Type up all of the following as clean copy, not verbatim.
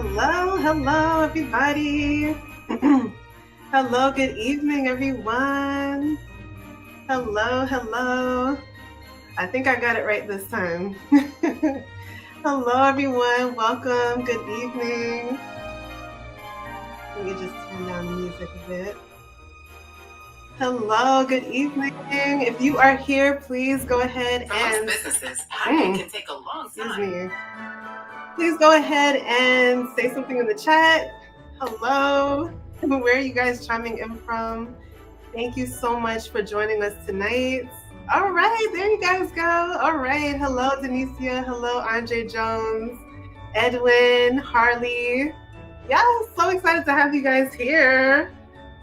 Hello, everybody. Hello, good evening, everyone. Hello. I think I got it right this time. Hello, everyone. Welcome. Good evening. Let me just turn down the music a bit. Hello, good evening. If you are here, please go ahead and businesses, hiring can take a long excuse time. me. Please go ahead and say something in the chat. Hello. Where are you guys chiming in from? Thank you so much for joining us tonight. All right, there you guys go. All right. Hello, Denicia. Hello, Andre Jones, Edwin, Harley. Yeah, so excited to have you guys here.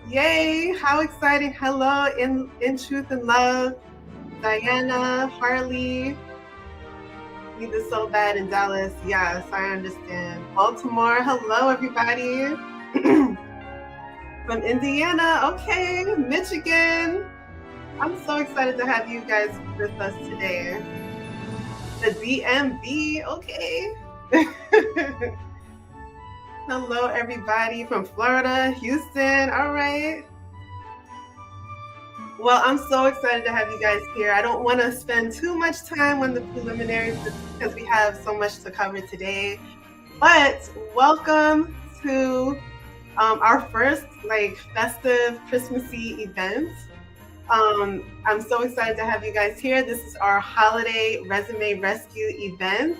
Yay, how exciting. Hello, in Truth and Love, Diana, Harley. Need this so bad in Dallas. Yes, I understand. Baltimore. Hello, everybody. From Indiana. Okay. Michigan. I'm so excited to have you guys with us today. The DMV. Okay. Hello, everybody from Florida, Houston. All right. Well, I'm so excited to have you guys here. I don't want to spend too much time on the preliminaries because we have so much to cover today. But welcome to our first festive Christmassy event. I'm so excited to have you guys here. This is our holiday resume rescue event.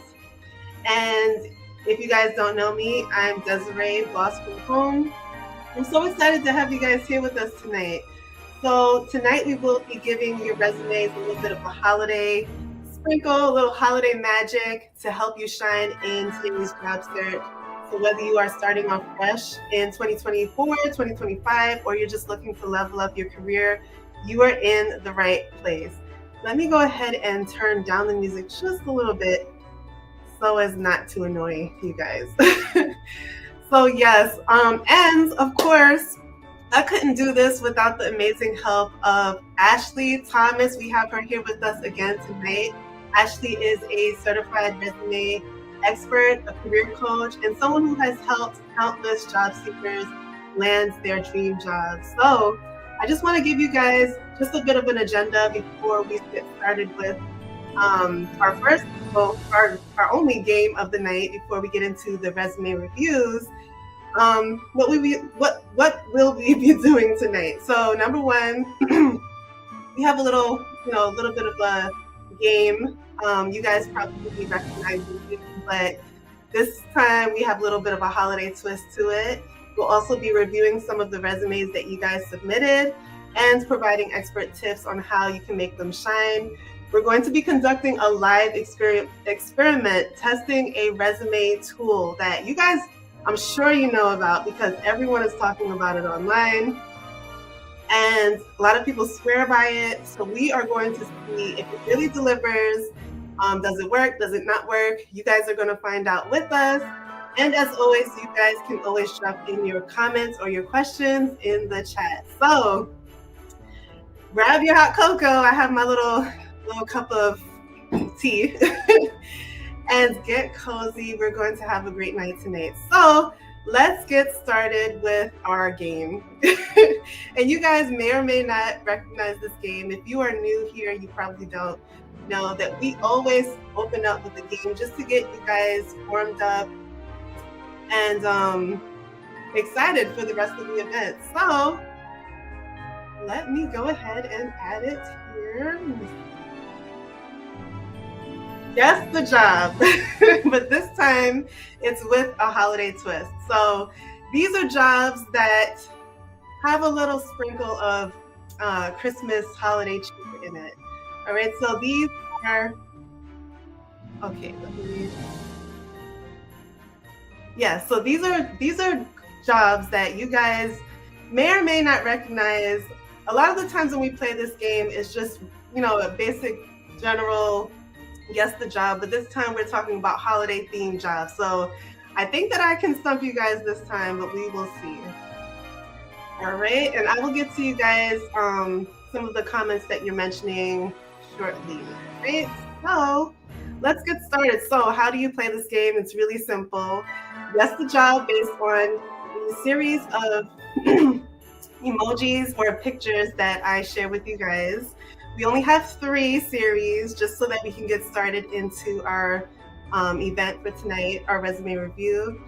And if you guys don't know me, I'm Desiree, boss from home. I'm so excited to have you guys here with us tonight. So tonight we will be giving your resumes a little bit of a holiday sprinkle, a little holiday magic to help you shine in today's job search. So whether you are starting off fresh in 2024, 2025, or you're just looking to level up your career, you are in the right place. Let me go ahead and turn down the music just a little bit so as not to annoy you guys. So yes, and of course, I couldn't do this without the amazing help of Ashley Thomas. We have her here with us again tonight. Ashley is a certified resume expert, a career coach, and someone who has helped countless job seekers land their dream jobs. So I just want to give you guys just a bit of an agenda before we get started with our only game of the night before we get into the resume reviews. What we'll we be doing tonight? So number one, we have a little bit of a game. You guys probably recognize it, but this time we have a little bit of a holiday twist to it. We'll also be reviewing some of the resumes that you guys submitted and providing expert tips on how you can make them shine. We're going to be conducting a live experiment testing a resume tool that you guys, I'm sure you know about because everyone is talking about it online. And a lot of people swear by it. So we are going to see if it really delivers. Does it work? Does it not work? You guys are going to find out with us. And as always, you guys can always drop in your comments or your questions in the chat. So grab your hot cocoa. I have my little cup of tea. And get cozy. We're going to have a great night tonight. So let's get started with our game. And you guys may or may not recognize this game. If you are new here, you probably don't know that we always open up with the game just to get you guys warmed up and excited for the rest of the event. So let me go ahead and add it here. Guess the job, but this time it's with a holiday twist. So these are jobs that have a little sprinkle of Christmas holiday cheer in it. All right, so these are, okay, so these are jobs that you guys may or may not recognize. A lot of the times when we play this game, it's just, a basic general guess the job, but this time we're talking about holiday themed jobs. So I think that I can stump you guys this time, but we will see. All right, and I will get to you guys some of the comments that you're mentioning shortly. Right, so let's get started. So how do you play this game? It's really simple. guess the job based on the series of emojis or pictures that I share with you guys. We only have 3 series just so that we can get started into our event for tonight, our resume review.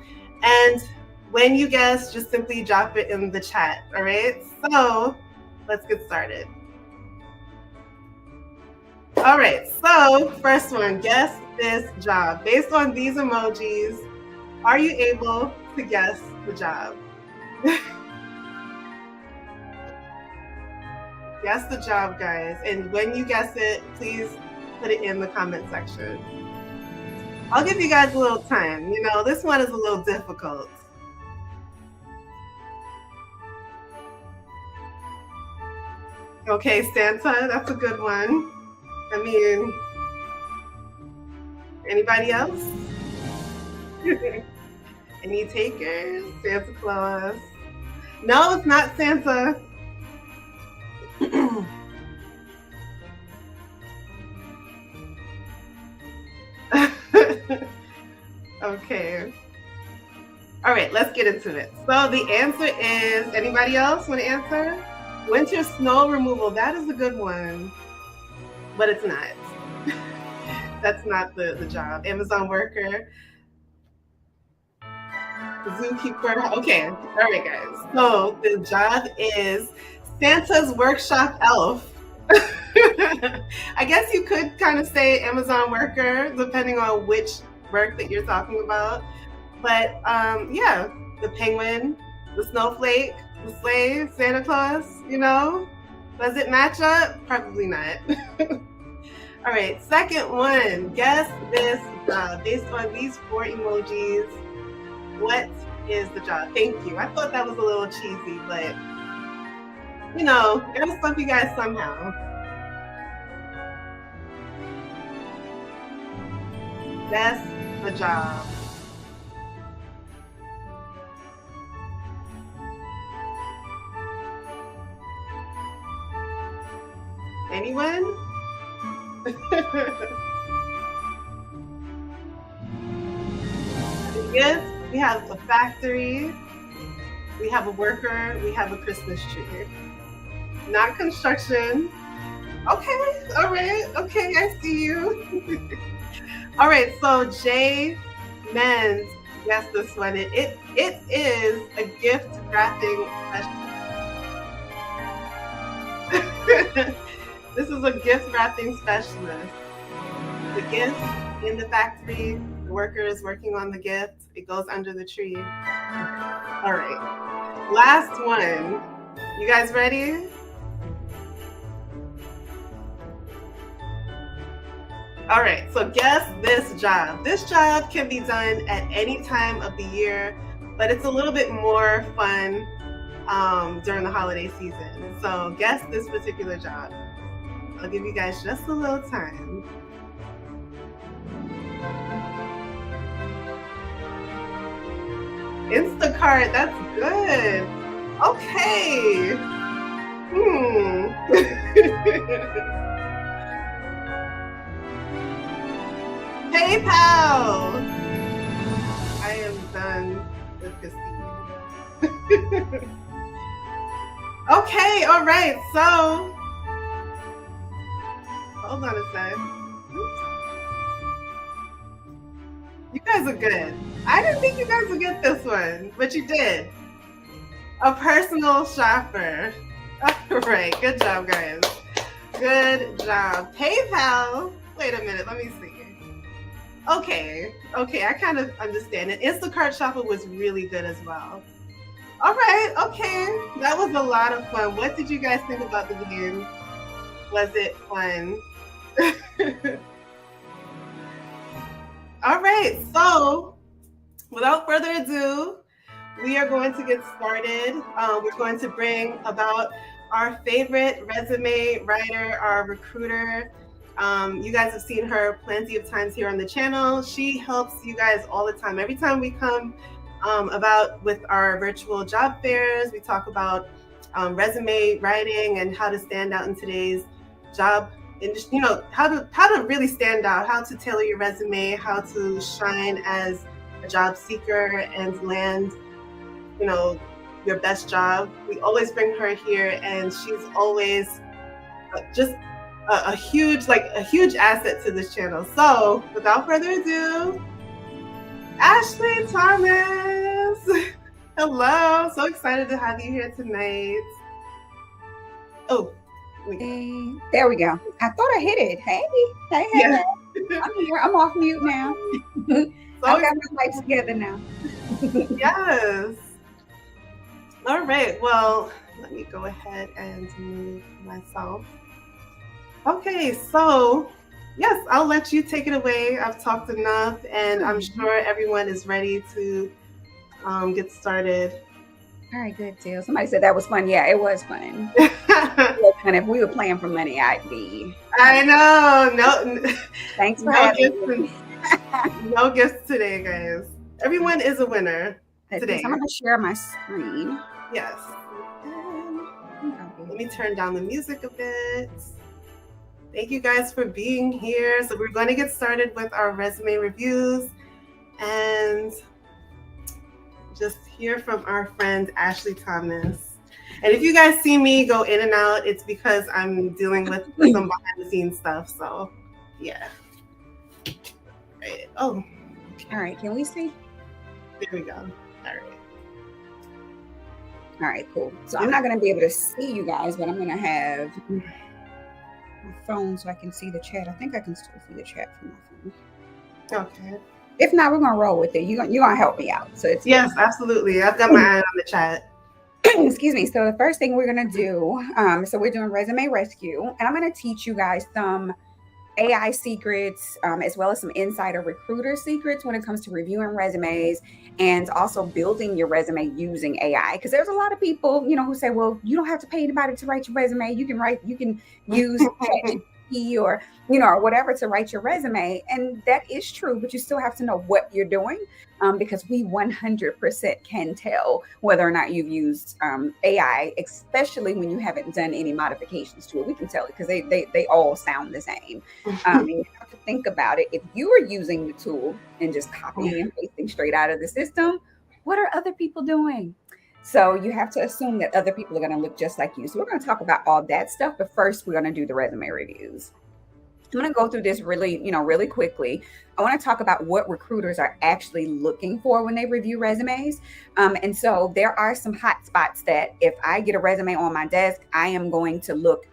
And when you guess, just simply drop it in the chat, all right? So let's get started. All right, so first one, guess this job. Based on these emojis, are you able to guess the job? Guess the job, guys. And when you guess it, please put it in the comment section. I'll give you guys a little time. You know, this one is a little difficult. Okay, Santa, that's a good one. I mean, anybody else? Any takers? Santa Claus? No, it's not Santa. Okay. All right, let's get into it. So the answer is, anybody else want to answer? Winter snow removal. That is a good one, but it's not. That's not the job. Amazon worker. Zookeeper. Okay. All right, guys. So the job is Santa's workshop elf. I guess you could kind of say Amazon worker, depending on which work that you're talking about. But yeah, the penguin, the snowflake, the sleigh, Santa Claus, you know? Does it match up? Probably not. All right, second one. Guess this job. Based on these 4 emojis, what is the job? Thank you. I thought that was a little cheesy, but you know, it'll stump you guys somehow. Guess the job. Anyone? Yes, we have a factory, we have a worker, we have a Christmas tree. Not construction. Okay, all right, okay, I see you. All right, so Jay Men's, guess this one. It is a gift wrapping specialist. This is a gift wrapping specialist. The gift in the factory, the worker is working on the gift. It goes under the tree. All right, last one. You guys ready? All right, so guess this job. This job can be done at any time of the year, but it's a little bit more fun during the holiday season. So guess this particular job. I'll give you guys just a little time. Instacart, that's good. Okay. PayPal. I am done with Christine. Okay, all right, so hold on a sec. You guys are good. I didn't think you guys would get this one, but you did. A personal shopper. All right, good job, guys. Good job. PayPal. Wait a minute, let me see. Okay, I kind of understand it. Instacart shopper was really good as well. All right, okay. That was a lot of fun. What did you guys think about the game? Was it fun? All right, so without further ado, we are going to get started. We're going to bring about our favorite resume writer, our recruiter. You guys have seen her plenty of times here on the channel. She helps you guys all the time. Every time we come about with our virtual job fairs, we talk about resume writing and how to stand out in today's job industry. You know, how to really stand out, how to tailor your resume, how to shine as a job seeker and land, you know, your best job, we always bring her here, and she's always just a huge asset to this channel. So without further ado, Ashley Thomas. Hello, so excited to have you here tonight. Oh, hey, there we go. I thought I hit it. Hey. yeah. I'm here. I'm off mute now. I've got my life together now. Yes. All right. Well, let me go ahead and move myself. Okay, so yes, I'll let you take it away. I've talked enough, and I'm sure everyone is ready to get started. All right, good deal. Somebody said that was fun. Yeah, it was fun. And if we were playing for money, I'd be. I know. No. Thanks for having me. No gifts today, guys. Everyone is a winner today. I'm going to share my screen. Yes. Let me turn down the music a bit. Thank you guys for being here. So we're going to get started with our resume reviews and just hear from our friend Ashley Thomas. And if you guys see me go in and out, it's because I'm dealing with some behind the scenes stuff. So yeah. Right. Oh. All right. Can we see? There we go. All right. All right, cool. So I'm not going to be able to see you guys, but I'm going to have my phone so I can see the chat. I think I can still see the chat from my phone. Okay. If not, we're going to roll with it. You're going to help me out. So it's yes, absolutely. I've got my eye on the chat. Excuse me. So the first thing we're going to do, so we're doing resume rescue, and I'm going to teach you guys some AI secrets, as well as some insider recruiter secrets when it comes to reviewing resumes and also building your resume using AI. Because there's a lot of people, who say, well, you don't have to pay anybody to write your resume. You can use ChatGPT or, or whatever to write your resume. And that is true, but you still have to know what you're doing. Because we 100% can tell whether or not you've used AI, especially when you haven't done any modifications to it. We can tell it because they all sound the same. And you have to think about it. If you are using the tool and just copying and pasting straight out of the system, what are other people doing? So you have to assume that other people are going to look just like you. So we're going to talk about all that stuff, but first we're going to do the resume reviews. I'm going to go through this really quickly. I want to talk about what recruiters are actually looking for when they review resumes. And so there are some hot spots that if I get a resume on my desk, I am going to look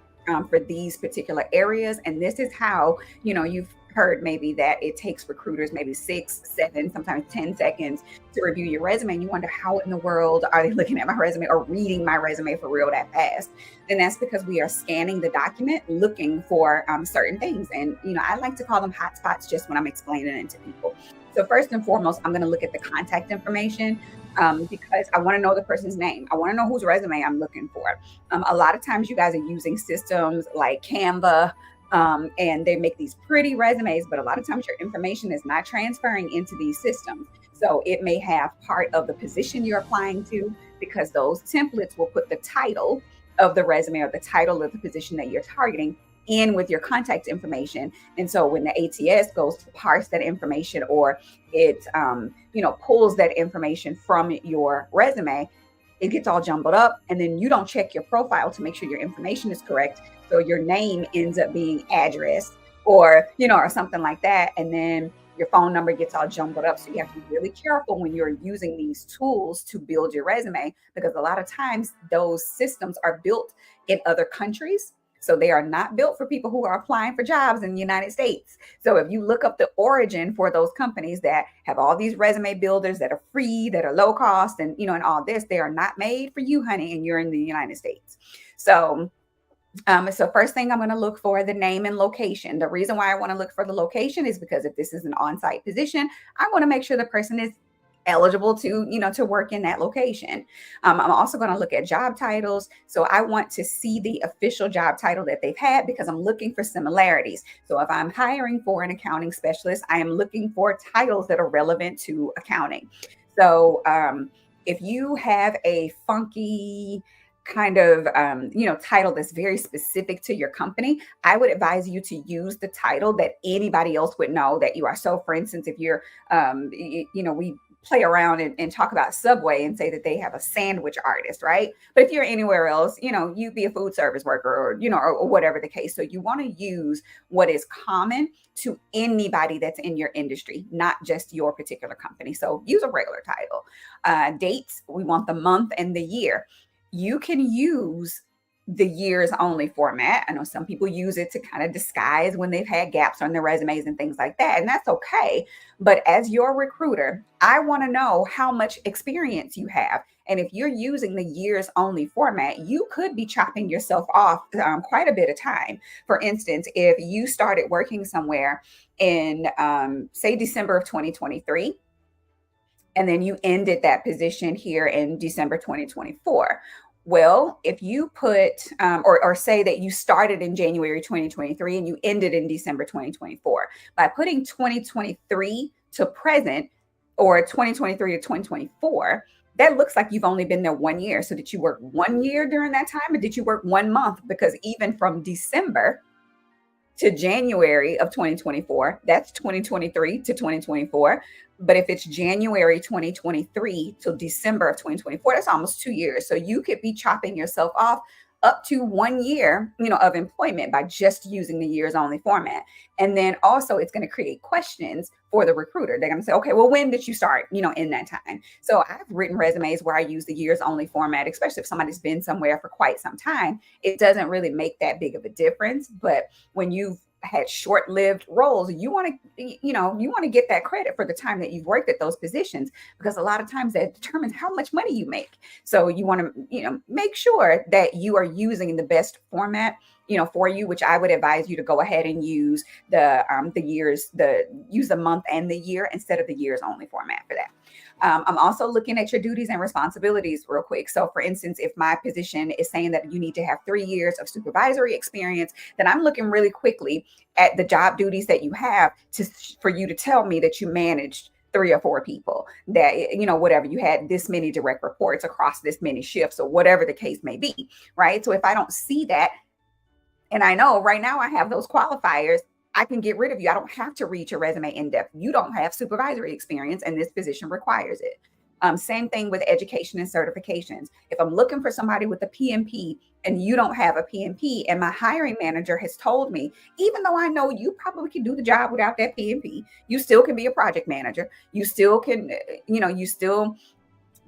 for these particular areas. And this is how, you've heard maybe that it takes recruiters maybe 6, 7, sometimes 10 seconds to review your resume. And you wonder how in the world are they looking at my resume or reading my resume for real that fast? And that's because we are scanning the document looking for certain things. And, I like to call them hotspots just when I'm explaining it to people. So first and foremost, I'm going to look at the contact information because I want to know the person's name. I want to know whose resume I'm looking for. A lot of times you guys are using systems like Canva, and they make these pretty resumes, but a lot of times your information is not transferring into these systems. So it may have part of the position you're applying to, because those templates will put the title of the resume or the title of the position that you're targeting in with your contact information. And so when the ATS goes to parse that information, or it pulls that information from your resume, it gets all jumbled up, and then you don't check your profile to make sure your information is correct. So your name ends up being address or something like that. And then your phone number gets all jumbled up. So you have to be really careful when you're using these tools to build your resume, because a lot of times those systems are built in other countries. So they are not built for people who are applying for jobs in the United States. So if you look up the origin for those companies that have all these resume builders that are free, that are low cost, and and all this, they are not made for you, honey, and you're in the United States. So first thing I'm going to look for the name and location. The reason why I want to look for the location is because if this is an on-site position, I want to make sure the person is eligible to, to work in that location. I'm also going to look at job titles. So I want to see the official job title that they've had, because I'm looking for similarities. So if I'm hiring for an accounting specialist, I am looking for titles that are relevant to accounting. So if you have a funky kind of title that's very specific to your company, I would advise you to use the title that anybody else would know that you are. So for instance, if you're we play around and talk about Subway and say that they have a sandwich artist, right? But if you're anywhere else, you'd be a food service worker, or whatever the case. So you want to use what is common to anybody that's in your industry, not just your particular company. So use a regular title. Dates, we want the month and the year. You can use the years only format. I know some people use it to kind of disguise when they've had gaps on their resumes and things like that, and that's okay. But as your recruiter, I want to know how much experience you have. And if you're using the years only format, you could be chopping yourself off quite a bit of time. For instance, if you started working somewhere in, say, December of 2023, and then you ended that position here in December 2024. Well, if you put, or say that you started in January 2023 and you ended in December 2024, by putting 2023 to present or 2023 to 2024, that looks like you've only been there 1 year. So did you work 1 year during that time, or did you work 1 month? Because even from December to January of 2024, that's 2023 to 2024. But if it's January 2023 till December of 2024, that's almost 2 years. So you could be chopping yourself off up to 1 year, of employment by just using the years only format. And then also it's going to create questions for the recruiter. They're going to say, okay, well, when did you start, in that time? So I've written resumes where I use the years only format, especially if somebody's been somewhere for quite some time. It doesn't really make that big of a difference. But when you've had short-lived roles, you want to get that credit for the time that you've worked at those positions, because a lot of times that determines how much money you make. So you want to make sure that you are using the best format for you, which I would advise you to go ahead and use use the month and the year instead of the years only format for that. I'm also looking at your duties and responsibilities real quick. So for instance, if my position is saying that you need to have 3 years of supervisory experience, then I'm looking really quickly at the job duties that you have for you to tell me that you managed 3 or 4 people, that, whatever, you had this many direct reports across this many shifts, or whatever the case may be, right? So if I don't see that, and I know right now I have those qualifiers, I can get rid of you. I don't have to read your resume in depth. You don't have supervisory experience, and this position requires it. Same thing with education and certifications. If I'm looking for somebody with a PMP and you don't have a PMP, and my hiring manager has told me, even though I know you probably can do the job without that PMP, you still can be a project manager. You still can,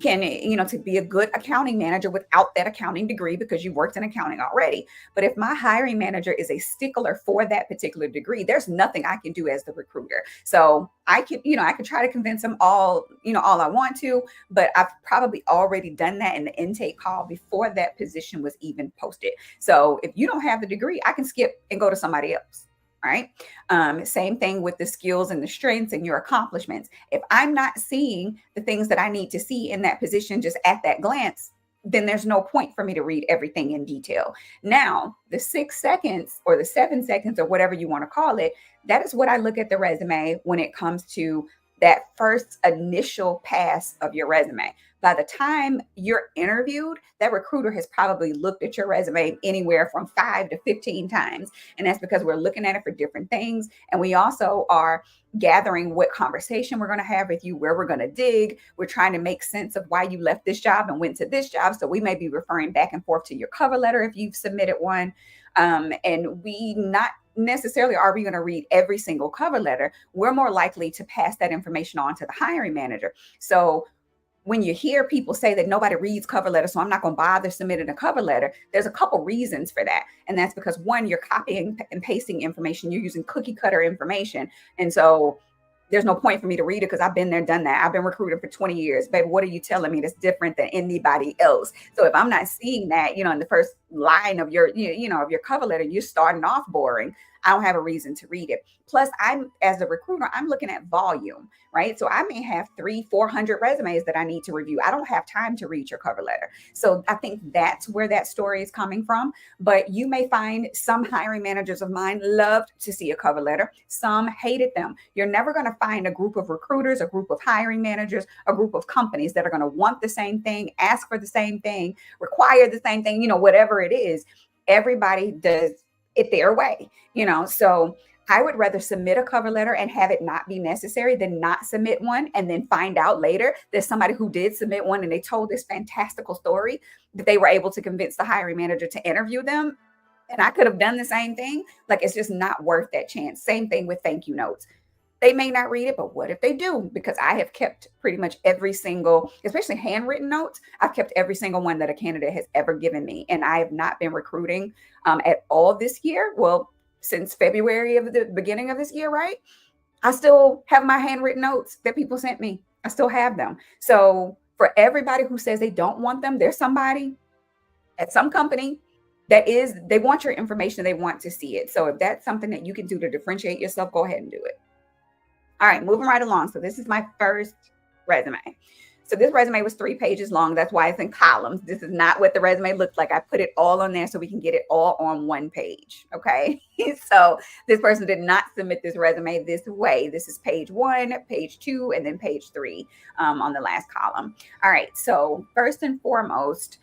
to be a good accounting manager without that accounting degree, because you worked in accounting already. But if my hiring manager is a stickler for that particular degree, there's nothing I can do as the recruiter. So I can try to convince them all I want to, but I've probably already done that in the intake call before that position was even posted. So if you don't have the degree, I can skip and go to somebody else. Right. Same thing with the skills and the strengths and your accomplishments. If I'm not seeing the things that I need to see in that position just at that glance, then there's no point for me to read everything in detail. Now, the 6 seconds or the 7 seconds or whatever you want to call it, that is what I look at the resume when it comes to that first initial pass of your resume. By the time you're interviewed, that recruiter has probably looked at your resume anywhere from 5 to 15 times. And that's because we're looking at it for different things. And we also are gathering what conversation we're going to have with you, where we're going to dig. We're trying to make sense of why you left this job and went to this job. So we may be referring back and forth to your cover letter if you've submitted one. And we not necessarily are we going to read every single cover letter. We're more likely to pass that information on to the hiring manager. So when you hear people say that nobody reads cover letters, so I'm not going to bother submitting a cover letter, there's a couple reasons for that. And that's because, one, you're copying and pasting information. You're using cookie cutter information. And so there's no point for me to read it because I've been there, done that. I've been recruiting for 20 years. Baby, what are you telling me that's different than anybody else? So if I'm not seeing that, in the first line of your, of your cover letter, you're starting off boring. I don't have a reason to read it. Plus, as a recruiter, I'm looking at volume, right? So I may have 300-400 resumes that I need to review. I don't have time to read your cover letter. So I think that's where that story is coming from. But you may find some hiring managers of mine loved to see a cover letter. Some hated them. You're never going to find a group of recruiters, a group of hiring managers, a group of companies that are going to want the same thing, ask for the same thing, require the same thing, whatever it is. Everybody does it their way, So I would rather submit a cover letter and have it not be necessary than not submit one and then find out later that somebody who did submit one and they told this fantastical story that they were able to convince the hiring manager to interview them. And I could have done the same thing. Like, it's just not worth that chance. Same thing with thank you notes. They may not read it, but what if they do? Because I have kept pretty much every single, especially handwritten notes, I've kept every single one that a candidate has ever given me. And I have not been recruiting at all this year. Well, since February of the beginning of this year, right? I still have my handwritten notes that people sent me. I still have them. So for everybody who says they don't want them, there's somebody at some company they want your information. They want to see it. So if that's something that you can do to differentiate yourself, go ahead and do it. All right, moving right along. So this is my first resume. So this resume was 3 pages long. That's why it's in columns. This is not what the resume looked like. I put it all on there so we can get it all on one page. Okay. So this person did not submit this resume this way. This is page 1, page 2, and then page 3 on the last column. All right. So first and foremost,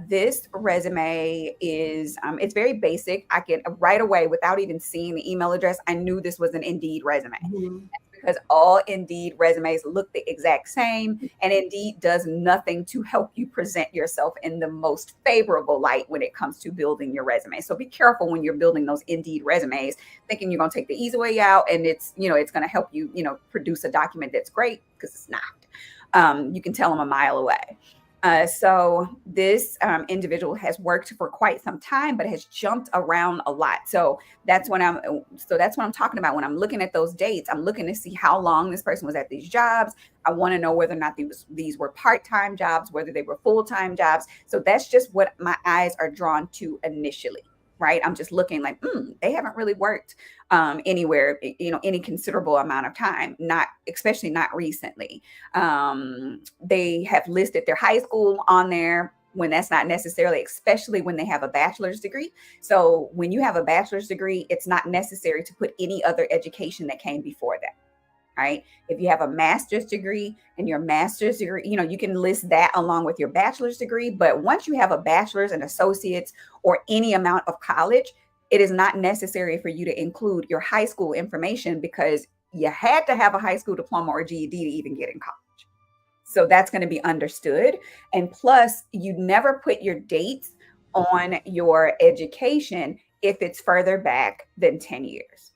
this resume is, it's very basic. I can right away, without even seeing the email address, I knew this was an Indeed resume. Mm-hmm. Because all Indeed resumes look the exact same, and Indeed does nothing to help you present yourself in the most favorable light when it comes to building your resume. So be careful when you're building those Indeed resumes, thinking you're going to take the easy way out and it's going to help you, produce a document that's great, because it's not. You can tell them a mile away. So this individual has worked for quite some time, but has jumped around a lot. So that's what I'm talking about. When I'm looking at those dates, I'm looking to see how long this person was at these jobs. I want to know whether or not these were part-time jobs, whether they were full-time jobs. So that's just what my eyes are drawn to initially. Right. I'm just looking like, they haven't really worked anywhere, any considerable amount of time, especially not recently. They have listed their high school on there when that's not necessarily, especially when they have a bachelor's degree. So when you have a bachelor's degree, it's not necessary to put any other education that came before that. Right. If you have a master's degree and your master's degree, you can list that along with your bachelor's degree. But once you have a bachelor's and associates or any amount of college, it is not necessary for you to include your high school information, because you had to have a high school diploma or GED to even get in college. So that's going to be understood. And plus, you never put your dates on your education if it's further back than 10 years.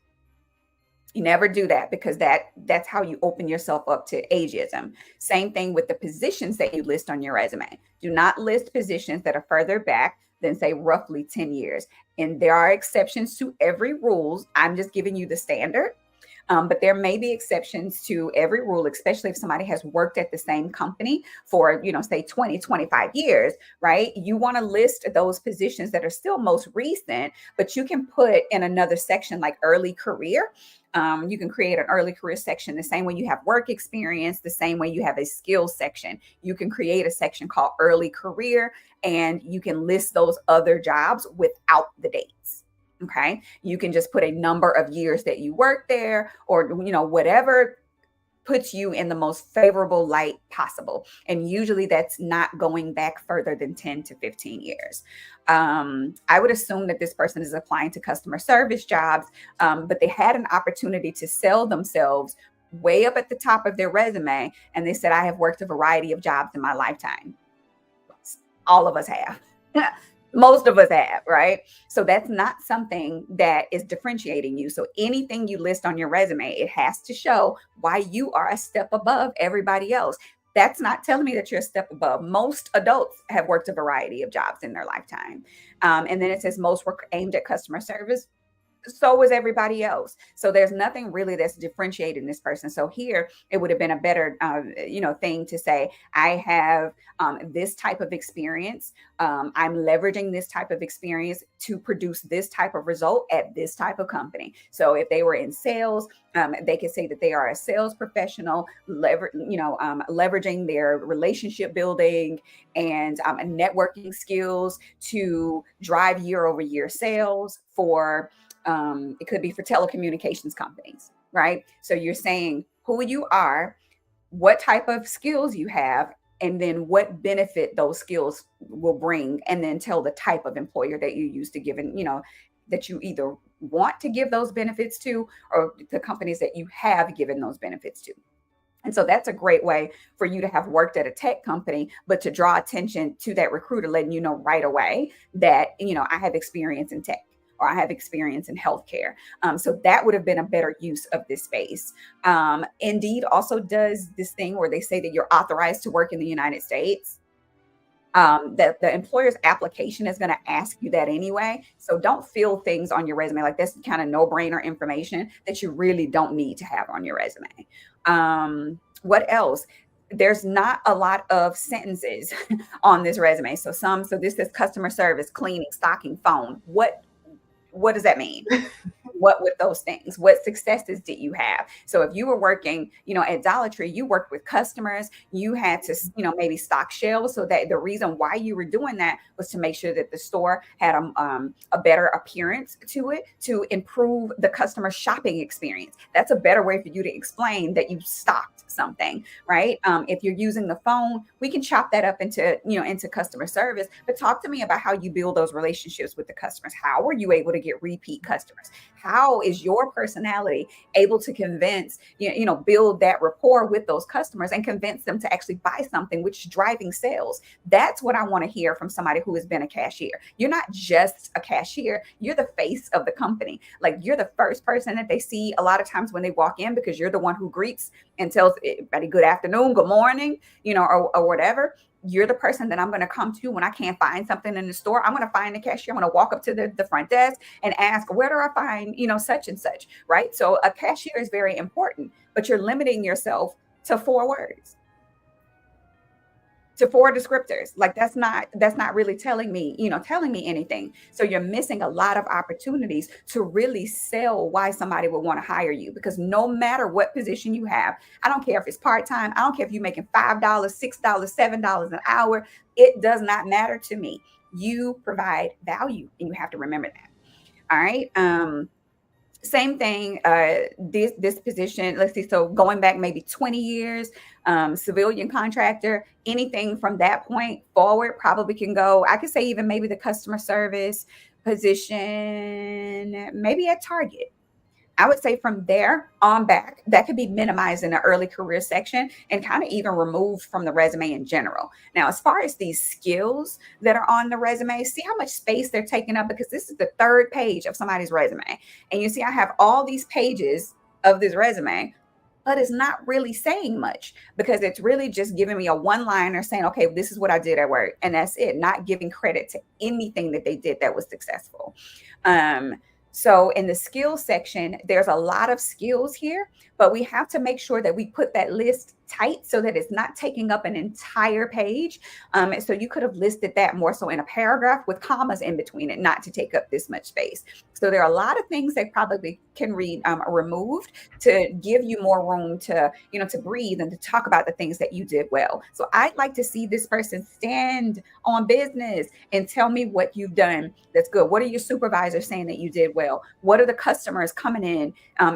You never do that, because that's how you open yourself up to ageism. Same thing with the positions that you list on your resume. Do not list positions that are further back than, say, roughly 10 years. And there are exceptions to every rule. I'm just giving you the standard. But there may be exceptions to every rule, especially if somebody has worked at the same company for, say 20, 25 years, right? You want to list those positions that are still most recent, but you can put in another section like early career. You can create an early career section the same way you have work experience, the same way you have a skills section. You can create a section called early career, and you can list those other jobs without the dates. Okay. You can just put a number of years that you worked there, or, whatever puts you in the most favorable light possible. And usually that's not going back further than 10 to 15 years. I would assume that this person is applying to customer service jobs, but they had an opportunity to sell themselves way up at the top of their resume. And they said, I have worked a variety of jobs in my lifetime. All of us have. Most of us have, right? So that's not something that is differentiating you. So anything you list on your resume, it has to show why you are a step above everybody else. That's not telling me that you're a step above. Most adults have worked a variety of jobs in their lifetime. And then it says most were aimed at customer service. so was everybody else. So there's nothing really that's differentiating this person. So here it would have been a better, thing to say, I have this type of experience. I'm leveraging this type of experience to produce this type of result at this type of company. So if they were in sales, they could say that they are a sales professional, leveraging their relationship building and networking skills to drive year over year sales for it could be for telecommunications companies, right? So you're saying who you are, what type of skills you have, and then what benefit those skills will bring, and then tell the type of employer that you use to give, and that you either want to give those benefits to, or the companies that you have given those benefits to. And so that's a great way for you to have worked at a tech company, but to draw attention to that recruiter, letting you know right away that, I have experience in tech, or I have experience in healthcare. So that would have been a better use of this space. Indeed also does this thing where they say that you're authorized to work in the United States. That the employer's application is going to ask you that anyway. So don't fill things on your resume like this kind of no-brainer information that you really don't need to have on your resume. What else? There's not a lot of sentences on this resume. So this is customer service, cleaning, stocking, phone. What does that mean? What with those things? What successes did you have? So if you were working, at Dollar Tree, you worked with customers, you had to, maybe stock shelves. So that the reason why you were doing that was to make sure that the store had a better appearance to it, to improve the customer shopping experience. That's a better way for you to explain that you stocked something, right? If you're using the phone, we can chop that up into customer service. But talk to me about how you build those relationships with the customers. How were you able to get repeat customers? How is your personality able to convince, build that rapport with those customers and convince them to actually buy something, which is driving sales? That's what I want to hear from somebody who has been a cashier. You're not just a cashier, you're the face of the company. Like, you're the first person that they see a lot of times when they walk in, because you're the one who greets and tells everybody good afternoon, good morning, or whatever. You're the person that I'm going to come to when I can't find something in the store. I'm going to find the cashier. I'm going to walk up to the front desk and ask, where do I find, such and such, right? So a cashier is very important, but you're limiting yourself to 4 words, to 4 descriptors. Like, that's not really telling me anything. So you're missing a lot of opportunities to really sell why somebody would want to hire you, because no matter what position you have, I don't care if it's part-time, I don't care if you're making $5, $6, $7 an hour, it does not matter to me. You provide value, and you have to remember that. All right. Same thing, this position, let's see, so going back maybe 20 years, civilian contractor, anything from that point forward probably can go. I could say even maybe the customer service position, maybe at Target. I would say from there on back, that could be minimized in the early career section and kind of even removed from the resume in general. Now, as far as these skills that are on the resume, see how much space they're taking up, because this is the 3rd page of somebody's resume. And you see, I have all these pages of this resume, but it's not really saying much, because it's really just giving me a one-liner saying, okay, this is what I did at work. And that's it, not giving credit to anything that they did that was successful. So in the skills section, there's a lot of skills here, but we have to make sure that we put that list tight so that it's not taking up an entire page. So you could have listed that more so in a paragraph with commas in between it, not to take up this much space. So there are a lot of things that probably can read removed to give you more room to, to breathe and to talk about the things that you did well. So I'd like to see this person stand on business and tell me what you've done that's good. What are your supervisors saying that you did well? What are the customers coming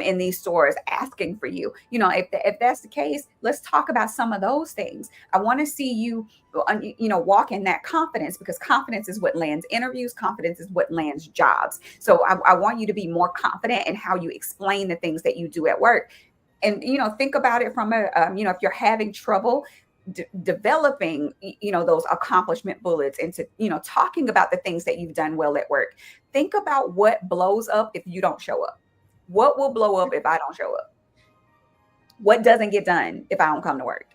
in these stores asking for you? If that's the case, let's talk about some of those things. I want to see you, walk in that confidence, because confidence is what lands interviews. Confidence is what lands jobs. So I want you to be more confident in how you explain the things that you do at work. And, think about it from if you're having trouble developing, those accomplishment bullets into, talking about the things that you've done well at work. Think about what blows up if you don't show up. What will blow up if I don't show up? What doesn't get done if I don't come to work?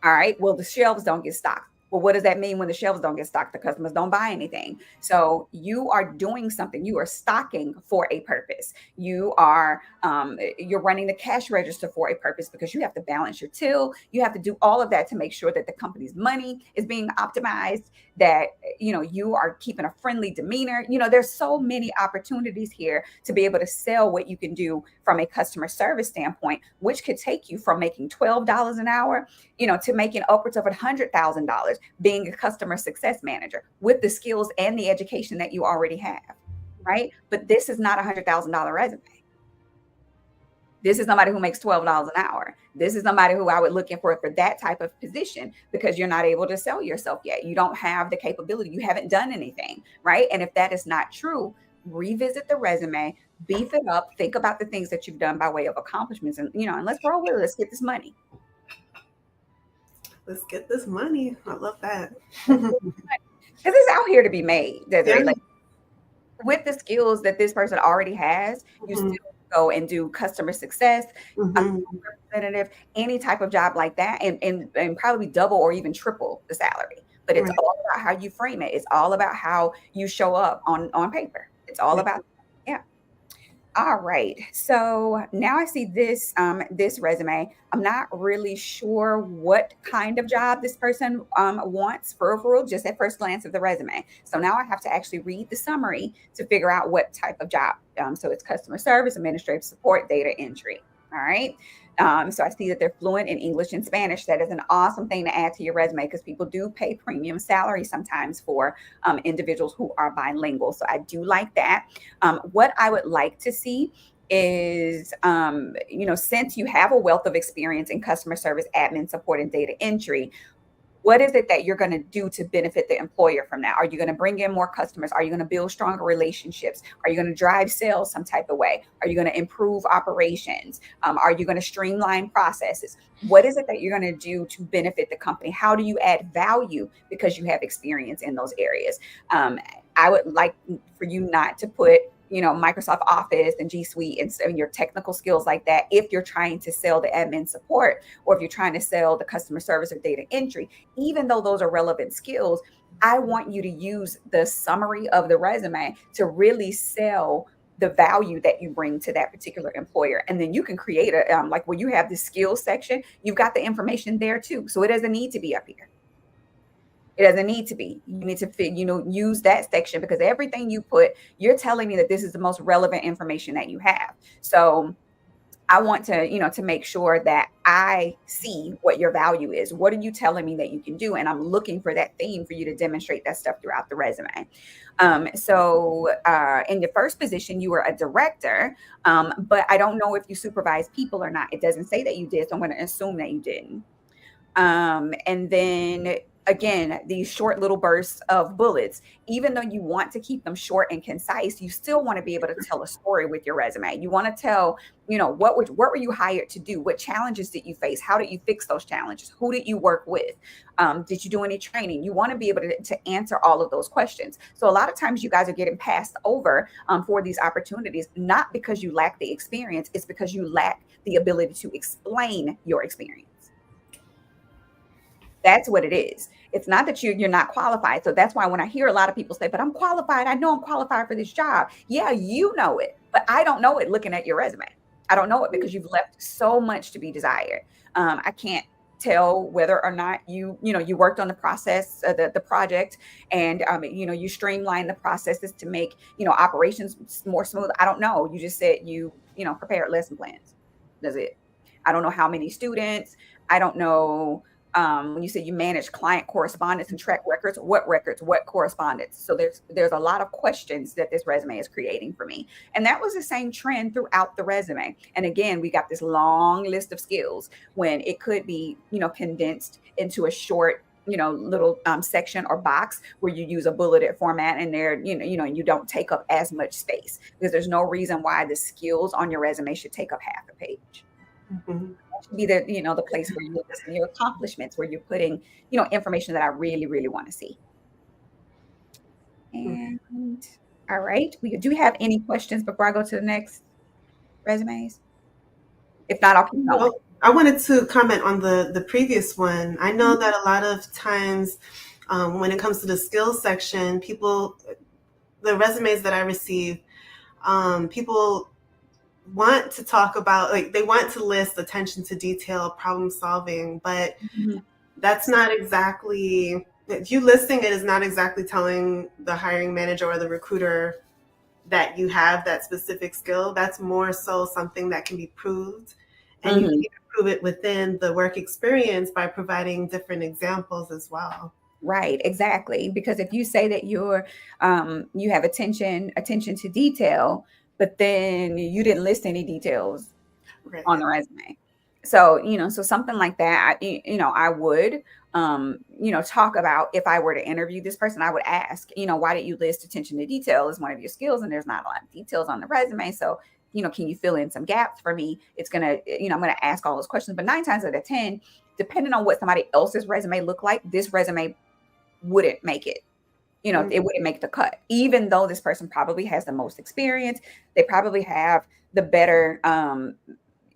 All right. Well, the shelves don't get stocked. Well, what does that mean when the shelves don't get stocked? The customers don't buy anything. So you are doing something. You are stocking for a purpose. You're running the cash register for a purpose because you have to balance your till. You have to do all of that to make sure that the company's money is being optimized. That you are keeping a friendly demeanor. There's so many opportunities here to be able to sell what you can do from a customer service standpoint, which could take you from making $12 an hour to making upwards of $100,000 being a customer success manager with the skills and the education that you already have, right? But this is not a $100,000 resume. This is somebody who makes $12 an hour. This is somebody who I would look for that type of position because you're not able to sell yourself yet. You don't have the capability. You haven't done anything, right? And if that is not true, revisit the resume, beef it up, think about the things that you've done by way of accomplishments, and let's roll with it. Let's get this money. Let's get this money. I love that. Because it's out here to be made, Desiree. Yeah. Like, with the skills that this person already has, you still go and do customer success, representative, any type of job like that, and probably double or even triple the salary. But it's all about how you frame it. It's all about how you show up on paper. It's all about yeah. All right. So now I see this resume. I'm not really sure what kind of job this person wants for real, just at first glance of the resume. So now I have to actually read the summary to figure out what type of job. So it's customer service, administrative support, data entry. All right. So I see that they're fluent in English and Spanish. That is an awesome thing to add to your resume because people do pay premium salary sometimes for individuals who are bilingual. So I do like that. What I would like to see is, since you have a wealth of experience in customer service, admin support, and data entry, what is it that you're going to do to benefit the employer from that? Are you going to bring in more customers? Are you going to build stronger relationships? Are you going to drive sales some type of way? Are you going to improve operations? Are you going to streamline processes? What is it that you're going to do to benefit the company? How do you add value because you have experience in those areas? I would like for you not to put Microsoft Office and G Suite and your technical skills like that if you're trying to sell the admin support or if you're trying to sell the customer service or data entry. Even though those are relevant skills, I want you to use the summary of the resume to really sell the value that you bring to that particular employer. And then you can create like where you have the skills section, you've got the information there too. So it doesn't need to be up here. It doesn't need to be. You need to use that section because everything you put, you're telling me that this is the most relevant information that you have. So I want to make sure that I see what your value is. What are you telling me that you can do? And I'm looking for that theme for you to demonstrate that stuff throughout the resume. So in your first position, you were a director, but I don't know if you supervise people or not. It doesn't say that you did, so I'm going to assume that you didn't. And then again, these short little bursts of bullets, even though you want to keep them short and concise, you still want to be able to tell a story with your resume. You want to tell, what were you hired to do? What challenges did you face? How did you fix those challenges? Who did you work with? Did you do any training? You want to be able to answer all of those questions. So a lot of times you guys are getting passed over for these opportunities, not because you lack the experience, it's because you lack the ability to explain your experience. That's what it is. It's not that you're not qualified. So that's why when I hear a lot of people say, but I'm qualified, I know I'm qualified for this job. Yeah, you know it, but I don't know it looking at your resume. I don't know it because you've left so much to be desired. I can't tell whether or not you worked on the process, the project, and you streamline the processes to make operations more smooth. I don't know. You just said you prepared lesson plans. That's it. I don't know how many students. I don't know. When you say you manage client correspondence and track records, what correspondence? So there's a lot of questions that this resume is creating for me. And that was the same trend throughout the resume. And again, we got this long list of skills when it could be, condensed into a short, little section or box where you use a bulleted format and there, you don't take up as much space because there's no reason why the skills on your resume should take up half a page. Mm-hmm. Should be the place where you're listing your accomplishments, where you're putting, information that I really, really want to see. And all right, do you have any questions before I go to the next resumes? If not, I'll keep going. I wanted to comment on the previous one. I know that a lot of times when it comes to the skills section, the resumes that I receive, people want to talk about, like, they want to list attention to detail, problem solving, but Mhm. that's not exactly, you listing it is not exactly telling the hiring manager or the recruiter that you have that specific skill. That's more so something that can be proved. And you can Mhm. even prove it within the work experience by providing different examples as well. Right, exactly. Because if you say that you have attention to detail, but then you didn't list any details on Right. the resume. So, so something like that, I would, talk about if I were to interview this person, I would ask, why did you list attention to detail as one of your skills? And there's not a lot of details on the resume. So, can you fill in some gaps for me? I'm going to ask all those questions. But 9 times out of 10, depending on what somebody else's resume looked like, this resume wouldn't make it. Mm. It wouldn't make the cut, even though this person probably has the most experience. They probably have the better,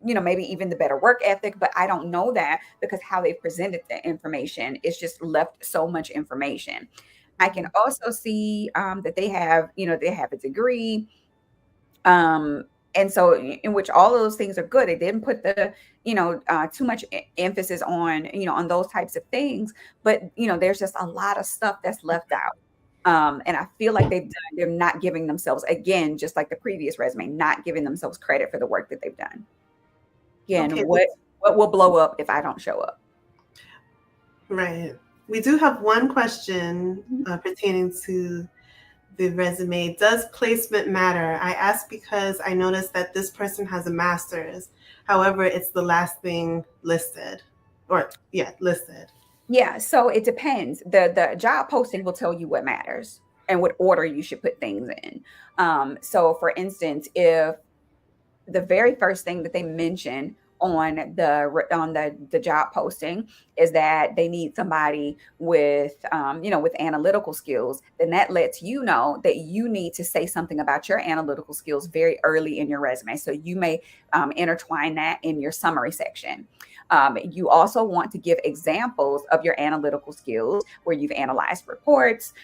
maybe even the better work ethic, but I don't know that because how they presented the information is just left so much information. I can Mhm. also see that they have a degree. Um, and so in which all of those things are good. They didn't put the, too much emphasis on, on those types of things, but there's just a lot of stuff that's left out. And I feel like they're not giving themselves, again, just like the previous resume, not giving themselves credit for the work that they've done. Again, Okay, what will blow up if I don't show up? right. We do have one question pertaining to the resume. Does placement matter? I ask because I noticed that this person has a master's. However, it's the last thing listed. Or, yeah, listed. Yeah, so it depends. The job posting will tell you what matters and what order you should put things in. So for instance, if the very first thing that they mention on the job posting is that they need somebody with with analytical skills, then that lets you know that you need to say something about your analytical skills very early in your resume. So you may intertwine that in your summary section. You also want to give examples of your analytical skills where you've analyzed reports.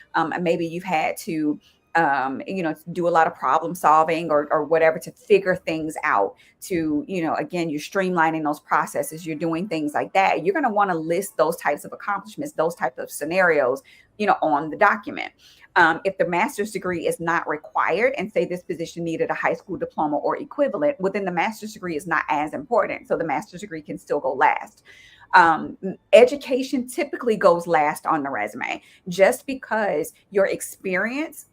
Maybe you've had to do a lot of problem solving or whatever to figure things out to, again, you're streamlining those processes, you're doing things like that. You're going to want to list those types of accomplishments, those types of scenarios, on the document. If the master's degree is not required and say this position needed a high school diploma or equivalent, within the master's degree is not as important. So the master's degree can still go last. Education typically goes last on the resume just because your experience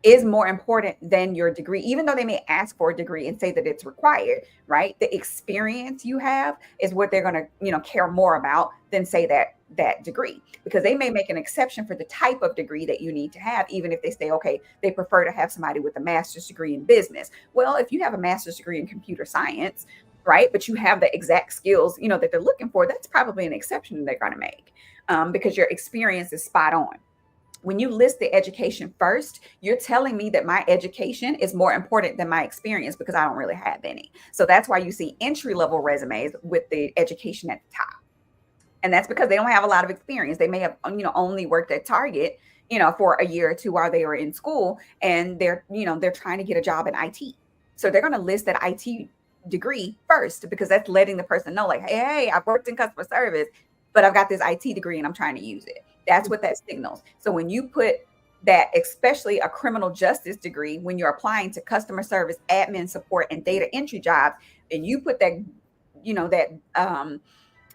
is more important than your degree, even though they may ask for a degree and say that it's required, right? The experience you have is what they're going to, care more about than say that degree, because they may make an exception for the type of degree that you need to have, even if they say, okay, they prefer to have somebody with a master's degree in business. Well, if you have a master's degree in computer science, right, but you have the exact skills, that they're looking for, that's probably an exception they're going to make because your experience is spot on. When you list the education first, you're telling me that my education is more important than my experience because I don't really have any. So that's why you see entry level resumes with the education at the top. And that's because they don't have a lot of experience. They may have, only worked at Target, for a year or two while they were in school, and they're trying to get a job in IT. So they're going to list that IT degree first because that's letting the person know, like, hey, I've worked in customer service, but I've got this IT degree and I'm trying to use it. That's what that signals. So when you put that, especially a criminal justice degree, when you're applying to customer service, admin support, and data entry jobs, and you put that,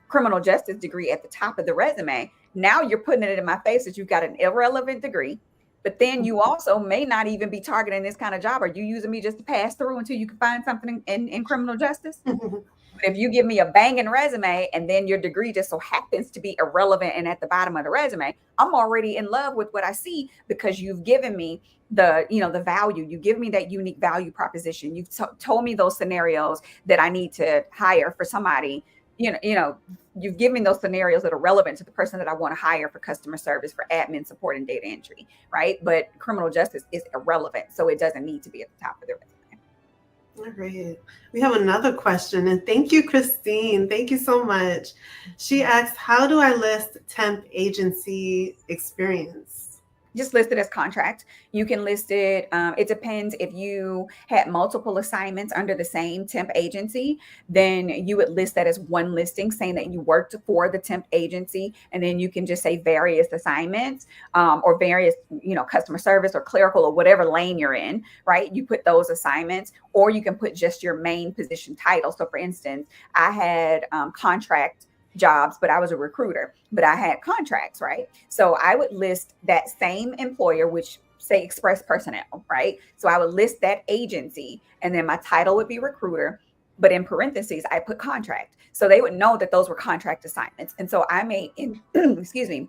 criminal justice degree at the top of the resume, now you're putting it in my face that you've got an irrelevant degree. But then you also may not even be targeting this kind of job. Are you using me just to pass through until you can find something in criminal justice? But if you give me a banging resume and then your degree just so happens to be irrelevant and at the bottom of the resume, I'm already in love with what I see because you've given me the value. You give me that unique value proposition. You've told me those scenarios that I need to hire for somebody. You've given me those scenarios that are relevant to the person that I want to hire for customer service, for admin support and data entry, right? But criminal justice is irrelevant, so it doesn't need to be at the top of the resume. All right. We have another question, and thank you, Christine. Thank you so much. She asks, how do I list temp agency experience? Just list it as contract. You can list it. It depends if you had multiple assignments under the same temp agency, then you would list that as one listing saying that you worked for the temp agency. And then you can just say various assignments or various, customer service or clerical or whatever lane you're in, right? You put those assignments, or you can put just your main position title. So for instance, I had contract jobs, but I was a recruiter, but I had contracts, right? So I would list that same employer, which say Express Personnel, right? So I would list that agency and then my title would be recruiter, but in parentheses, I put contract. So they would know that those were contract assignments. And so I may, excuse me,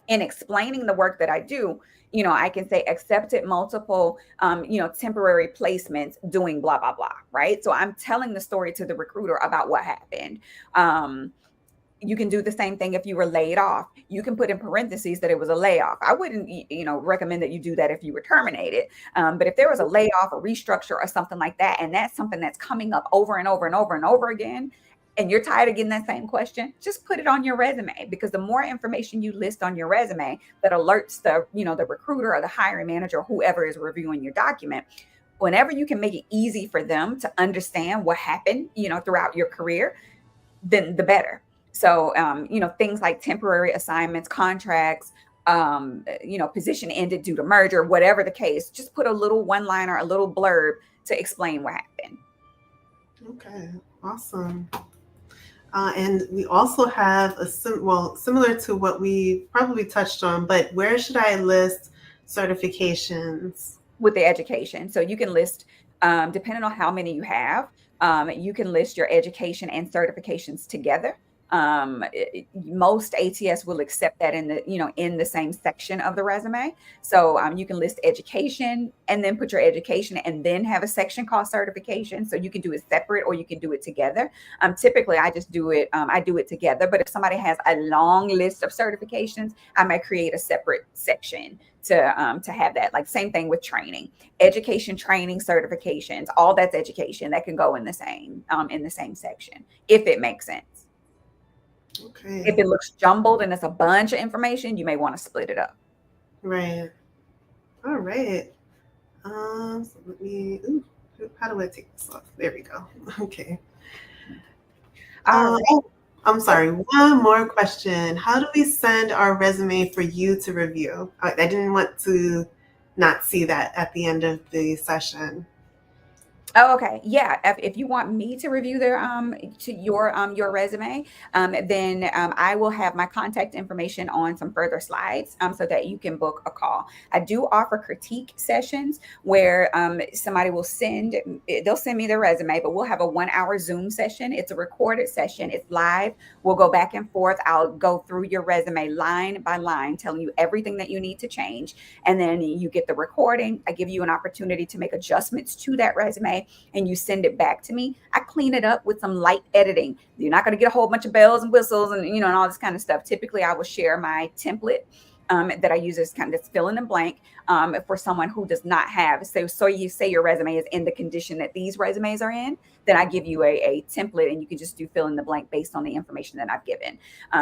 in explaining the work that I do, I can say accepted multiple, temporary placements doing blah, blah, blah, right? So I'm telling the story to the recruiter about what happened. You can do the same thing if you were laid off. You can put in parentheses that it was a layoff. I wouldn't, recommend that you do that if you were terminated. But if there was a layoff, a restructure, or something like that, and that's something that's coming up over and over and over and over again, and you're tired of getting that same question, just put it on your resume, because the more information you list on your resume that alerts the recruiter or the hiring manager or whoever is reviewing your document, whenever you can make it easy for them to understand what happened, throughout your career, then the better. So, things like temporary assignments, contracts, position ended due to merger, whatever the case, just put a little one-liner, a little blurb to explain what happened. Okay, awesome. And we also have similar to what we probably touched on, but where should I list certifications? With the education. So you can list, depending on how many you have, you can list your education and certifications together. Most ATS will accept that in the same section of the resume. So you can list education and then put your education and then have a section called certification. So you can do it separate or you can do it together. Typically I just do it, I do it together, but if somebody has a long list of certifications, I might create a separate section to have that. Like same thing with training, education, training, certifications, all that's education that can go in the same section, if it makes sense. Okay. If it looks jumbled and it's a bunch of information, you may want to split it up. Right. All right. So let me, how do I take this off? There we go. Okay. I'm sorry. One more question. How do we send our resume for you to review? I didn't want to not see that at the end of the session. Oh, okay. Yeah. If you want me to review your resume, then I will have my contact information on some further slides so that you can book a call. I do offer critique sessions where somebody will they'll send me their resume, but we'll have a 1-hour Zoom session. It's a recorded session. It's live. We'll go back and forth. I'll go through your resume line by line, telling you everything that you need to change. And then you get the recording. I give you an opportunity to make adjustments to that resume, and you send it back to me. I clean it up with some light editing. You're not going to get a whole bunch of bells and whistles and all this kind of stuff. Typically, I will share my template that I use as kind of fill in the blank for someone who does not have. So you say your resume is in the condition that these resumes are in, then I give you a template and you can just do fill in the blank based on the information that I've given.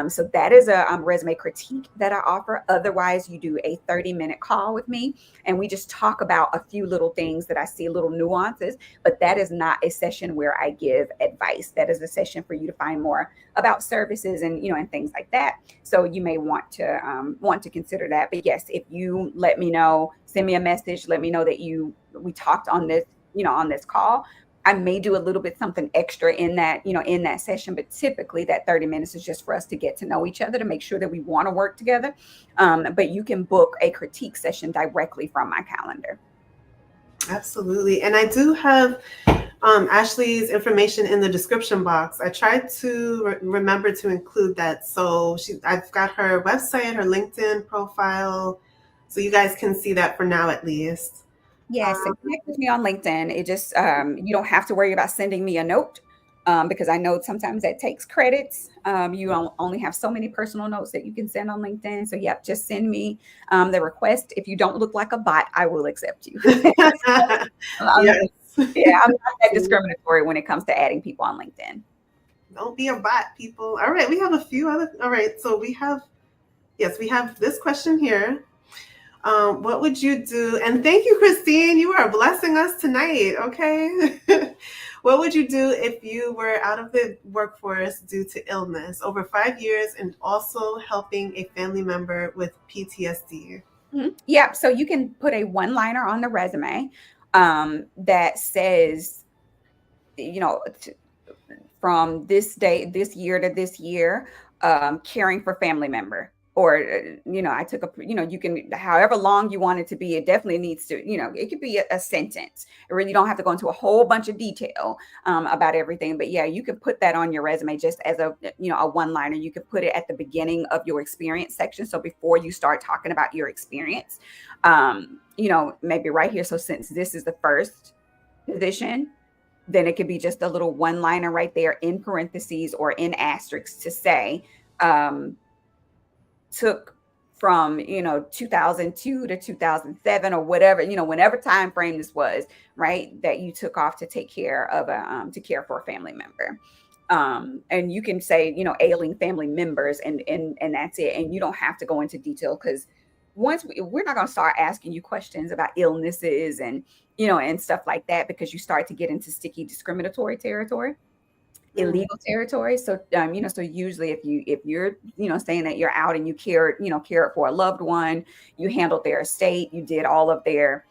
So that is a resume critique that I offer. Otherwise, you do a 30-minute call with me and we just talk about a few little things that I see, little nuances, but that is not a session where I give advice. That is a session for you to find more about services and things like that. So you may want to consider that. But yes, if you let me know, send me a message, let me know that we talked on this, on this call. I may do a little bit something extra in that session, but typically that 30 minutes is just for us to get to know each other, to make sure that we want to work together. But you can book a critique session directly from my calendar. Absolutely. And I do have Ashley's information in the description box. I tried to remember to include that. So I've got her website, her LinkedIn profile. So you guys can see that for now, at least. Yes, and connect with me on LinkedIn. It just, you don't have to worry about sending me a note because I know sometimes that takes credits. You only have so many personal notes that you can send on LinkedIn. So, yep, just send me the request. If you don't look like a bot, I will accept you. Yes. Yeah, I'm not that discriminatory when it comes to adding people on LinkedIn. Don't be a bot, people. All right, we have a few other. All right, so we have this question here. What would you do? And thank you, Christine. You are blessing us tonight. Okay. What would you do if you were out of the workforce due to illness over 5 years and also helping a family member with PTSD? Yeah, so you can put a one-liner on the resume that says, you know, from this day, this year to this year, caring for family member. Or, I took you can, however long you want it to be, it definitely needs to, it could be a sentence. It really don't have to go into a whole bunch of detail about everything. But yeah, you can put that on your resume just as a one-liner. You could put it at the beginning of your experience section. So before you start talking about your experience, maybe right here. So since this is the first position, then it could be just a little one-liner right there in parentheses or in asterisks to say, took from 2002 to 2007 or whatever, whenever time frame this was, right, that you took off to take care of to care for a family member. And you can say, ailing family members, and that's it. And you don't have to go into detail, because we're not going to start asking you questions about illnesses and and stuff like that, because you start to get into sticky discriminatory territory, illegal territory. So so usually if you're saying that you're out and you cared for a loved one, you handled their estate, you did all of their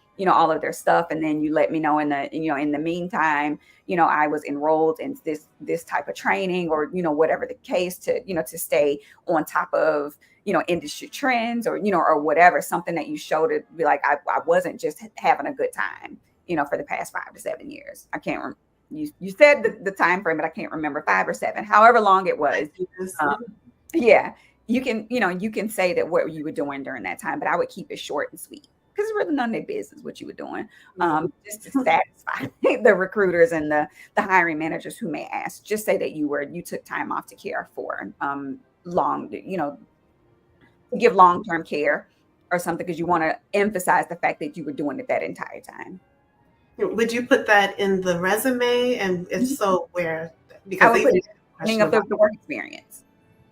stuff, and then you let me know in the meantime, I was enrolled in this type of training, or whatever the case, to stay on top of industry trends, or or whatever, something that you showed to be like, I wasn't just having a good time for the past 5 to 7 years. I can't remember. You said the time frame, but I can't remember, 5 or 7, however long it was. Yeah, you can say that what you were doing during that time, but I would keep it short and sweet, because it's really none of their business what you were doing, just to satisfy the recruiters and the hiring managers who may ask. Just say that you took time off to care for to give long-term care or something, because you want to emphasize the fact that you were doing it that entire time. Would you put that in the resume? And if so, where? Because I would put it at the beginning of the work experience,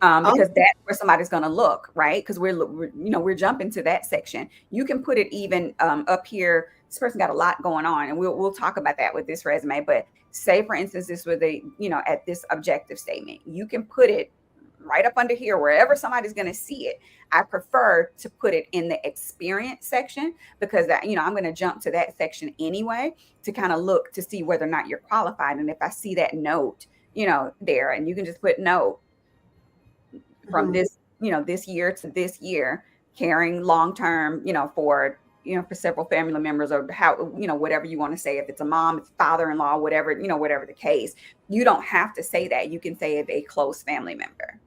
because that's where somebody's going to look, right? Because we're jumping to that section. You can put it even up here. This person got a lot going on, and we'll talk about that with this resume. But say, for instance, this was at this objective statement, you can put it right up under here, wherever somebody's going to see it. I prefer to put it in the experience section, because I'm going to jump to that section anyway to kind of look to see whether or not you're qualified. And if I see that note, there, and you can just put note from this, this year to this year, caring long-term, for several family members, or how, whatever you want to say, if it's a mom, it's father-in-law, whatever, whatever the case. You don't have to say that. You can say of a close family member.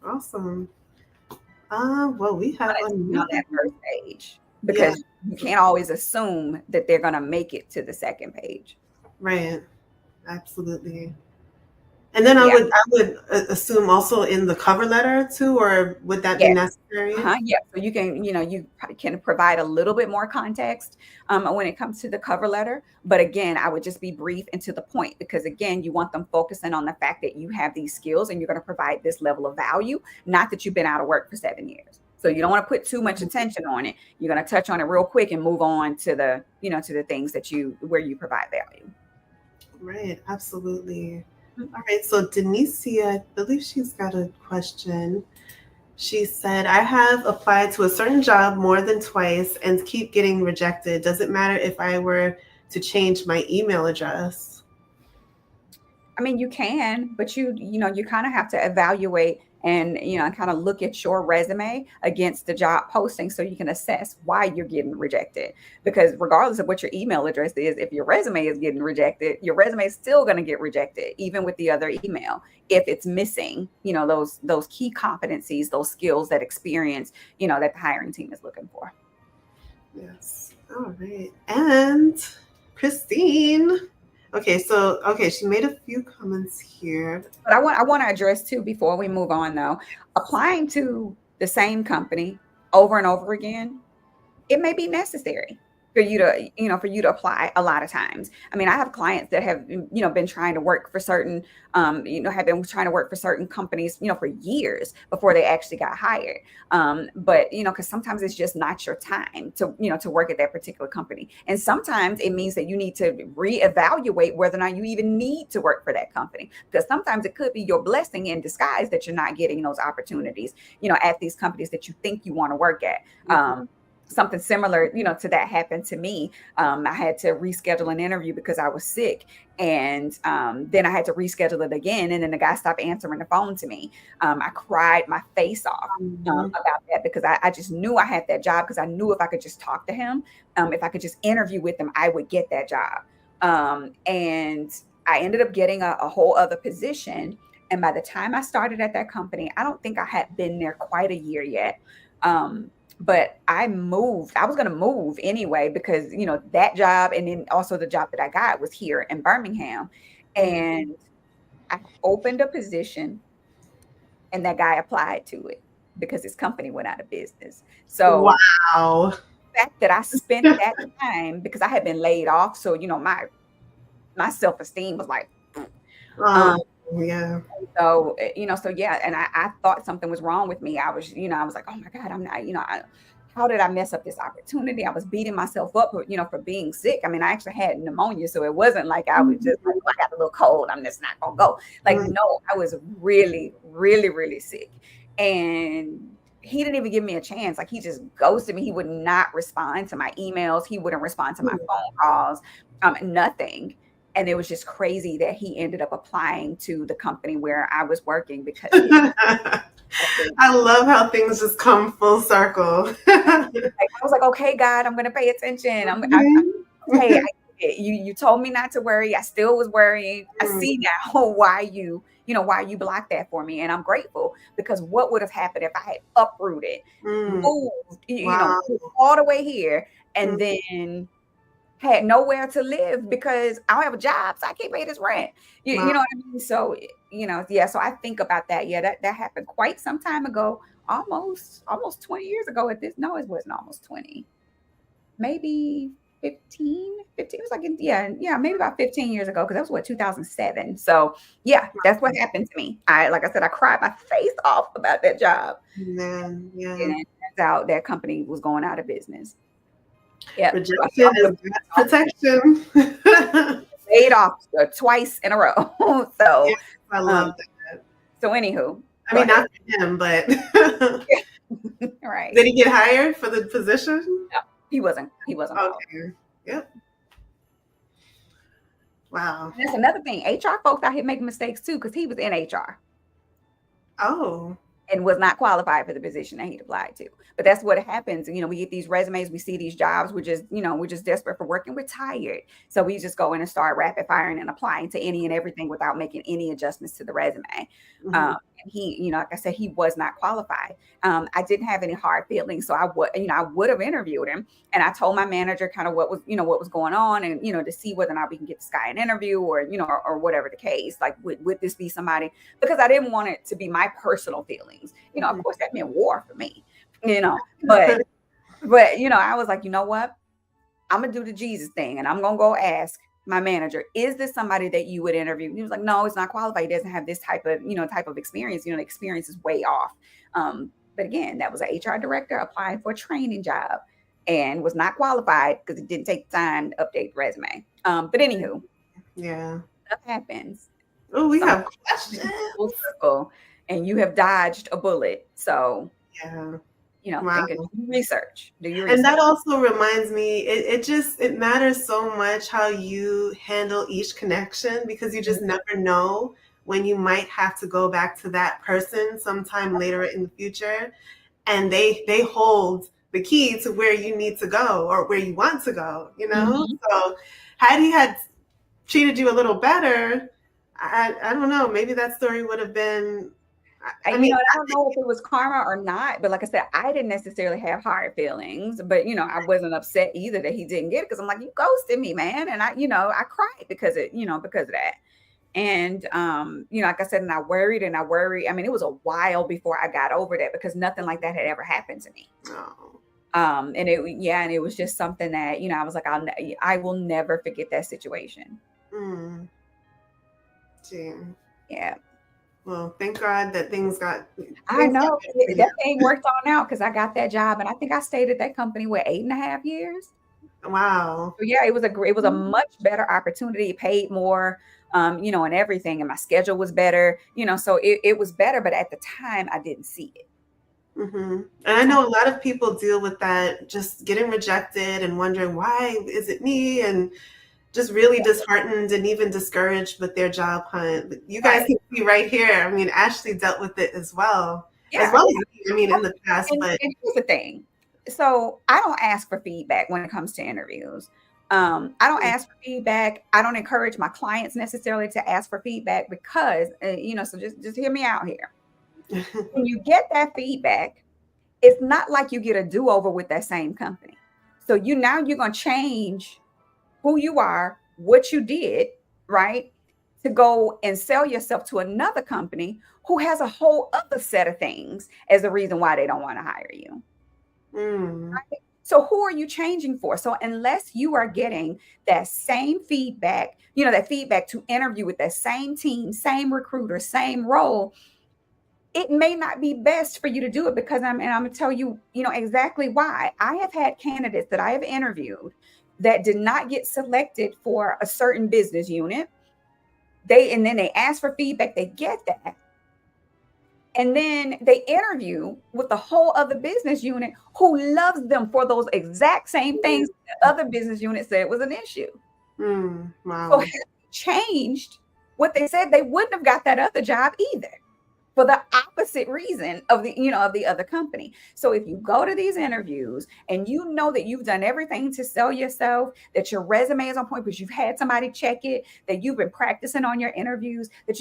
Awesome. Well, we have on that first page, because you can't always assume that they're going to make it to the second page. Right. Absolutely. And then I would assume also in the cover letter too, or would that be necessary? Yeah. So you can, you can provide a little bit more context when it comes to the cover letter. But again, I would just be brief and to the point, because again, you want them focusing on the fact that you have these skills and you're going to provide this level of value, not that you've been out of work for 7 years. So you don't want to put too much attention on it. You're going to touch on it real quick and move on to the, to the things that where you provide value. Right. Absolutely. All right, so Denicia, I believe she's got a question. She said, I have applied to a certain job more than twice and keep getting rejected. Does it matter if I were to change my email address? I mean, you can, but you kind of have to evaluate and, kind of look at your resume against the job posting, so you can assess why you're getting rejected. Because regardless of what your email address is, if your resume is getting rejected, your resume is still going to get rejected, even with the other email, if it's missing, those key competencies, those skills, that experience, that the hiring team is looking for. Yes. All right. And Christine. Okay, she made a few comments here. But I want to address too, before we move on though, applying to the same company over and over again, it may be necessary, for you to, for you to apply a lot of times. I mean, I have clients that have, been trying to work for certain, have been trying to work for certain companies, for years before they actually got hired. But, because sometimes it's just not your time to work at that particular company. And sometimes it means that you need to reevaluate whether or not you even need to work for that company, because sometimes it could be your blessing in disguise that you're not getting those opportunities, at these companies that you think you want to work at. Something similar, to that happened to me. I had to reschedule an interview because I was sick. And then I had to reschedule it again. And then the guy stopped answering the phone to me. I cried my face off about that, because I just knew I had that job, because I knew if I could just talk to him, if I could just interview with him, I would get that job. And I ended up getting a whole other position. And by the time I started at that company, I don't think I had been there quite a year yet. But I moved. I was going to move anyway, because, that job, and then also the job that I got, was here in Birmingham. And I opened a position, and that guy applied to it because his company went out of business. So wow. the fact that I spent that time, because I had been laid off. So, my self-esteem was like, yeah. So, yeah. And I thought something was wrong with me. I was like, oh my God, I'm not, how did I mess up this opportunity? I was beating myself up, for being sick. I mean, I actually had pneumonia. So it wasn't like I was just like, I got a little cold, I'm just not going to go. Like, no, I was really, really, really sick. And he didn't even give me a chance. Like, he just ghosted me. He would not respond to my emails. He wouldn't respond to my phone calls, nothing. And it was just crazy that he ended up applying to the company where I was working, because I love how things just come full circle. I was like, okay, God, I'm going to pay attention. Okay. You told me not to worry. I still was worrying. I see now why you blocked that for me. And I'm grateful, because what would have happened if I had uprooted, moved, all the way here, and then had nowhere to live because I don't have a job, so I can't pay this rent. You know what I mean? So, yeah. So I think about that. Yeah, that happened quite some time ago, almost 20 years ago at this. No, it wasn't almost 20, maybe 15. It was like, maybe about 15 years ago, because that was what, 2007. So yeah, that's what happened to me. Like I said, I cried my face off about that job. Yeah. And it turns out that company was going out of business. Yeah, rejection is protection. Laid off twice in a row. So yes, I love that. So anywho, I mean, not for him, but right. Did he get hired for the position? No, he wasn't. Okay. Yep. Wow. And that's another thing. HR folks out here making mistakes too, because he was in HR. Oh. And was not qualified for the position that he applied to. But that's what happens. We get these resumes, we see these jobs, we're just desperate for work, and we're tired. So we just go in and start rapid firing and applying to any and everything without making any adjustments to the resume. And he, like I said, he was not qualified. I didn't have any hard feelings. So I would have interviewed him. And I told my manager kind of what was going on, and, to see whether or not we can get this guy an interview, or, or whatever the case. Like, would this be somebody? Because I didn't want it to be my personal feelings. Of course, that meant war for me, but I was like, you know what? I'm going to do the Jesus thing, and I'm going to go ask my manager, is this somebody that you would interview? And he was like, no, it's not qualified. He doesn't have this type of experience. The experience is way off. But again, that was an HR director applying for a training job and was not qualified because it didn't take time to update the resume. But anywho, yeah, stuff happens. Oh, we have questions. And you have dodged a bullet. So yeah. Think of research. Do your research. And that also reminds me, it matters so much how you handle each connection, because you just never know when you might have to go back to that person sometime later in the future, and they hold the key to where you need to go or where you want to go. So had he had treated you a little better, I don't know, maybe that story would have been. I mean, I don't know if it was karma or not, but like I said, I didn't necessarily have hard feelings, but I wasn't upset either that he didn't get it, because I'm like, you ghosted me, man. And I cried because of that. And, like I said, and I worried. I mean, it was a while before I got over that, because nothing like that had ever happened to me. Oh. And it was just something that, I was like, I will never forget that situation. Gee. Yeah. Well, thank God that I know that thing worked on out because I got that job, and I think I stayed at that company 8.5 years. Wow. So yeah, it was a much better opportunity. It paid more, and everything, and my schedule was better, so it was better. But at the time, I didn't see it. And I know a lot of people deal with that, just getting rejected and wondering, why is it me? And just really disheartened and even discouraged with their job hunt. But you guys can see right here. I mean, Ashley dealt with it as well. Yeah. As well as me, I mean, in the past. And here's the thing. So I don't ask for feedback when it comes to interviews. I don't ask for feedback. I don't encourage my clients necessarily to ask for feedback because, so just hear me out here. When you get that feedback, it's not like you get a do-over with that same company. So you're going to change who you are, what you did, right? To go and sell yourself to another company who has a whole other set of things as a reason why they don't want to hire you. Right? So who are you changing for? So unless you are getting that same feedback, that feedback to interview with that same team, same recruiter, same role, it may not be best for you to do it because I'm going to tell you, exactly why. I have had candidates that I have interviewed that did not get selected for a certain business unit. And then they ask for feedback, they get that. And then they interview with the whole other business unit who loves them for those exact same things the other business unit said was an issue. Wow. So had they changed what they said, they wouldn't have got that other job either, for the opposite reason of the other company. So if you go to these interviews and you know that you've done everything to sell yourself, that your resume is on point because you've had somebody check it, that you've been practicing on your interviews, that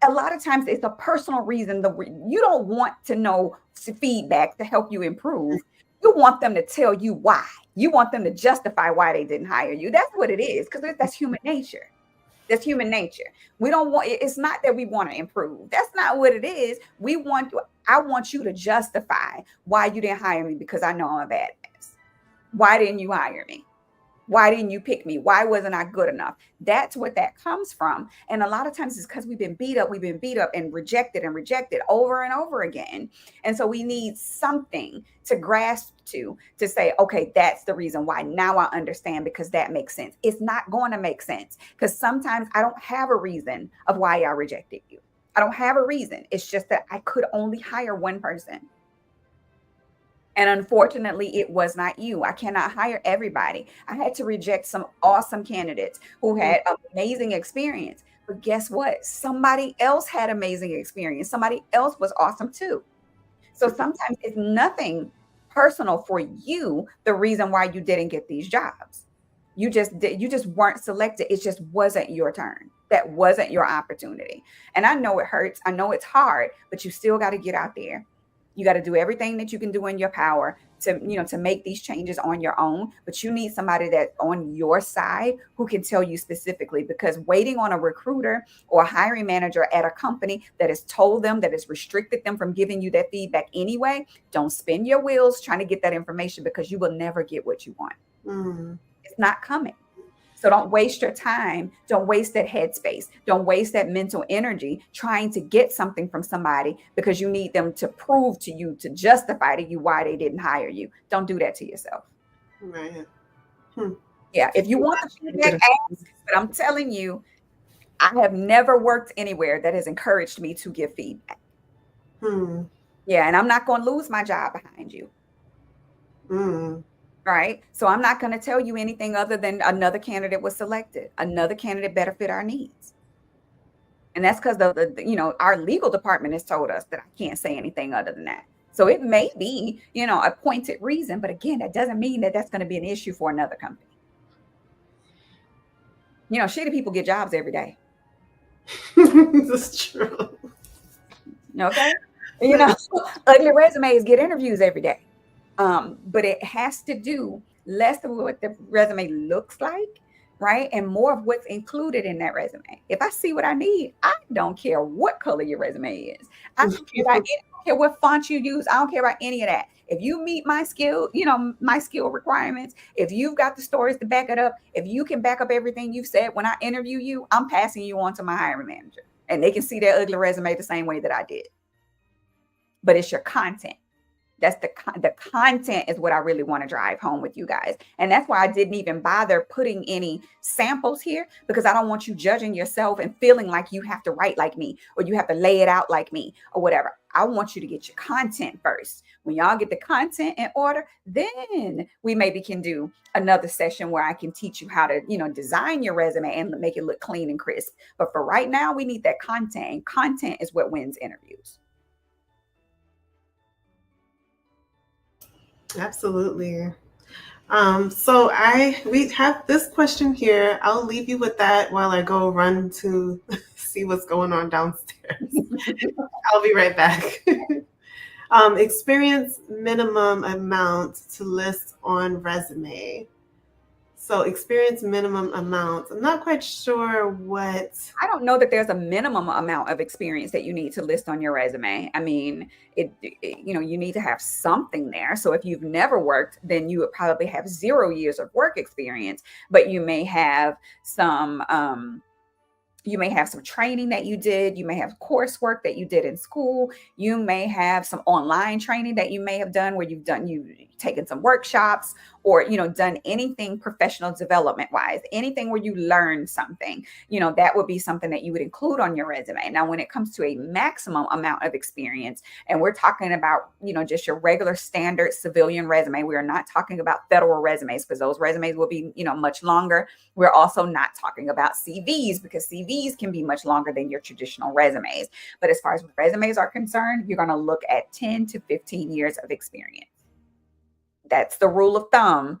a lot of times it's a personal reason. You don't want to know feedback to help you improve. You want them to tell you why. You want them to justify why they didn't hire you. That's what it is, because that's human nature. That's human nature. We don't want, it's not that we want to improve. That's not what it is. I want you to justify why you didn't hire me because I know I'm a badass. Why didn't you hire me? Why didn't you pick me? Why wasn't I good enough? That's what that comes from. And a lot of times it's because we've been beat up and rejected over and over again. And so we need something to grasp to say, okay, that's the reason why. Now I understand, because that makes sense. It's not going to make sense because sometimes I don't have a reason of why I rejected you. I don't have a reason. It's just that I could only hire one person. And unfortunately, it was not you. I cannot hire everybody. I had to reject some awesome candidates who had amazing experience. But guess what? Somebody else had amazing experience. Somebody else was awesome too. So sometimes it's nothing personal for you, the reason why you didn't get these jobs. You just weren't selected. It just wasn't your turn. That wasn't your opportunity. And I know it hurts. I know it's hard, but you still got to get out there. You got to do everything that you can do in your power to make these changes on your own. But you need somebody that's on your side who can tell you specifically, because waiting on a recruiter or a hiring manager at a company that has told them, that has restricted them from giving you that feedback anyway, don't spin your wheels trying to get that information, because you will never get what you want. It's not coming. So don't waste your time. Don't waste that headspace. Don't waste that mental energy trying to get something from somebody because you need them to prove to you, to justify to you why they didn't hire you. Don't do that to yourself. Right. Yeah. If you want the feedback, ask. But I'm telling you, I have never worked anywhere that has encouraged me to give feedback. Yeah. And I'm not going to lose my job behind you. Right. So I'm not going to tell you anything other than another candidate was selected. Another candidate better fit our needs. And that's because our legal department has told us that I can't say anything other than that. So it may be, a pointed reason. But again, that doesn't mean that that's going to be an issue for another company. Shitty people get jobs every day. That's true. Okay. Ugly resumes get interviews every day. But it has to do less of what the resume looks like, right? And more of what's included in that resume. If I see what I need, I don't care what color your resume is. I don't care care what font you use. I don't care about any of that. If you meet my skill, my skill requirements, if you've got the stories to back it up, if you can back up everything you've said when I interview you, I'm passing you on to my hiring manager. And they can see their ugly resume the same way that I did. But it's your content. That's the content is what I really want to drive home with you guys. And that's why I didn't even bother putting any samples here, because I don't want you judging yourself and feeling like you have to write like me or you have to lay it out like me or whatever. I want you to get your content first. When y'all get the content in order, then we maybe can do another session where I can teach you how to, design your resume and make it look clean and crisp. But for right now, we need that content, and content is what wins interviews. Absolutely. So we have this question here. I'll leave you with that while I go run to see what's going on downstairs. I'll be right back. Experience minimum amount to list on resume. So experience minimum amount. I'm not quite sure what. I don't know that there's a minimum amount of experience that you need to list on your resume. I mean, you need to have something there. So if you've never worked, then you would probably have 0 years of work experience, but you may have some training that you did. You may have coursework that you did in school. You may have some online training that you may have done where you've taken some workshops or, done anything professional development wise, anything where you learned something, that would be something that you would include on your resume. Now, when it comes to a maximum amount of experience, and we're talking about, just your regular standard civilian resume, we are not talking about federal resumes because those resumes will be, much longer. We're also not talking about CVs because CVs can be much longer than your traditional resumes. But as far as resumes are concerned, you're going to look at 10 to 15 years of experience. That's the rule of thumb.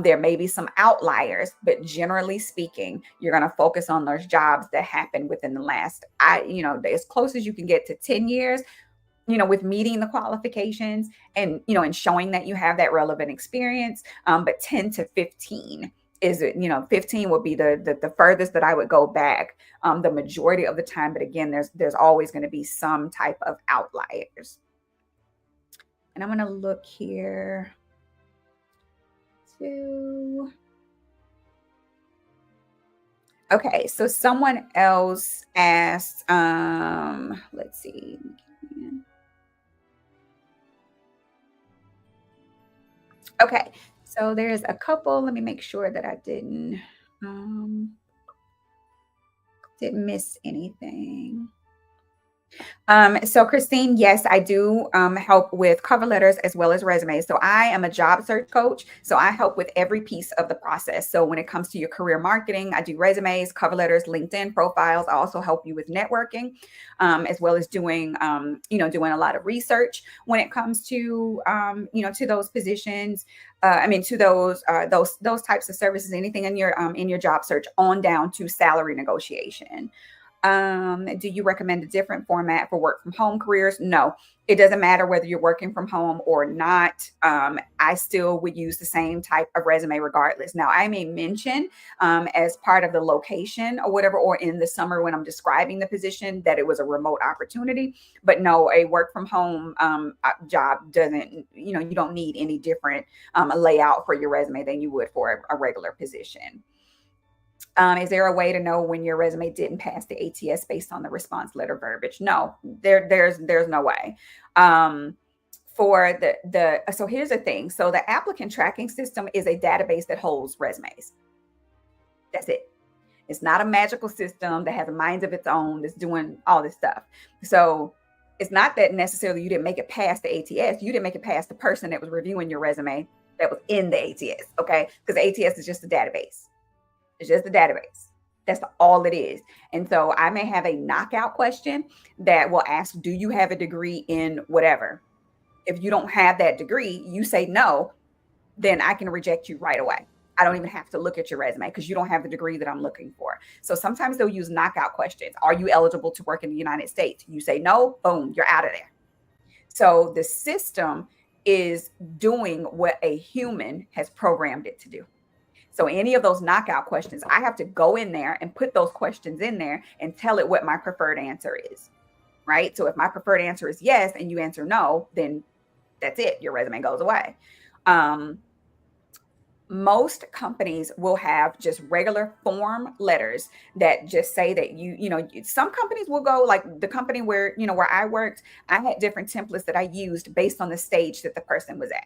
There may be some outliers, but generally speaking, you're going to focus on those jobs that happened within the last, as close as you can get to 10 years, with meeting the qualifications and, and showing that you have that relevant experience. But 10 to 15 is, 15 would be the furthest that I would go back the majority of the time. But again, there's always going to be some type of outliers. And I'm going to look here. Okay, so someone else asked, let's see. Okay, so there's a couple. Let me make sure that I didn't miss anything. So Christine, yes, I do help with cover letters as well as resumes. So I am a job search coach. So I help with every piece of the process. So when it comes to your career marketing, I do resumes, cover letters, LinkedIn profiles. I also help you with networking, as well as doing a lot of research when it comes to, to those positions. To those types of services, anything in your job search on down to salary negotiation. Do you recommend a different format for work from home careers? No, it doesn't matter whether you're working from home or not. I still would use the same type of resume regardless. Now, I may mention as part of the location or whatever, or in the summer when I'm describing the position that it was a remote opportunity. But no, a work from home job doesn't, you don't need any different layout for your resume than you would for a regular position. Is there a way to know when your resume didn't pass the ATS based on the response letter verbiage? No, there's no way. So here's the thing. So the applicant tracking system is a database that holds resumes. That's it. It's not a magical system that has a mind of its own that's doing all this stuff. So it's not that necessarily you didn't make it past the ATS. You didn't make it past the person that was reviewing your resume that was in the ATS. Okay. Because the ATS is just a database. It's just a database. That's all it is. And so I may have a knockout question that will ask, do you have a degree in whatever? If you don't have that degree, you say no, then I can reject you right away. I don't even have to look at your resume because you don't have the degree that I'm looking for. So sometimes they'll use knockout questions. Are you eligible to work in the United States? You say no, boom, you're out of there. So the system is doing what a human has programmed it to do. So any of those knockout questions, I have to go in there and put those questions in there and tell it what my preferred answer is. right? So if my preferred answer is yes and you answer no, then that's it. Your resume goes away. Most companies will have just regular form letters that just say that some companies will go like the company where, where I worked, I had different templates that I used based on the stage that the person was at.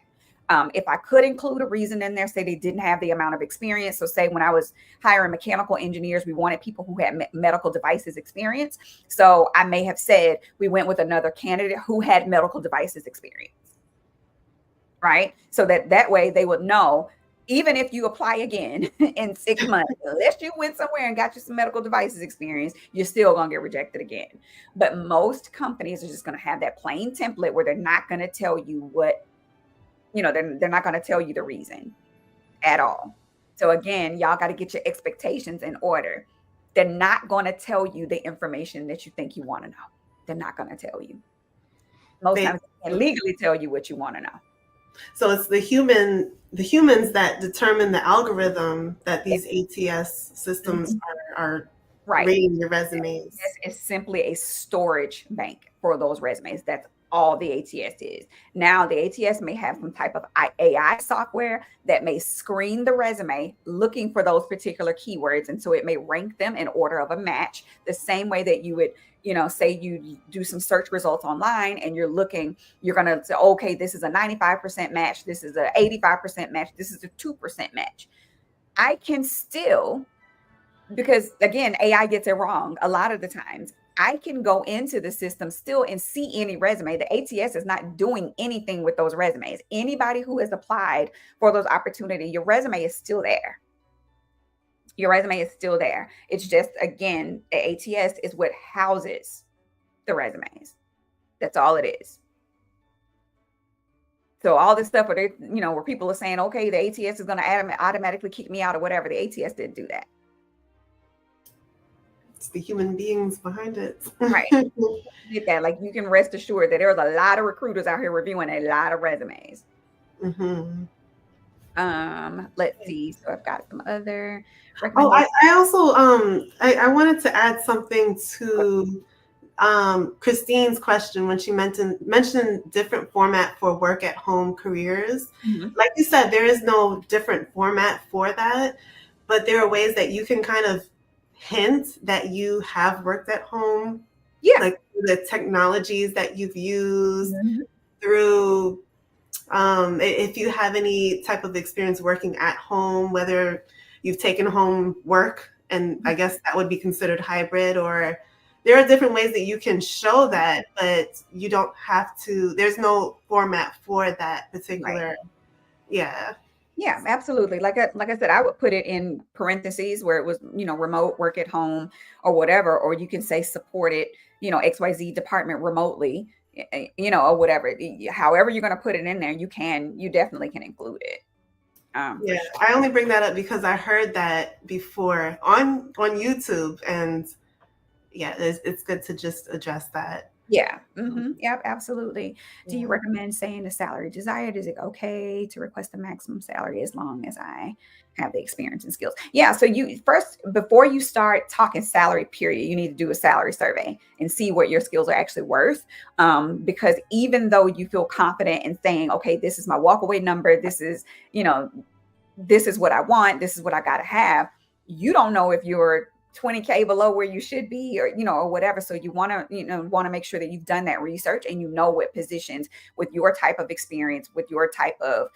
If I could include a reason in there, say they didn't have the amount of experience. So say when I was hiring mechanical engineers, we wanted people who had medical devices experience. So I may have said we went with another candidate who had medical devices experience. Right. So that way they would know, even if you apply again in 6 months, unless you went somewhere and got you some medical devices experience, you're still going to get rejected again. But most companies are just going to have that plain template where they're not going to tell you what, they're not going to tell you the reason at all. So again, y'all got to get your expectations in order. They're not going to tell you the information that you think you want to know. They're not going to tell you. Most times they can legally tell you what you want to know. So it's the humans that determine the algorithm that these ATS systems are rating your resumes. This is simply a storage bank for those resumes. That's all the ATS is. Now, the ATS may have some type of AI software that may screen the resume looking for those particular keywords. And so it may rank them in order of a match, the same way that you would, say you do some search results online and you're going to say, okay, this is a 95% match. This is a 85% match. This is a 2% match. I can still, because again, AI gets it wrong a lot of the times. I can go into the system still and see any resume. The ATS is not doing anything with those resumes. Anybody who has applied for those opportunities, your resume is still there. Your resume is still there. It's just, again, the ATS is what houses the resumes. That's all it is. So all this stuff where where people are saying, okay, the ATS is going to automatically kick me out or whatever. The ATS didn't do that. It's the human beings behind it. Right. Get that. Like, you can rest assured that there's a lot of recruiters out here reviewing a lot of resumes. Mm-hmm. Let's see. So I've got some other recommendations. I also I wanted to add something to Christine's question when she mentioned different format for work at home careers. Mm-hmm. Like you said, there is no different format for that, but there are ways that you can kind of hint that you have worked at home. Yeah. Like the technologies that you've used through if you have any type of experience working at home, whether you've taken home work, and I guess that would be considered hybrid, or there are different ways that you can show that, but you don't have to, there's no format for that particular. Right. Yeah, absolutely. Like I said, I would put it in parentheses where it was, remote work at home or whatever, or you can say supported, XYZ department remotely, or whatever. However you're going to put it in there, you definitely can include it. Sure. I only bring that up because I heard that before on YouTube, and it's good to just address that. Yeah. Mm-hmm. Yep. Absolutely. Yeah. Do you recommend saying the salary desired? Is it okay to request the maximum salary as long as I have the experience and skills? Yeah. So before you start talking salary period, you need to do a salary survey and see what your skills are actually worth. Because even though you feel confident in saying, okay, this is my walkaway number, this is what I want, this is what I got to have, you don't know if you're 20K below where you should be, or whatever. So you want to make sure that you've done that research and you know what positions with your type of experience, with your type of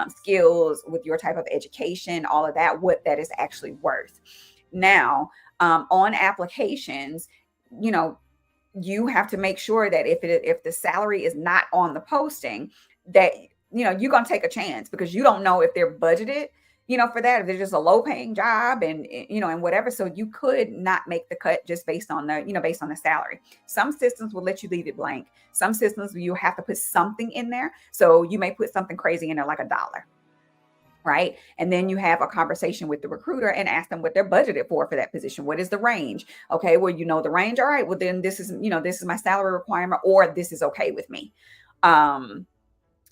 skills, with your type of education, all of that, what that is actually worth. Now, on applications, you have to make sure that if the salary is not on the posting, that, you're going to take a chance, because you don't know if they're budgeted for that, if they're just a low paying job and, and whatever. So you could not make the cut just based on the salary. Some systems will let you leave it blank. Some systems you have to put something in there. So you may put something crazy in there, like $1, right? And then you have a conversation with the recruiter and ask them what they're budgeted for that position. What is the range? Okay, well, the range. All right, well, then this is my salary requirement, or this is okay with me.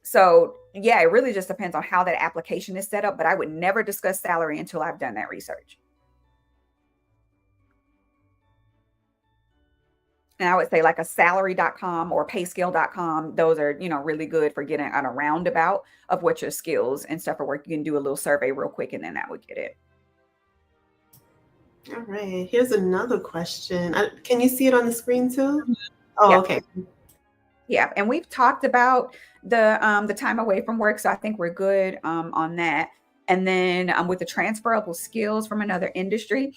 So yeah, it really just depends on how that application is set up, but I would never discuss salary until I've done that research. And I would say like a salary.com or payscale.com, those are, really good for getting on a roundabout of what your skills and stuff are work. You can do a little survey real quick and then that would get it. All right. Here's another question. Can you see it on the screen too? Oh, Yeah. okay. Yeah. And we've talked about the time away from work. So I think we're good on that. And then with the transferable skills from another industry,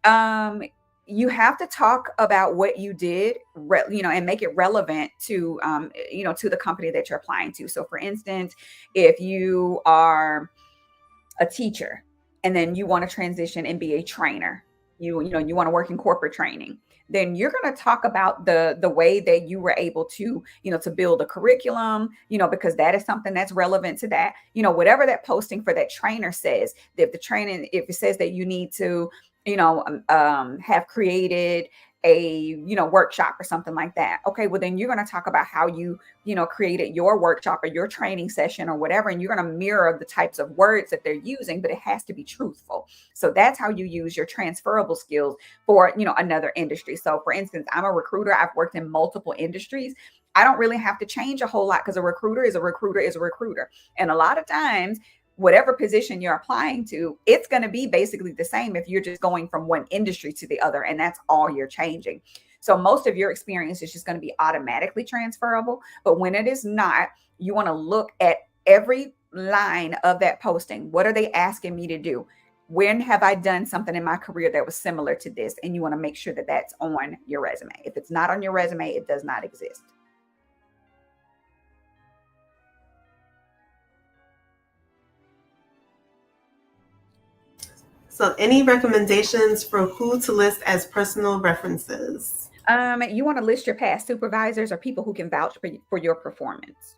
um, you have to talk about what you did, and make it relevant to, to the company that you're applying to. So for instance, if you are a teacher and then you want to transition and be a trainer, you want to work in corporate training, then you're going to talk about the way that you were able to, to build a curriculum, because that is something that's relevant to that, whatever that posting for that trainer says. If the training, if it says that you need to, have created a, workshop or something like that. Okay, well then you're going to talk about how you, created your workshop or your training session or whatever, and you're going to mirror the types of words that they're using, but it has to be truthful. So that's how you use your transferable skills for, another industry. So for instance, I'm a recruiter. I've worked in multiple industries. I don't really have to change a whole lot because a recruiter is a recruiter is a recruiter. And a lot of times, whatever position you're applying to, it's going to be basically the same if you're just going from one industry to the other, and that's all you're changing. So most of your experience is just going to be automatically transferable. But when it is not, you want to look at every line of that posting. What are they asking me to do? When have I done something in my career that was similar to this? And you want to make sure that that's on your resume. If it's not on your resume, it does not exist. So any recommendations for who to list as personal references? You want to list your past supervisors or people who can vouch for your performance.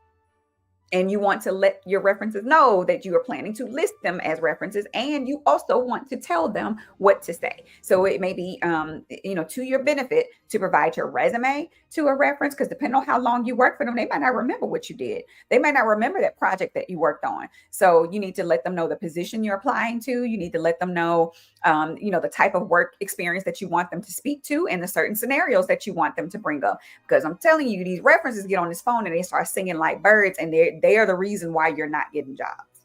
And you want to let your references know that you are planning to list them as references. And you also want to tell them what to say. So it may be, to your benefit to provide your resume to a reference, because depending on how long you work for them, they might not remember what you did. They might not remember that project that you worked on. So you need to let them know the position you're applying to. You need to let them know, the type of work experience that you want them to speak to and the certain scenarios that you want them to bring up. Because I'm telling you, these references get on this phone and they start singing like birds, and they are the reason why you're not getting jobs,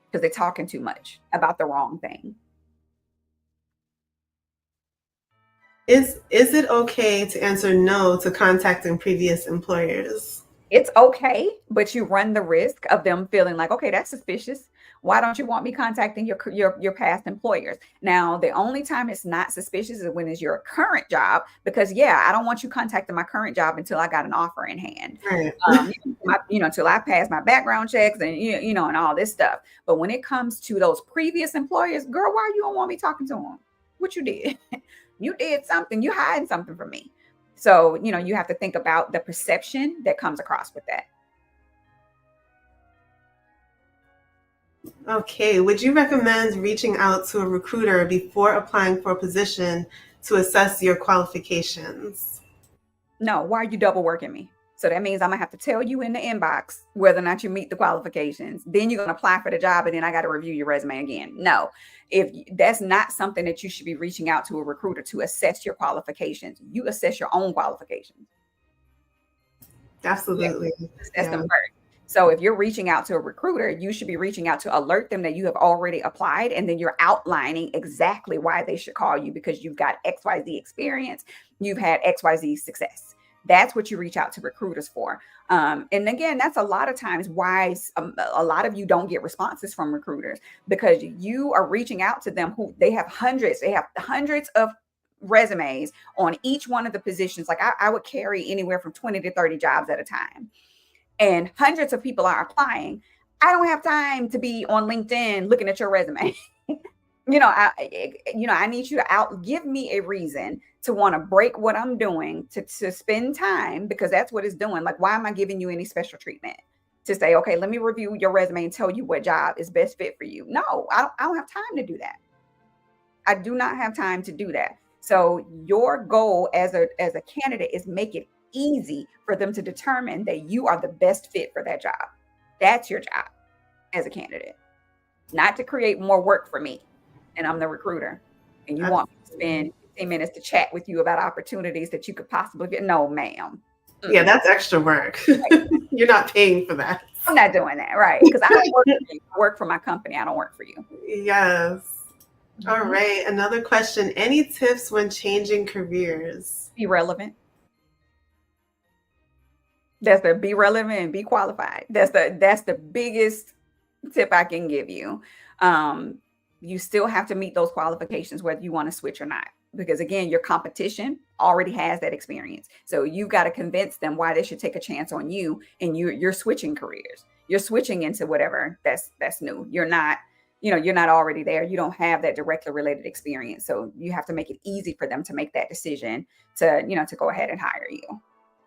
because they're talking too much about the wrong thing. Is it okay to answer no to contacting previous employers? It's okay, but you run the risk of them feeling like, okay, that's suspicious. Why don't you want me contacting your past employers? Now, the only time it's not suspicious is when it's your current job, because I don't want you contacting my current job until I got an offer in hand. Right. Until I pass my background checks and and all this stuff. But when it comes to those previous employers, girl, why you don't want me talking to them? What you did? You did something. You hiding something from me. So, you have to think about the perception that comes across with that. Okay. Would you recommend reaching out to a recruiter before applying for a position to assess your qualifications? No, why are you double working me? So that means I'm gonna have to tell you in the inbox whether or not you meet the qualifications. Then you're gonna apply for the job, and then I got to review your resume again. No, if that's not something that you should be reaching out to a recruiter to assess your qualifications. You assess your own qualifications. Absolutely. Assess them first. So if you're reaching out to a recruiter, you should be reaching out to alert them that you have already applied, and then you're outlining exactly why they should call you, because you've got XYZ experience, you've had XYZ success. That's what you reach out to recruiters for. And again, that's a lot of times why a lot of you don't get responses from recruiters, because you are reaching out to them who they have hundreds of resumes on each one of the positions. Like I would carry anywhere from 20 to 30 jobs at a time, and hundreds of people are applying. I don't have time to be on LinkedIn looking at your resume. I need you to give me a reason to want to break what I'm doing to spend time, because that's what it's doing. Like, why am I giving you any special treatment to say, okay, let me review your resume and tell you what job is best fit for you? No, I don't have time to do that. I do not have time to do that. So your goal as a candidate is make it easy for them to determine that you are the best fit for that job. That's your job as a candidate, not to create more work for me. And I'm the recruiter, and you want me to spend 15 minutes to chat with you about opportunities that you could possibly get. No, ma'am. Yeah, that's extra work. You're not paying for that. I'm not doing that, right? Because I don't work for you. I work for my company. I don't work for you. Yes. All right. Another question. Any tips when changing careers? Be relevant. That's the be relevant and be qualified. That's the biggest tip I can give you. You still have to meet those qualifications whether you want to switch or not. Because again, your competition already has that experience. So you've got to convince them why they should take a chance on you, and you're switching careers. You're switching into whatever that's new. You're not, you're not already there. You don't have that directly related experience. So you have to make it easy for them to make that decision to go ahead and hire you,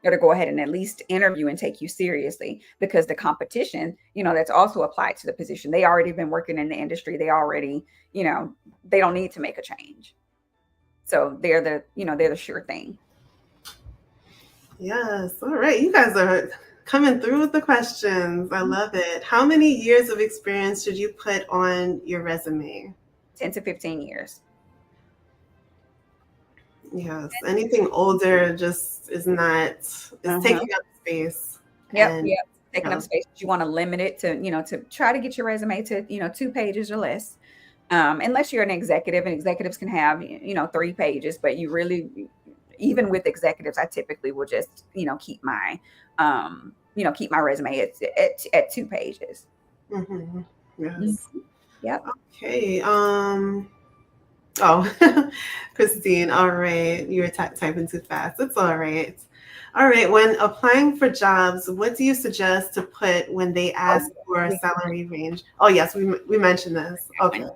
or to go ahead and at least interview and take you seriously, because the competition, that's also applied to the position. They already been working in the industry. They already, they don't need to make a change. So they're the sure thing. Yes. All right. You guys are coming through with the questions. I love it. How many years of experience should you put on your resume? 10 to 15 years. Yes. Anything older just is taking up space. Yep. Taking up space. You want to limit it to try to get your resume to, 2 pages or less. Unless you're an executive, and executives can have, 3 pages, but you really, even with executives, I typically will just, keep my resume at 2 pages. Mm-hmm. Yes. Mm-hmm. Yep. Okay. Christine, all right. You were typing too fast. It's all right. All right. When applying for jobs, what do you suggest to put when they ask for a salary range? Oh, yes, we mentioned this. Okay.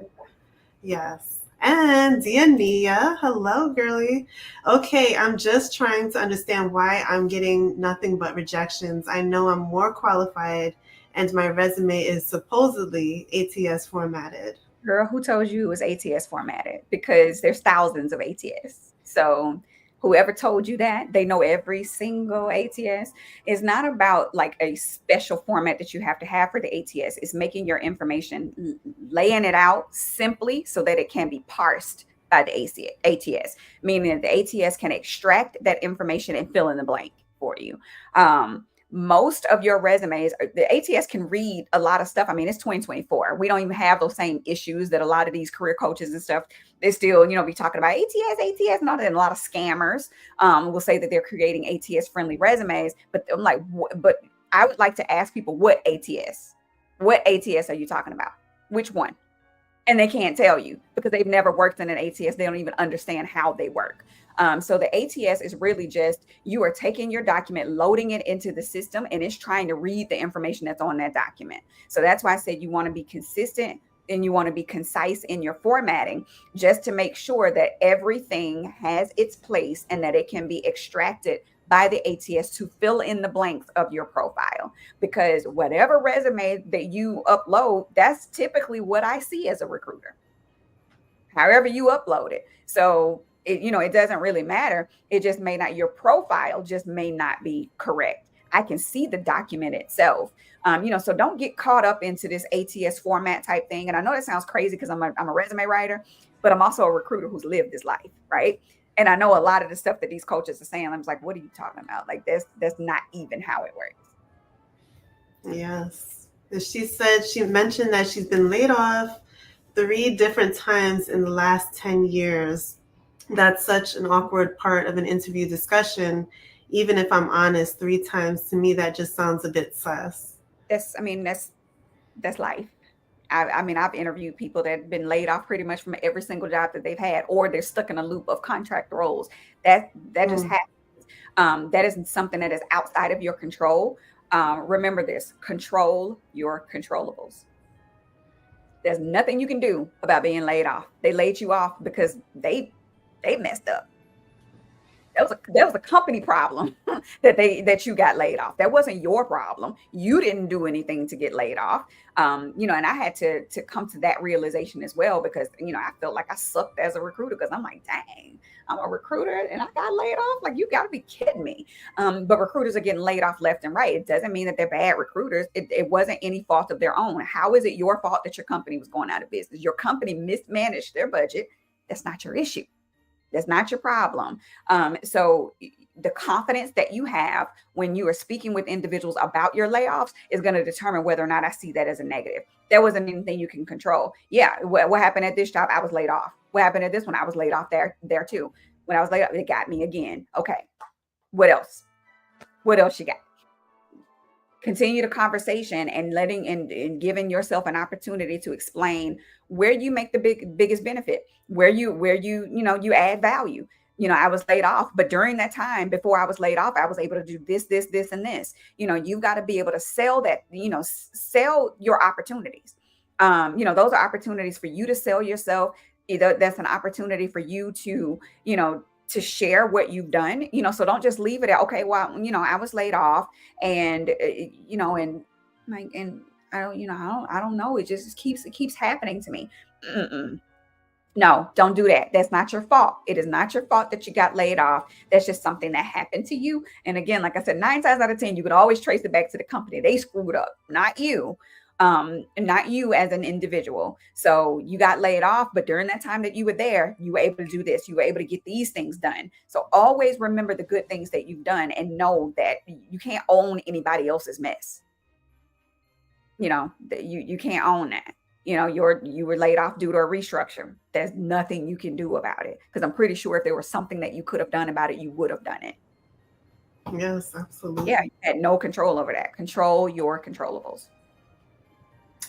Yes. And Nia, hello, girly. Okay, I'm just trying to understand why I'm getting nothing but rejections. I know I'm more qualified, and my resume is supposedly ATS formatted. Girl, who told you it was ATS formatted? Because there's thousands of ATS. So whoever told you that, they know every single ATS. It's not about like a special format that you have to have for the ATS. It's making your information, laying it out simply so that it can be parsed by the ATS, meaning that the ATS can extract that information and fill in the blank for you. Most of your resumes, the ATS can read a lot of stuff. I mean, it's 2024. We don't even have those same issues that a lot of these career coaches and stuff, they still, be talking about ATS, not that a lot of scammers will say that they're creating ATS friendly resumes. But I'm like, but I would like to ask people, what ATS are you talking about? Which one? And they can't tell you because they've never worked in an ATS. They don't even understand how they work. So the ATS is really just, you are taking your document, loading it into the system, and it's trying to read the information that's on that document. So that's why I said you want to be consistent and you want to be concise in your formatting, just to make sure that everything has its place and that it can be extracted by the ATS to fill in the blanks of your profile. Because whatever resume that you upload, that's typically what I see as a recruiter, however you upload it. So it doesn't really matter. It just may not, your profile just may not be correct. I can see the document itself. So don't get caught up into this ATS format type thing. And I know that sounds crazy because I'm a resume writer, but I'm also a recruiter who's lived this life, right? And I know a lot of the stuff that these coaches are saying, I'm like, what are you talking about? Like, that's not even how it works. Yes. She mentioned that she's been laid off 3 different times in the last 10 years. That's such an awkward part of an interview discussion. Even if I'm honest, 3 times, to me, that just sounds a bit sus. That's life. I've interviewed people that have been laid off pretty much from every single job that they've had, or they're stuck in a loop of contract roles. That just happens. That isn't something that is outside of your control. Remember this: control your controllables. There's nothing you can do about being laid off. They laid you off because they messed up. That was a company problem that you got laid off. That wasn't your problem. You didn't do anything to get laid off. And I had to come to that realization as well, because I felt like I sucked as a recruiter, because I'm like, dang, I'm a recruiter and I got laid off. Like, you got to be kidding me. But recruiters are getting laid off left and right. It doesn't mean that they're bad recruiters. It wasn't any fault of their own. How is it your fault that your company was going out of business? Your company mismanaged their budget. That's not your issue. That's not your problem. So the confidence that you have when you are speaking with individuals about your layoffs is going to determine whether or not I see that as a negative. There wasn't anything you can control. Yeah. What happened at this job? I was laid off. What happened at this one? I was laid off there too. When I was laid off, it got me again. Okay. What else? What else you got? Continue the conversation and letting and giving yourself an opportunity to explain where you make the biggest benefit, where you add value. I was laid off, but during that time before I was laid off, I was able to do this and this. You've got to be able to sell that, sell your opportunities. Those are opportunities for you to sell yourself. Either that's an opportunity for you to share what you've done, so don't just leave it at, okay, well, I was laid off and, and like, and I don't know. It just keeps happening to me. Mm-mm. No, don't do that. That's not your fault. It is not your fault that you got laid off. That's just something that happened to you. And again, like I said, 9 times out of 10, you could always trace it back to the company. They screwed up, not you. Not you as an individual. So you got laid off, but during that time that you were there, you were able to do this. You were able to get these things done. So always remember the good things that you've done and know that you can't own anybody else's mess. That you can't own that. You were laid off due to a restructure. There's nothing you can do about it. Because I'm pretty sure if there was something that you could have done about it, you would have done it. Yes, absolutely. Yeah, you had no control over that. Control your controllables.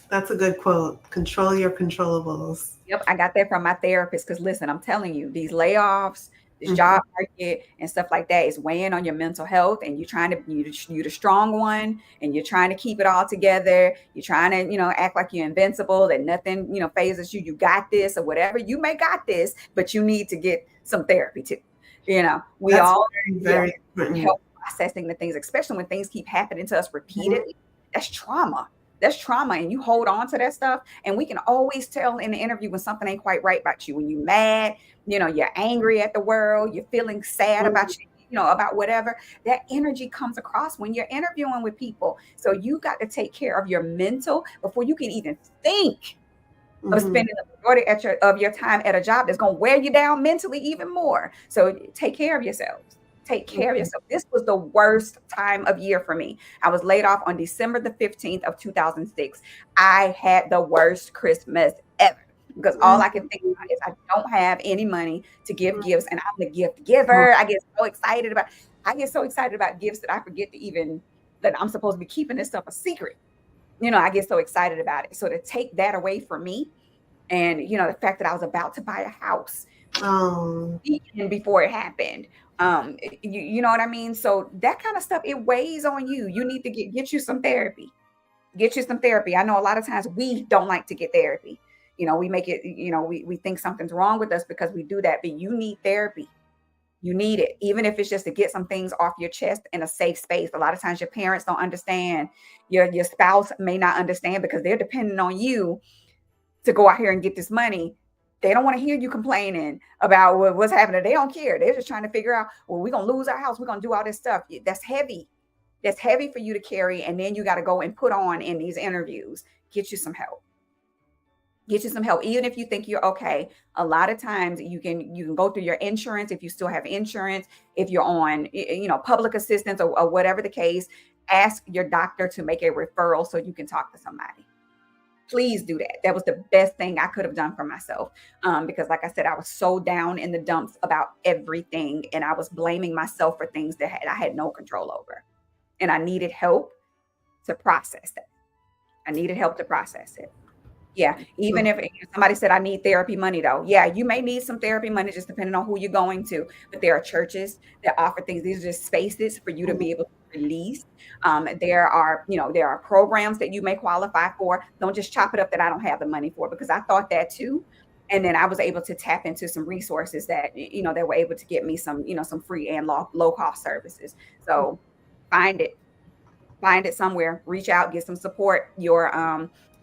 That's a good quote. Control your controllables. Yep, I got that from my therapist. Because listen, I'm telling you, these layoffs, this job market and stuff like that is weighing on your mental health, and you're the strong one, and you're trying to keep it all together. You're trying to, act like you're invincible, that nothing, phases you. You got this or whatever. You may got this, but you need to get some therapy too. We That's all very help processing the things, especially when things keep happening to us repeatedly. That's trauma. That's trauma, and you hold on to that stuff. And we can always tell in the interview when something ain't quite right about you. When you're mad, you're angry at the world, you're feeling sad about about whatever. That energy comes across when you're interviewing with people. So you got to take care of your mental before you can even think of spending the majority of your time at a job that's going to wear you down mentally even more. So take care of yourselves. Take care of yourself. This was the worst time of year for me. I was laid off on December the 15th of 2006. I had the worst Christmas ever because all I can think about is I don't have any money to give gifts, and I'm the gift giver. I get so excited about gifts that I forget that I'm supposed to be keeping this stuff a secret. I get so excited about it. So to take that away from me, and the fact that I was about to buy a house before it happened. You know what I mean? So that kind of stuff, it weighs on you. You need to get you some therapy. Get you some therapy. I know a lot of times we don't like to get therapy. We make it, we think something's wrong with us because we do that, but you need therapy. You need it, even if it's just to get some things off your chest in a safe space. A lot of times your parents don't understand. Your spouse may not understand because they're depending on you to go out here and get this money. They don't want to hear you complaining about what's happening. They don't care. They're just trying to figure out, well, we're going to lose our house. We're going to do all this stuff. That's heavy. That's heavy for you to carry. And then you got to go and put on in these interviews. Get you some help. Get you some help. Even if you think you're okay, a lot of times you can go through your insurance if you still have insurance. If you're on, public assistance or whatever the case, ask your doctor to make a referral so you can talk to somebody. Please do that. That was the best thing I could have done for myself. Because like I said, I was so down in the dumps about everything, and I was blaming myself for things that I had no control over. And I needed help to process that. I needed help to process it. Yeah. Even if somebody said, I need therapy money though. Yeah, you may need some therapy money just depending on who you're going to. But there are churches that offer things. These are just spaces for you to be able to release. There are programs that you may qualify for. Don't just chop it up that I don't have the money for, because I thought that too. And then I was able to tap into some resources that were able to get me some free and low cost services. So find it somewhere, reach out, get some support.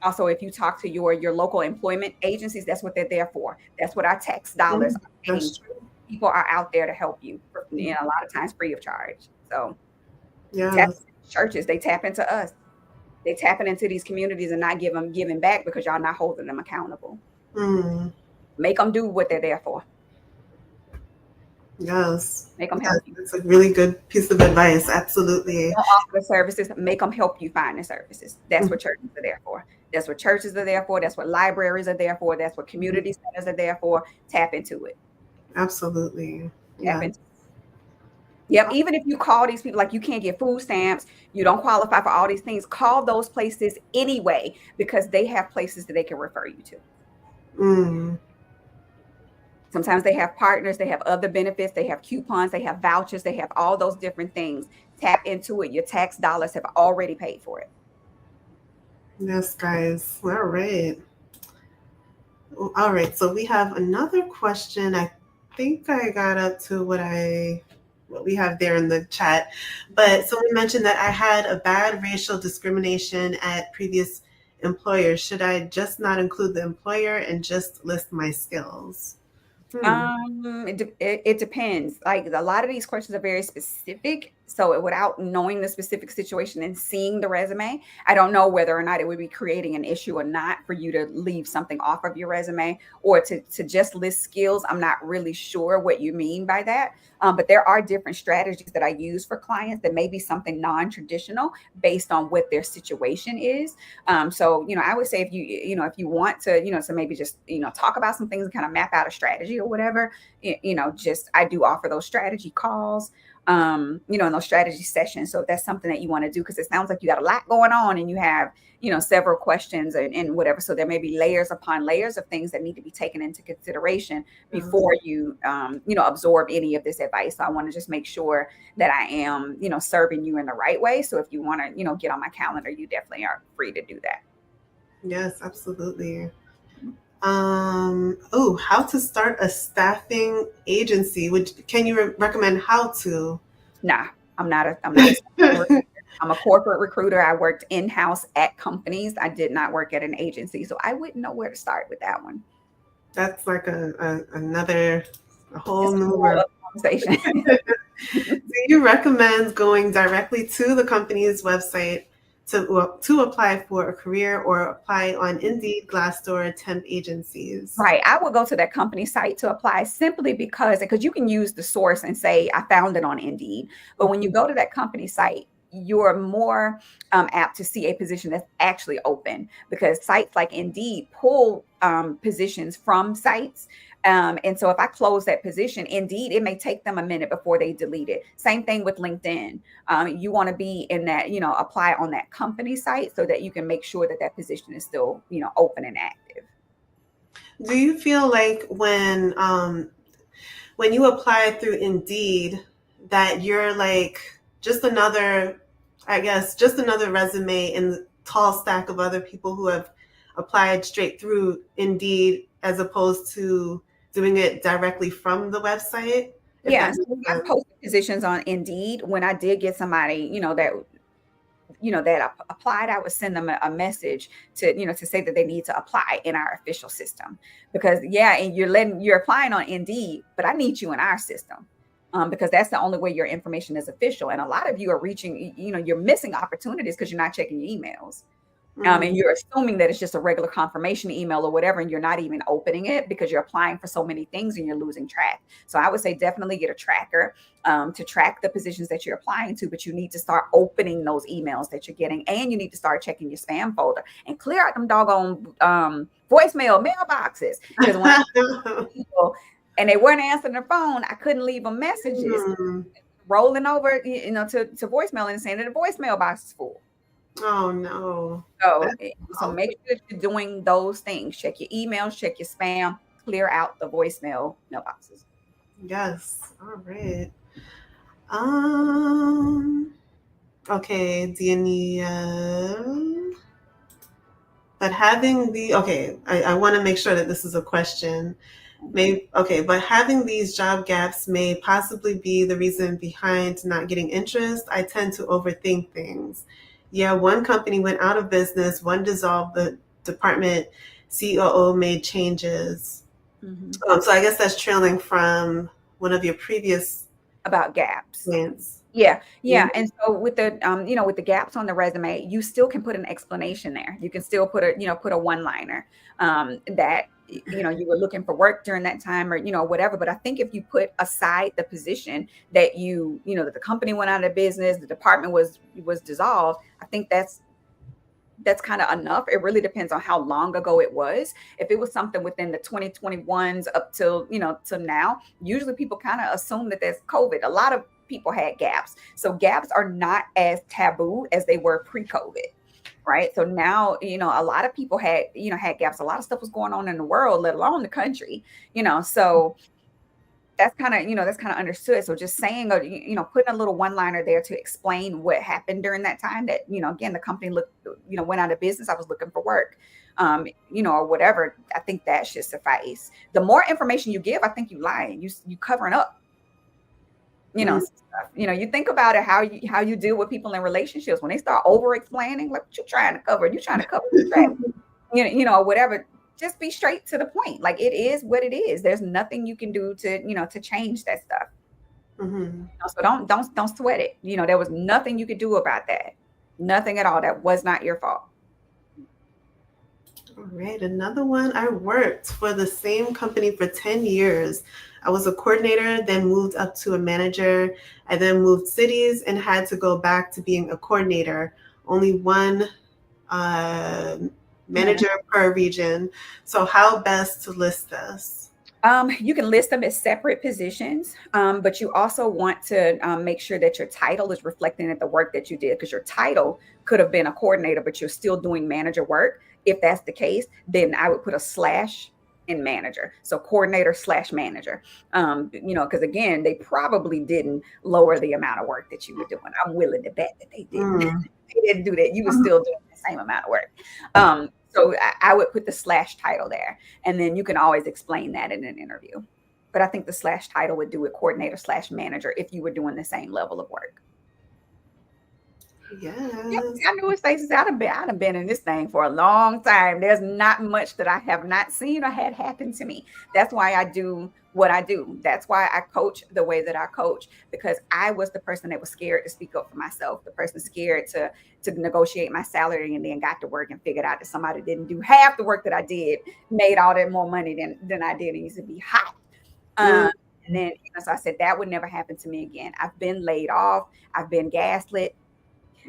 Also, if you talk to your local employment agencies, that's what they're there for. That's what our tax dollars are paying. People are out there to help you, a lot of times free of charge. So churches, they tap into us. They tapping into these communities and not giving back because y'all not holding them accountable. Make them do what they're there for. Yes. Make them Yes, help you. it's a really good piece of advice. Absolutely. Don't offer the services, make them help you find the services. That's Mhm. what churches are there for. That's what churches are there for. That's what libraries are there for. That's what community centers are there for. Tap into it. Absolutely. Tap Yeah. into Yep. Even if you call these people, like you can't get food stamps, you don't qualify for all these things, call those places anyway, because they have places that they can refer you to. Mm. Sometimes they have partners, they have other benefits, they have coupons, they have vouchers, they have all those different things. Tap into it. Your tax dollars have already paid for it. Yes, guys. All right. All right. So we have another question. I think I got up to what we have there in the chat. But someone mentioned that I had a bad racial discrimination at previous employers. Should I just not include the employer and just list my skills? It depends. Like a lot of these questions are very specific. So without knowing the specific situation and seeing the resume, I don't know whether or not it would be creating an issue or not for you to leave something off of your resume or to just list skills. I'm not really sure what you mean by that. But there are different strategies that I use for clients that may be something non-traditional based on what their situation is. So, I would say if you want to, so maybe just, talk about some things and kind of map out a strategy or whatever, just, I do offer those strategy calls, in those strategy sessions. So if that's something that you want to do, because it sounds like you got a lot going on and you have, several questions and whatever. So there may be layers upon layers of things that need to be taken into consideration before you, absorb any of this advice. So I want to just make sure that I am, serving you in the right way. So if you want to, get on my calendar, you definitely are free to do that. Yes, absolutely. How to start a staffing agency? Can you recommend how to? Nah, I'm a corporate recruiter. I worked in-house at companies. I did not work at an agency. So I wouldn't know where to start with that one. That's like a whole It's a new whole world. other conversation. Do you recommend going directly to the company's website to apply for a career or apply on Indeed, Glassdoor, temp agencies? Right. I would go to that company site to apply simply because you can use the source and say, I found it on Indeed. But when you go to that company site, you're more apt to see a position that's actually open because sites like Indeed pull positions from sites. And so if I close that position, Indeed, it may take them a minute before they delete it. Same thing with LinkedIn. You want to be in that, apply on that company site so that you can make sure that that position is still, open and active. Do you feel like when you apply through Indeed that you're like just another, I guess, just another resume in the tall stack of other people who have applied straight through Indeed as opposed to doing it directly from the website? If that Yeah, so makes I sense. posted positions on Indeed. When I did get somebody, that applied, I would send them a message to say that they need to apply in our official system. Because yeah, and you're applying on Indeed, but I need you in our system. Because that's the only way your information is official. And a lot of you are reaching, you're missing opportunities because you're not checking your emails. And you're assuming that it's just a regular confirmation email or whatever, and you're not even opening it because you're applying for so many things and you're losing track. So I would say definitely get a tracker to track the positions that you're applying to, but you need to start opening those emails that you're getting, and you need to start checking your spam folder and clear out them doggone voicemail mailboxes. Because when I people and they weren't answering their phone, I couldn't leave them messages rolling over, to voicemail and saying that the voicemail box is full. Oh no. So, That's so awful. make sure that you're doing those things. Check your emails, check your spam, clear out the voicemail mailboxes. Yes. All right. Um. Okay. Do you need? But having I want to make sure that this is a question. But having these job gaps may possibly be the reason behind not getting interest. I tend to overthink things. Yeah, one company went out of business, one dissolved the department, COO made changes. Mhm. So I guess that's trailing from one of your previous About gaps. points. Yeah, Mhm. yeah. And so with the gaps on the resume, you still can put an explanation there. You can still put a one-liner that you were looking for work during that time, or whatever. But I think if you put aside the position that that the company went out of business, the department was dissolved, I think that's kind of enough. It really depends on how long ago it was. If it was something within the 2021s up till till now, usually people kind of assume that that's COVID. A lot of people had gaps, so gaps are not as taboo as they were pre-COVID. Right. So now, a lot of people had gaps. A lot of stuff was going on in the world, let alone the country, so that's kind of understood. So just saying, putting a little one liner there to explain what happened during that time that, again, the company went out of business. I was looking for work, or whatever. I think that should suffice. The more information you give, I think you lying, you covering up. Stuff. You think about it, how you deal with people in relationships when they start over explaining, like, what you trying to cover? You trying to cover the track, whatever. Just be straight to the point. Like, it is what it is. There's nothing you can do to change that stuff. So don't sweat it. There was nothing you could do about that. Nothing at all. That was not your fault. All right, another one. I worked for the same company for 10 years. I was a coordinator, then moved up to a manager. I then moved cities and had to go back to being a coordinator. Only one manager per region. So how best to list this? You can list them as separate positions, but you also want to make sure that your title is reflecting the work that you did, because your title could have been a coordinator, but you're still doing manager work. If that's the case, then I would put a slash in manager. So coordinator / manager, because again, they probably didn't lower the amount of work that you were doing. I'm willing to bet that they didn't. They didn't do that. You were still doing the same amount of work. So I would put the slash title there, and then you can always explain that in an interview. But I think the slash title would do it coordinator / manager if you were doing the same level of work. Yes. I knew his faces. I'd have been in this thing for a long time. There's not much that I have not seen or had happen to me. That's why I do what I do. That's why I coach the way that I coach, because I was the person that was scared to speak up for myself, the person scared to negotiate my salary, and then got to work and figured out that somebody didn't do half the work that I did, made all that more money than I did, and used to be hot. And then, so I said that would never happen to me again. I've been laid off. I've been gaslit.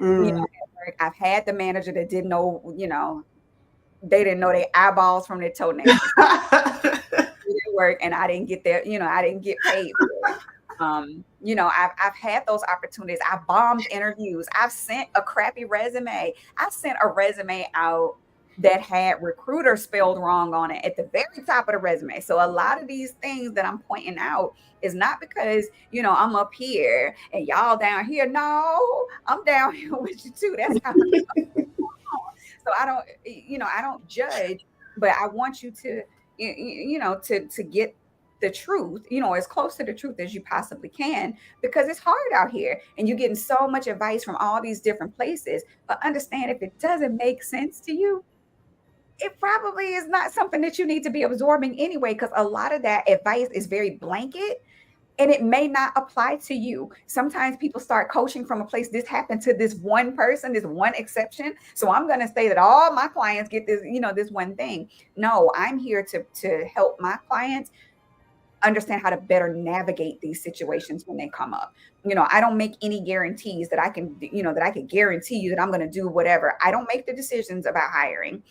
I've had the manager that didn't know, they didn't know their eyeballs from their toenails. Work, and I didn't get there, I didn't get paid for it. I've had those opportunities. I bombed interviews. I've sent a crappy resume. I sent a resume out that had recruiter spelled wrong on it at the very top of the resume. So a lot of these things that I'm pointing out is not because, I'm up here and y'all down here. No, I'm down here with you too. That's how so I don't judge, but I want you to, to get the truth, as close to the truth as you possibly can, because it's hard out here and you're getting so much advice from all these different places. But understand, if it doesn't make sense to you, it probably is not something that you need to be absorbing anyway, because a lot of that advice is very blanket and it may not apply to you. Sometimes people start coaching from a place, this happened to this one person, this one exception, so I'm going to say that all my clients get this, this one thing. No, I'm here to help my clients understand how to better navigate these situations when they come up. I don't make any guarantees that I can, that I can guarantee you that I'm going to do whatever. I don't make the decisions about hiring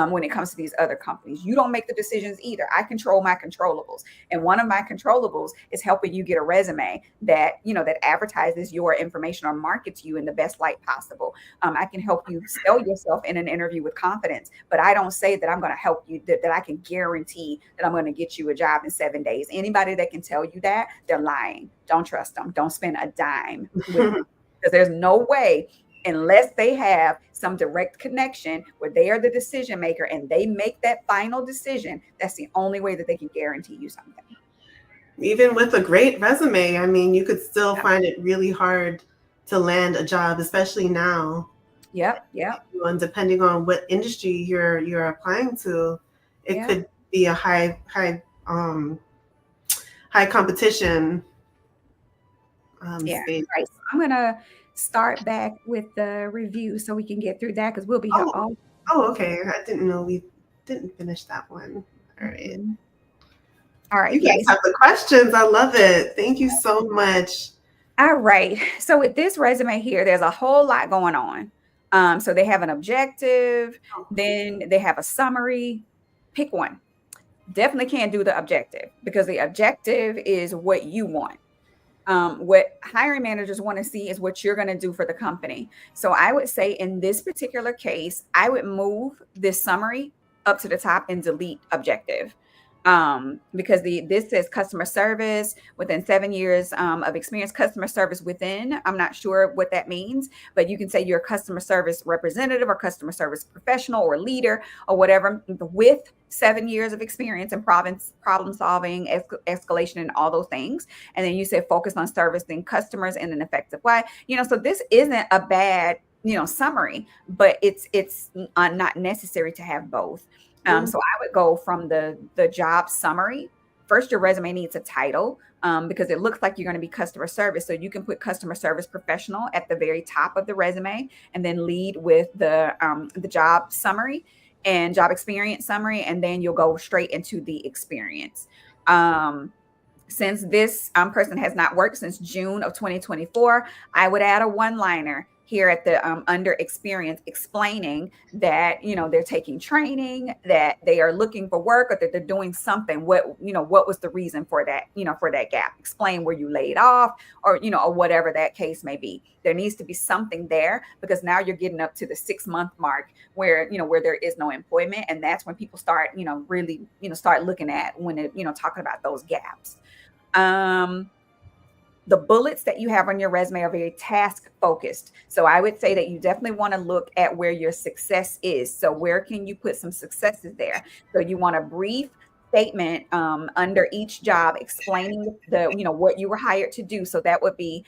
when it comes to these other companies. You don't make the decisions either. I control my controllables. And one of my controllables is helping you get a resume that, that advertises your information or markets you in the best light possible. I can help you sell yourself in an interview with confidence, but I don't say that I'm going to help you, that I can guarantee that I'm going to get you a job in 7 days. Anybody that can tell you that, they're lying. Don't trust them. Don't spend a dime with them, because there's no way, unless they have some direct connection where they are the decision maker and they make that final decision. That's the only way that they can guarantee you something. Even with a great resume, I mean, you could still find it really hard to land a job, especially now. Yep. And depending on what industry you're applying to, it could be a high competition. Space. Right. So I'm gonna start back with the review so we can get through that, because we'll be here all. Oh, okay. I didn't know we didn't finish that one. All right. All right. You guys have the questions. I love it. Thank you so much. All right. So with this resume here, there's a whole lot going on. So they have an objective, then they have a summary. Pick one. Definitely can't do the objective because the objective is what you want. What hiring managers want to see is what you're going to do for the company. So I would say in this particular case, I would move this summary up to the top and delete objective. Because this says customer service within 7 years of experience, customer service within. I'm not sure what that means, but you can say you're a customer service representative or customer service professional or leader or whatever with 7 years of experience in problem solving, escalation, and all those things. And then you say focus on servicing customers in an effective way. So this isn't a bad summary, but it's not necessary to have both. So I would go from the job summary. First, your resume needs a title because it looks like you're going to be customer service. So you can put customer service professional at the very top of the resume and then lead with the job summary and job experience summary. And then you'll go straight into the experience. Since this person has not worked since June of 2024, I would add a one-liner here at the under experience explaining that they're taking training, that they are looking for work, or that they're doing something. What was the reason for that, for that gap? Explain where you laid off, or or whatever that case may be. There needs to be something there because now you're getting up to the 6-month mark where where there is no employment, and that's when people start really start looking at when it talking about those gaps. The bullets that you have on your resume are very task focused. So I would say that you definitely want to look at where your success is. So where can you put some successes there? So you want a brief statement under each job explaining the what you were hired to do. So that would be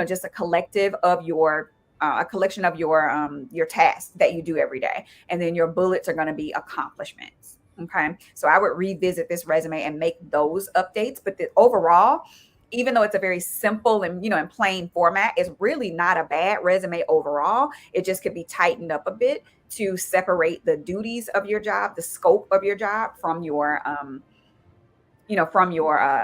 just a collective of your a collection of your tasks that you do every day. And then your bullets are going to be accomplishments. Okay. So I would revisit this resume and make those updates. But overall, even though it's a very simple and and plain format, it's really not a bad resume overall. It just could be tightened up a bit to separate the duties of your job, the scope of your job from your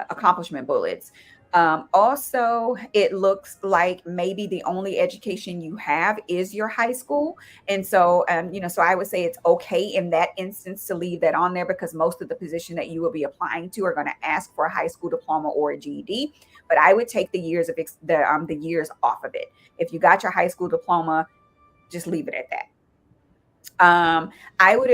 accomplishment bullets. Also, it looks like maybe the only education you have is your high school. And so, so I would say it's okay in that instance to leave that on there because most of the position that you will be applying to are going to ask for a high school diploma or a GED. But I would take the years of the years off of it. If you got your high school diploma, just leave it at that. I would,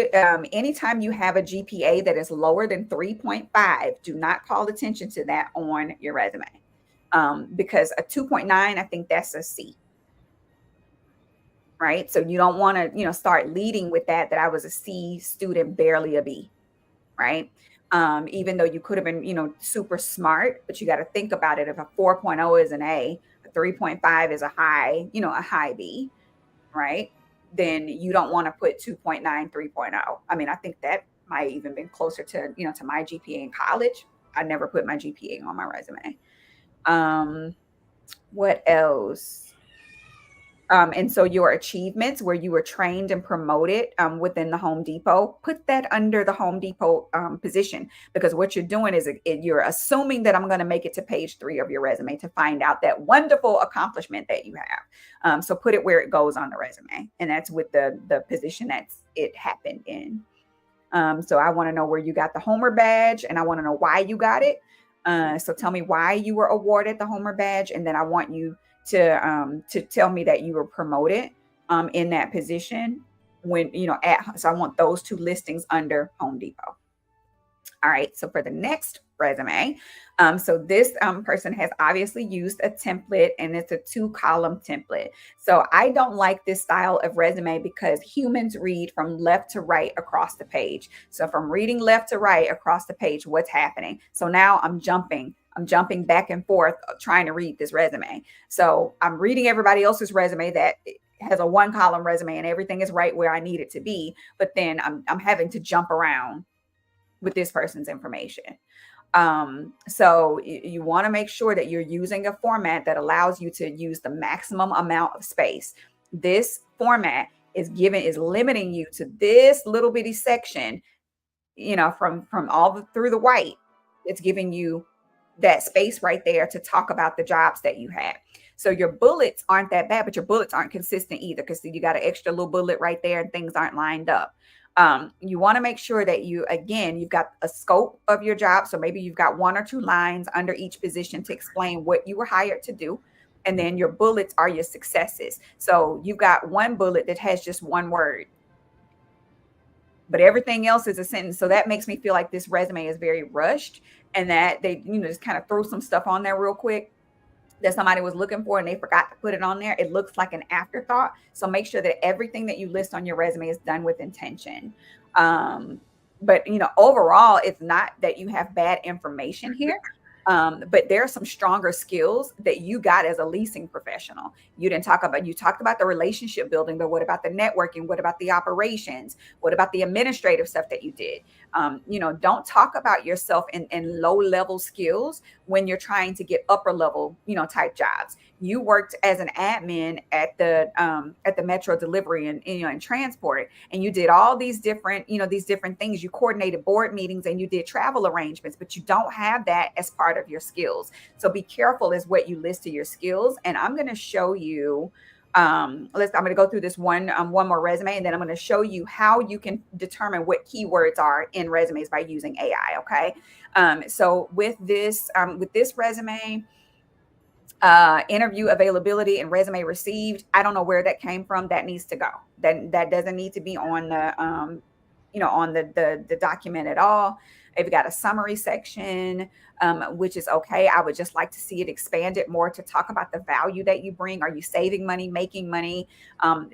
anytime you have a GPA that is lower than 3.5, do not call attention to that on your resume. Because a 2.9, I think that's a C. Right. So you don't want to, start leading with that I was a C student, barely a B. Right. Even though you could have been, super smart, but you got to think about it. If a 4.0 is an A, a 3.5 is a high B. Right. Then you don't want to put 2.9, 3.0. I mean, I think that might even been closer to, to my GPA in college. I never put my GPA on my resume. What else? And so your achievements where you were trained and promoted within the Home Depot, put that under the Home Depot position, because what you're doing is you're assuming that I'm going to make it to page 3 of your resume to find out that wonderful accomplishment that you have. So put it where it goes on the resume, and that's with the position it happened in. So I want to know where you got the Homer badge, and I want to know why you got it. So tell me why you were awarded the Homer badge, and then I want you to tell me that you were promoted in that position when so I want those 2 listings under Home Depot. All right, so for the next resume, so this person has obviously used a template, and it's a 2-column template. So I don't like this style of resume because humans read from left to right across the page. So from reading left to right across the page, what's happening? So now I'm jumping back and forth trying to read this resume. So I'm reading everybody else's resume that has a 1-column resume and everything is right where I need it to be. But then I'm having to jump around with this person's information. So you want to make sure that you're using a format that allows you to use the maximum amount of space. This format is limiting you to this little bitty section from through the white, it's giving you that space right there to talk about the jobs that you had. So your bullets aren't that bad, but your bullets aren't consistent either, because you got an extra little bullet right there and things aren't lined up. You want to make sure that you've got a scope of your job. So maybe you've got 1 or 2 lines under each position to explain what you were hired to do. And then your bullets are your successes. So you've got one bullet that has just one word, but everything else is a sentence. So that makes me feel like this resume is very rushed, and that they, just kind of throw some stuff on there real quick that somebody was looking for and they forgot to put it on there. It looks like an afterthought. So make sure that everything that you list on your resume is done with intention. But overall, it's not that you have bad information here. But there are some stronger skills that you got as a leasing professional. You talked about the relationship building, but what about the networking? What about the operations? What about the administrative stuff that you did? Don't talk about yourself in low level skills when you're trying to get upper level, type jobs. You worked as an admin at the Metro Delivery and transport, and you did all these different things. You coordinated board meetings and you did travel arrangements, but you don't have that as part of your skills. So be careful as what you list to your skills. And I'm going to show you. I'm going to go through this one more resume, and then I'm going to show you how you can determine what keywords are in resumes by using AI. Okay. So with this resume, interview availability and resume received, I don't know where that came from. That needs to go. That doesn't need to be on the on the document at all. If you got a summary section, which is okay, I would just like to see it expanded more to talk about the value that you bring. Are you saving money, making money,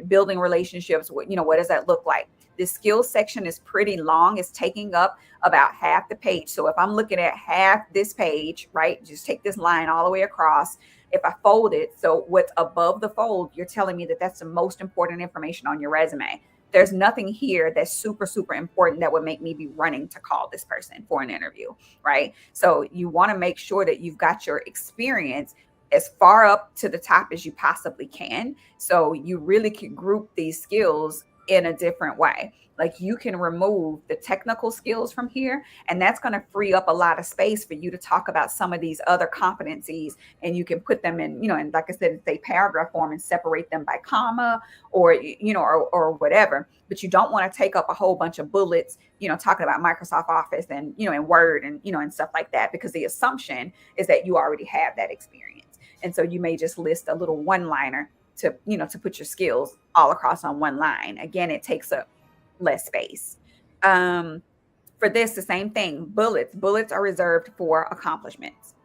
building relationships? What does that look like? The skills section is pretty long. It's taking up about half the page. So if I'm looking at half this page, right, just take this line all the way across. If I fold it, so what's above the fold, you're telling me that that's the most important information on your resume. There's nothing here that's super, super important that would make me be running to call this person for an interview, right? So you want to make sure that you've got your experience as far up to the top as you possibly can. So you really can group these skills in a different way. Like, you can remove the technical skills from here, and that's going to free up a lot of space for you to talk about some of these other competencies, and you can put them in, and like I said, say paragraph form and separate them by comma or whatever. But you don't want to take up a whole bunch of bullets, talking about Microsoft Office and, and Word and, and stuff like that, because the assumption is that you already have that experience. And so you may just list a little one-liner to put your skills all across on one line. Again, it takes up less space. For this, the same thing. Bullets are reserved for accomplishments.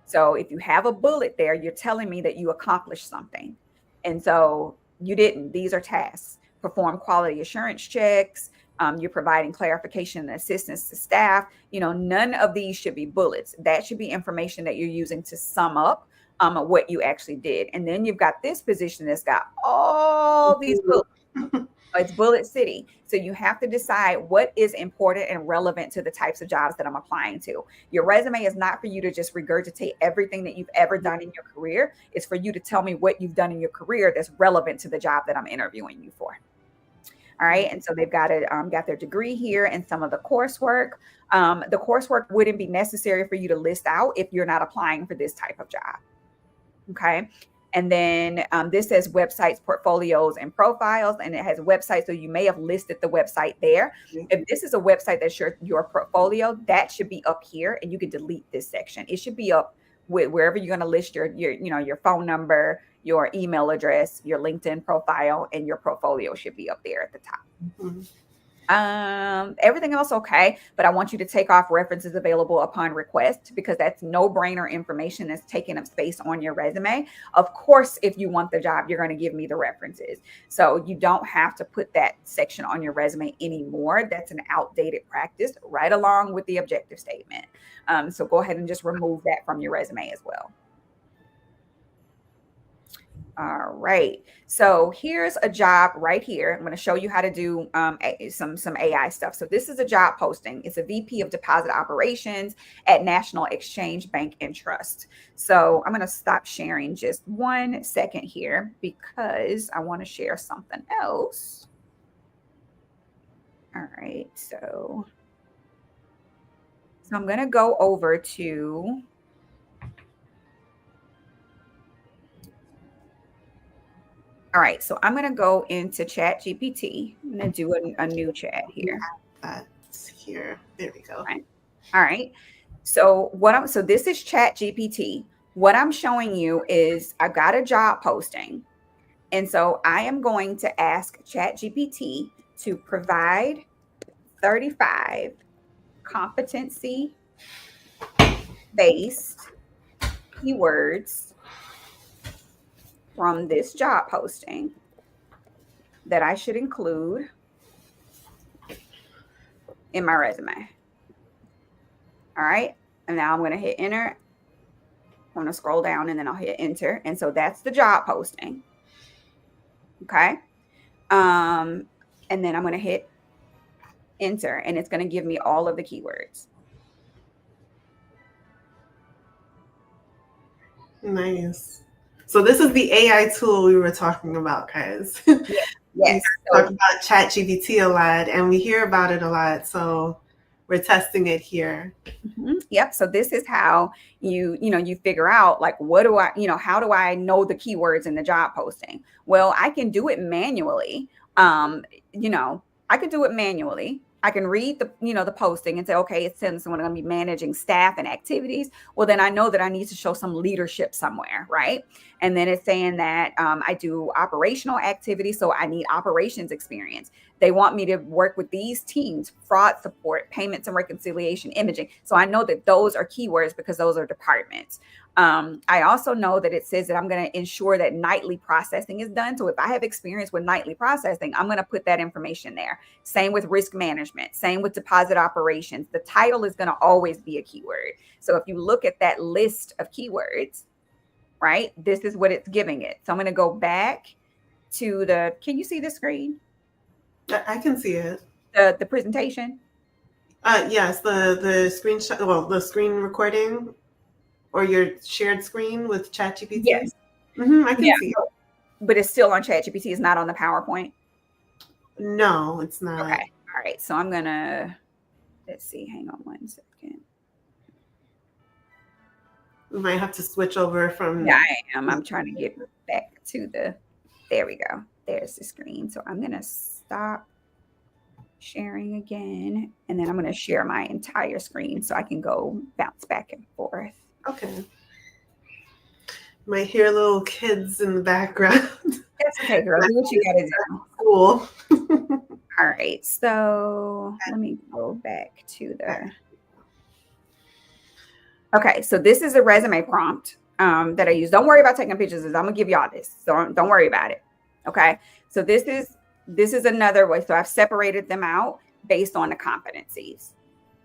So if you have a bullet there, you're telling me that you accomplished something. And so you didn't. These are tasks. Perform quality assurance checks. You're providing clarification and assistance to staff. None of these should be bullets. That should be information that you're using to sum up what you actually did. And then you've got this position that's got all these bullets. It's bullet city. So you have to decide what is important and relevant to the types of jobs that I'm applying to. Your resume is not for you to just regurgitate everything that you've ever done in your career. It's for you to tell me what you've done in your career that's relevant to the job that I'm interviewing you for. All right. And so they've got their degree here and some of the coursework. The coursework wouldn't be necessary for you to list out if you're not applying for this type of job. Okay. And then this says websites, portfolios, and profiles, and it has websites. So you may have listed the website there. If this is a website that's your portfolio, that should be up here, and you can delete this section. It should be up with wherever you're going to list your phone number, your email address, your LinkedIn profile, and your portfolio should be up there at the top. Mm-hmm. Everything else okay, but I want you to take off references available upon request, because that's no-brainer information that's taking up space on your resume. Of course, if you want the job, you're going to give me the references. So you don't have to put that section on your resume anymore. That's an outdated practice, right along with the objective statement. So go ahead and just remove that from your resume as well. All right. So here's a job right here. I'm going to show you how to do some AI stuff. So this is a job posting. It's a VP of Deposit Operations at National Exchange Bank and Trust. So I'm going to stop sharing just 1 second here because I want to share something else. All right. So I'm going to go over to, all right. So I'm going to go into Chat GPT. I'm going to do a new chat here. That's here. There we go. All right. So so this is Chat GPT. What I'm showing you is I've got a job posting. And so I am going to ask Chat GPT to provide 35 competency based keywords from this job posting that I should include in my resume. All right. And now I'm going to hit enter. I'm going to scroll down and then I'll hit enter. And so that's the job posting. Okay. And then I'm going to hit enter and it's going to give me all of the keywords. Nice. So this is the AI tool we were talking about, guys. Yes. We talk about ChatGPT a lot and we hear about it a lot. So we're testing it here. Mm-hmm. Yep. So this is how you figure out like, what do I, how do I know the keywords in the job posting? Well, I can do it manually. I could do it manually. I can read the posting and say, okay, it says someone going to be managing staff and activities. Well, then I know that I need to show some leadership somewhere, right? And then it's saying that I do operational activities, so I need operations experience. They want me to work with these teams: fraud support, payments and reconciliation, imaging. So I know that those are keywords because those are departments. I also know that it says that I'm going to ensure that nightly processing is done. So if I have experience with nightly processing, I'm going to put that information there. Same with risk management, same with deposit operations. The title is going to always be a keyword. So if you look at that list of keywords, right, this is what it's giving it. So I'm going to go back to can you see the screen? I can see it. The presentation? Yes, the screenshot, well, the screen recording or your shared screen with ChatGPT. Yes. I can see it. But it's still on ChatGPT. It's not on the PowerPoint? No, it's not. Okay. All right. So I'm going to, let's see. Hang on one second. We might have to switch over from. Yeah, I am. I'm trying to get back to there we go. There's the screen. So I'm going to stop sharing again. And then I'm going to share my entire screen so I can go bounce back and forth. Okay. You might hear little kids in the background. That's okay, girl. Do what you got to do. Cool. All right. So let me go back to okay. So this is a resume prompt that I use. Don't worry about taking pictures. I'm going to give y'all this. So don't worry about it. Okay. So this is another way. So I've separated them out based on the competencies.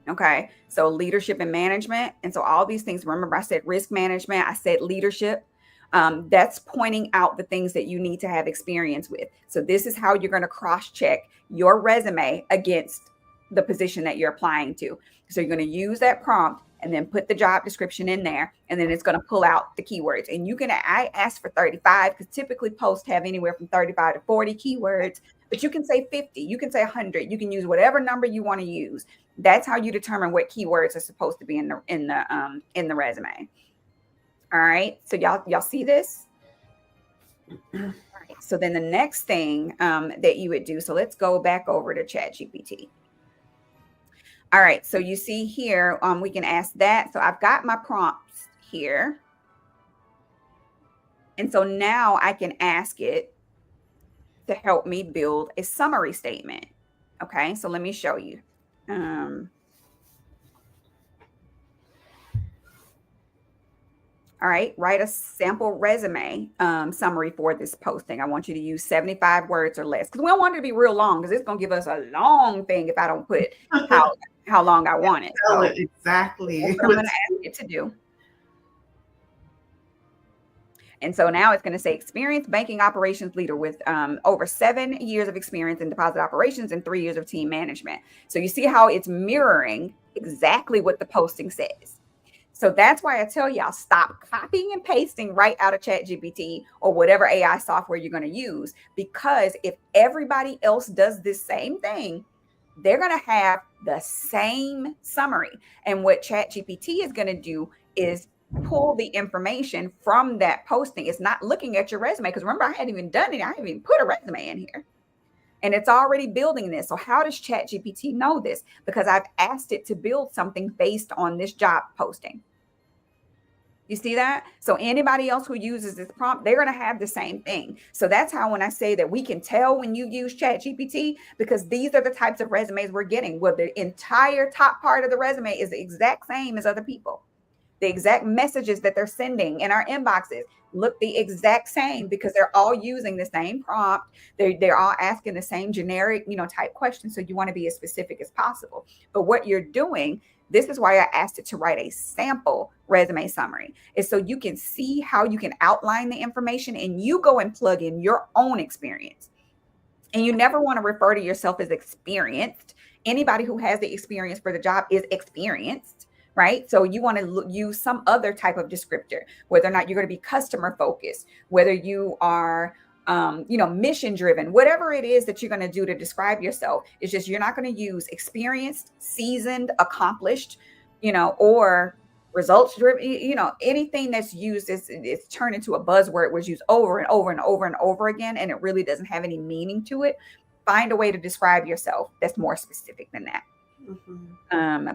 Okay. So leadership and management. And so all these things, remember I said risk management, I said leadership. That's pointing out the things that you need to have experience with. So this is how you're going to cross-check your resume against the position that you're applying to. So you're going to use that prompt and then put the job description in there, and then it's going to pull out the keywords. And I asked for 35 because typically posts have anywhere from 35 to 40 keywords, but you can say 50, you can say 100, you can use whatever number you want to use. That's how you determine what keywords are supposed to be in the resume. All right. So y'all see this? All right. So then the next thing that you would do. So let's go back over to ChatGPT. All right. So you see here, we can ask that. So I've got my prompts here. And so now I can ask it to help me build a summary statement. Okay. So let me show you. All right, write a sample resume summary for this posting. I want you to use 75 words or less because we don't want it to be real long because it's going to give us a long thing if I don't put how long I want it. So exactly. That's what I'm going to ask it to do. And so now it's going to say experienced banking operations leader with over 7 years of experience in deposit operations and 3 years of team management. So you see how it's mirroring exactly what the posting says. So that's why I tell y'all, stop copying and pasting right out of ChatGPT or whatever AI software you're going to use, because if everybody else does this same thing, they're going to have the same summary. And what ChatGPT is going to do is pull the information from that posting. It's not looking at your resume, because remember, I hadn't even done it. I haven't even put a resume in here. And it's already building this. So how does ChatGPT know this? Because I've asked it to build something based on this job posting. You see that? So anybody else who uses this prompt, they're going to have the same thing. So that's how, when I say that we can tell when you use ChatGPT, because these are the types of resumes we're getting, where the entire top part of the resume is the exact same as other people. The exact messages that they're sending in our inboxes look the exact same, because they're all using the same prompt. They're all asking the same generic, type questions. So you want to be as specific as possible. But what you're doing, this is why I asked it to write a sample resume summary, is so you can see how you can outline the information and you go and plug in your own experience. And you never want to refer to yourself as experienced. Anybody who has the experience for the job is experienced, right? So you want to use some other type of descriptor, whether or not you're going to be customer focused, whether you are mission driven, whatever it is that you're going to do to describe yourself. It's just, you're not going to use experienced, seasoned, accomplished, or results driven. Anything that's used is turned into a buzzword, was used over and over and over and over again, and it really doesn't have any meaning to it. Find a way to describe yourself that's more specific than that.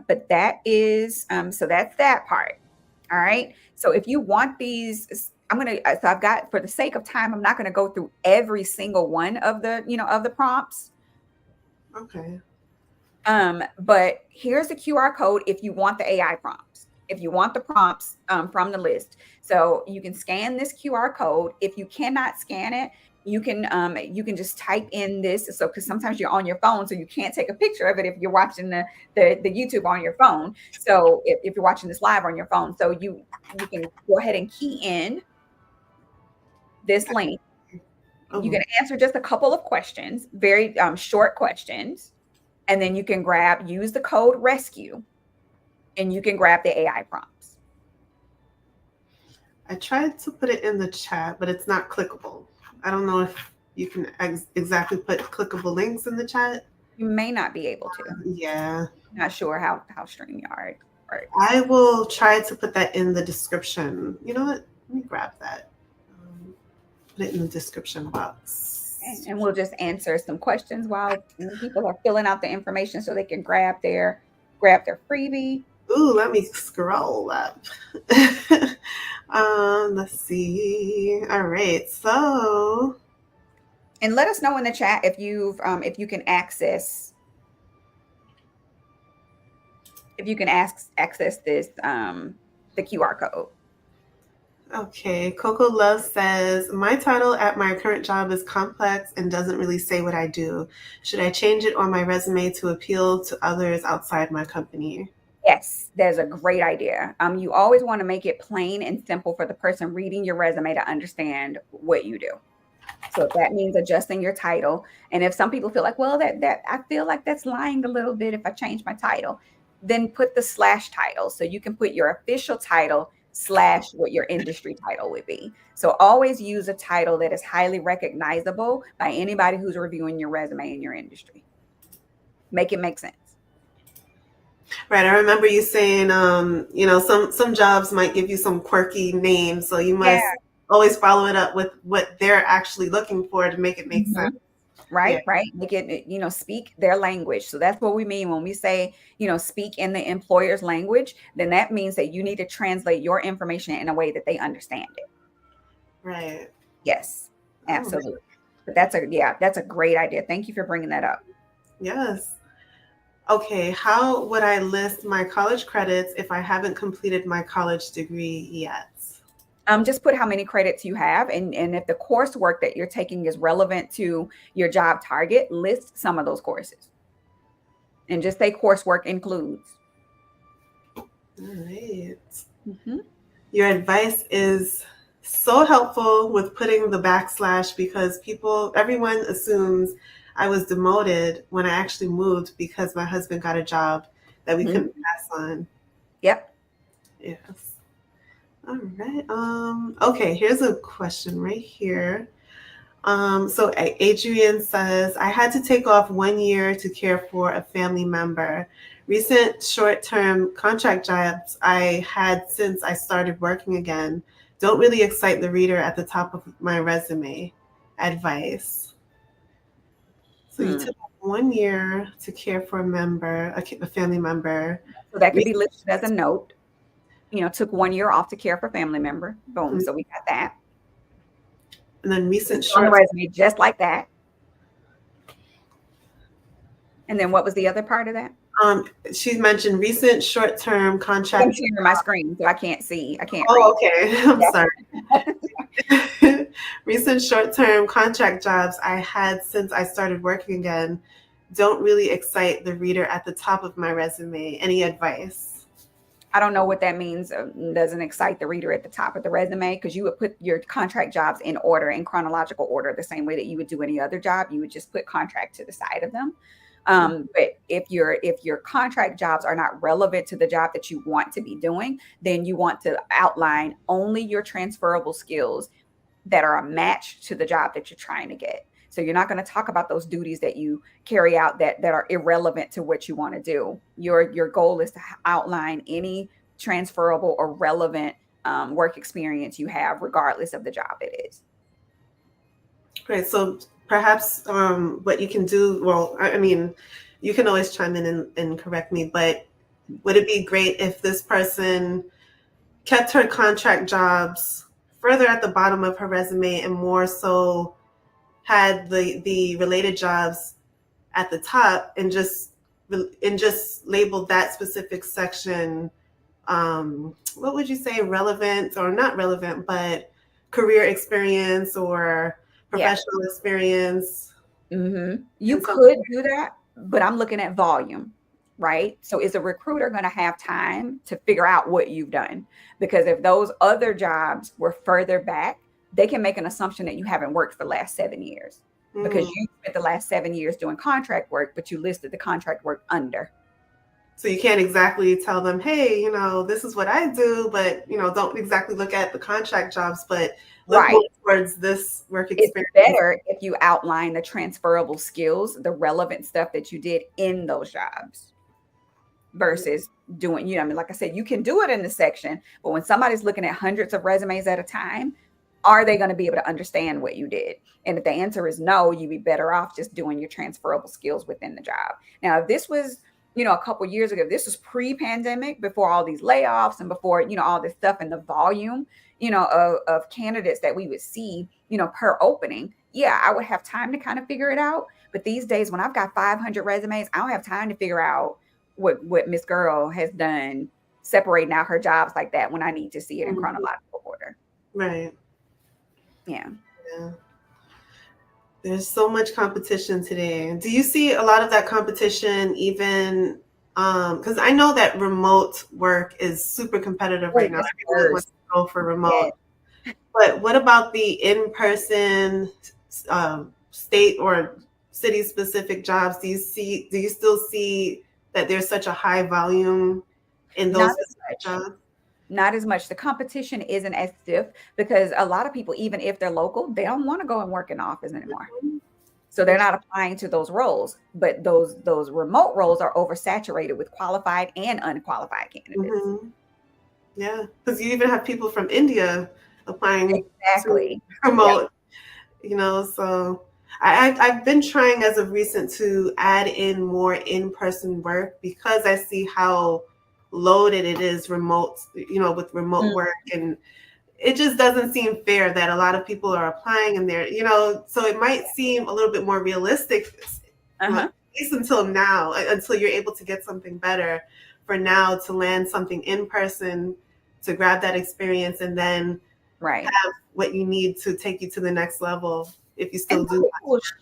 But that is so that's that part. All right. So if you want these, I've got, for the sake of time, I'm not going to go through every single one of the, of the prompts. Okay. But here's the QR code if you want the AI prompts. If you want the prompts from the list. So you can scan this QR code. If you cannot scan it, you can just type in this. So, because sometimes you're on your phone, so you can't take a picture of it if you're watching the YouTube on your phone. So if you're watching this live on your phone, so you can go ahead and key in this link. You can answer just a couple of questions, very short questions, and then you can use the code RESCUE, and you can grab the AI prompts. I tried to put it in the chat, but it's not clickable. I don't know if you can exactly put clickable links in the chat. You may not be able to. Yeah. Not sure how StreamYard works. I will try to put that in the description. You know what? Let me grab that. Put it in the description box. Okay. And we'll just answer some questions while people are filling out the information so they can grab their freebie. Ooh, let me scroll up. Let's see. All right, so, and let us know in the chat if you can access access this the QR code. Okay, Coco Love says, my title at my current job is complex and doesn't really say what I do. Should I change it on my resume to appeal to others outside my company? Yes, that's a great idea. You always want to make it plain and simple for the person reading your resume to understand what you do. So if that means adjusting your title, and if some people feel like, well, that I feel like that's lying a little bit if I change my title, then put the / title. So you can put your official title / what your industry title would be. So always use a title that is highly recognizable by anybody who's reviewing your resume in your industry. Make it make sense. Right. I remember you saying, some jobs might give you some quirky names, so you must always follow it up with what they're actually looking for to make it make sense. Right, right. Make it, speak their language. So that's what we mean when we say, speak in the employer's language. Then that means that you need to translate your information in a way that they understand it. Right. Yes, absolutely. But that's a great idea. Thank you for bringing that up. Yes. Okay, how would I list my college credits if I haven't completed my college degree yet? Just put how many credits you have, and if the coursework that you're taking is relevant to your job target, list some of those courses. And just say coursework includes. All right. Mm-hmm. Your advice is so helpful with putting the / because everyone assumes I was demoted when I actually moved because my husband got a job that we couldn't pass on. Yep. Yes. All right. Okay, here's a question right here. So Adrian says, I had to take off 1 year to care for a family member. Recent short-term contract jobs I had since I started working again don't really excite the reader at the top of my resume. Advice. So you took 1 year to care for a member, a family member. So that could be listed as a note. Took 1 year off to care for a family member. Boom. Mhm. So we got that. And then recent On the short. resume, just like that. And then what was the other part of that? She mentioned recent short-term contract. I'm sharing my screen, so I can't see. I can't read. Oh, okay. I'm sorry. Recent short-term contract jobs I had since I started working again don't really excite the reader at the top of my resume. Any advice? I don't know what that means. Doesn't excite the reader at the top of the resume, because you would put your contract jobs in order, in chronological order, the same way that you would do any other job. You would just put contract to the side of them. But if your contract jobs are not relevant to the job that you want to be doing, then you want to outline only your transferable skills that are a match to the job that you're trying to get. So you're not going to talk about those duties that you carry out that are irrelevant to what you want to do. Your goal is to outline any transferable or relevant work experience you have, regardless of the job it is. Great. So perhaps what you can do, well, I mean, you can always chime in and correct me, but would it be great if this person kept her contract jobs further at the bottom of her resume and more so had the related jobs at the top, and just labeled that specific section, what would you say, relevant or not relevant, but career experience or professional experience? You could do that, but I'm looking at volume, right? So is a recruiter going to have time to figure out what you've done? Because if those other jobs were further back, they can make an assumption that you haven't worked for the last 7 years, because you spent the last 7 years doing contract work, but you listed the contract work under. So you can't exactly tell them, hey, this is what I do, but, don't exactly look at the contract jobs, but look more towards this work experience. It's better if you outline the transferable skills, the relevant stuff that you did in those jobs, versus doing, like I said, you can do it in the section, but when somebody's looking at hundreds of resumes at a time, are they going to be able to understand what you did? And if the answer is no, you'd be better off just doing your transferable skills within the job. Now, if this was, a couple of years ago, this was pre-pandemic, before all these layoffs and before, all this stuff and the volume, of candidates that we would see, per opening. Yeah, I would have time to kind of figure it out. But these days, when I've got 500 resumes, I don't have time to figure out what Miss Girl has done, separating out her jobs like that, when I need to see it in chronological order. Right. Yeah. There's so much competition today. Do you see a lot of that competition even, because I know that remote work is super competitive right now. Everyone wants to go for remote. Yes. But what about the in-person, state or city-specific jobs? Do you still see that there's such a high volume in those jobs? Not as much. The competition isn't as stiff, because a lot of people, even if they're local, they don't want to go and work in the office anymore. So they're not applying to those roles. But those remote roles are oversaturated with qualified and unqualified candidates. Yeah, because you even have people from India applying to remote. So I've been trying as of recent to add in more in-person work, because I see how loaded it is remote, with remote work, and it just doesn't seem fair that a lot of people are applying and they're, so it might seem a little bit more realistic, at least until now, until you're able to get something better, for now to land something in person, to grab that experience, and then have what you need to take you to the next level. If you still do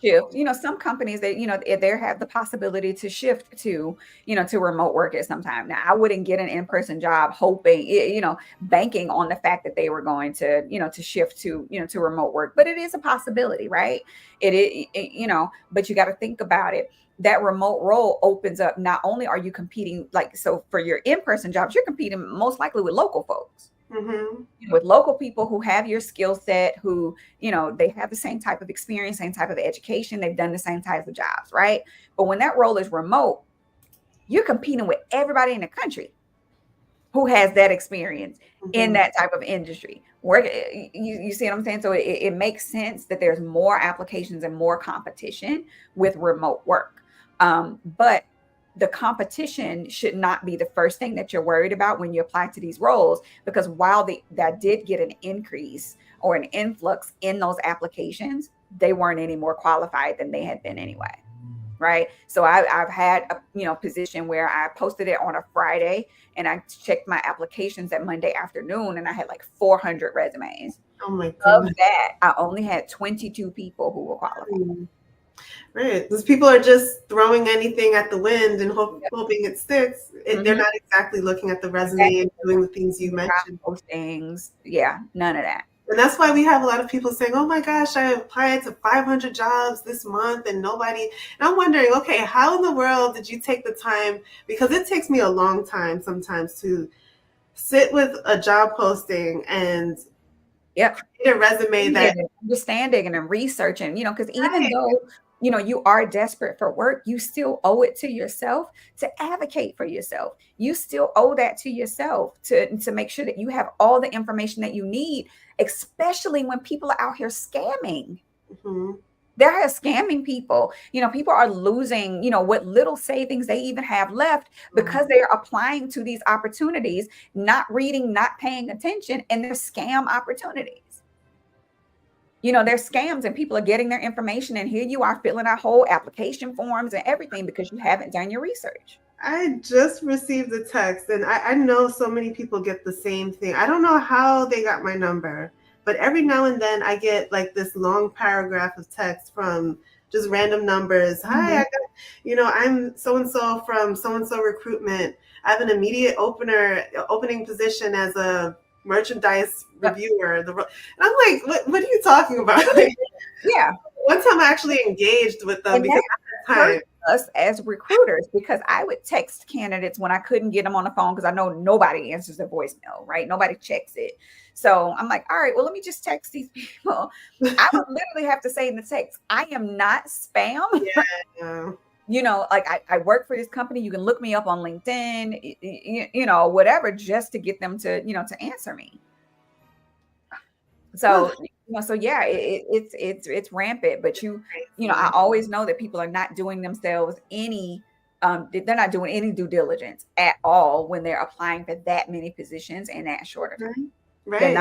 shift, some companies that, they have the possibility to shift to, to remote work at some time. Now, I wouldn't get an in-person job hoping, banking on the fact that they were going to, to shift to, to remote work, but it is a possibility, right? It is, but you got to think about it. that remote role opens up. Not only are you competing, like, so for your in-person jobs, you're competing most likely with local folks, with local people who have your skill set, who, they have the same type of experience, same type of education, they've done the same types of jobs, right? But when that role is remote, you're competing with everybody in the country who has that experience in that type of industry. Work, you see what I'm saying? So it makes sense that there's more applications and more competition with remote work. But the competition should not be the first thing that you're worried about when you apply to these roles, because while that did get an increase or an influx in those applications, they weren't any more qualified than they had been anyway. Right. So I've had a position where I posted it on a Friday and I checked my applications that Monday afternoon and I had like 400 resumes. Oh my Of goodness. that, I only had 22 people who were qualified. Right. Those people are just throwing anything at the wind and hoping it sticks. They're not exactly looking at the resume and doing the things you mentioned. Postings. Yeah, none of that. And that's why we have a lot of people saying, oh my gosh, I applied to 500 jobs this month and nobody. And I'm wondering, okay, how in the world did you take the time? Because it takes me a long time sometimes to sit with a job posting and create a resume that understanding and researching, because even though you are desperate for work, you still owe it to yourself to advocate for yourself. You still owe that to yourself to make sure that you have all the information that you need, especially when people are out here scamming. They're scamming people. People are losing, what little savings they even have left because they're applying to these opportunities, not reading, not paying attention, and they're scam opportunities. They're scams and people are getting their information and here you are filling out whole application forms and everything because you haven't done your research. I just received a text and I know so many people get the same thing. I don't know how they got my number, but every now and then I get like this long paragraph of text from just random numbers. Hi, I'm so-and-so from so-and-so recruitment. I have an immediate opening position as a merchandise reviewer. And I'm like, what are you talking about? Yeah. One time I actually engaged with them because at that time, us as recruiters, because I would text candidates when I couldn't get them on the phone because I know nobody answers their voicemail, right? Nobody checks it. So I'm like, all right, well, let me just text these people. I would literally have to say in the text, I am not spam. Yeah. Like I work for this company. You can look me up on LinkedIn, whatever, just to get them to, to answer me. So, yeah, it's rampant, but I always know that people are not doing themselves they're not doing any due diligence at all when they're applying for that many positions in that shorter time. Right.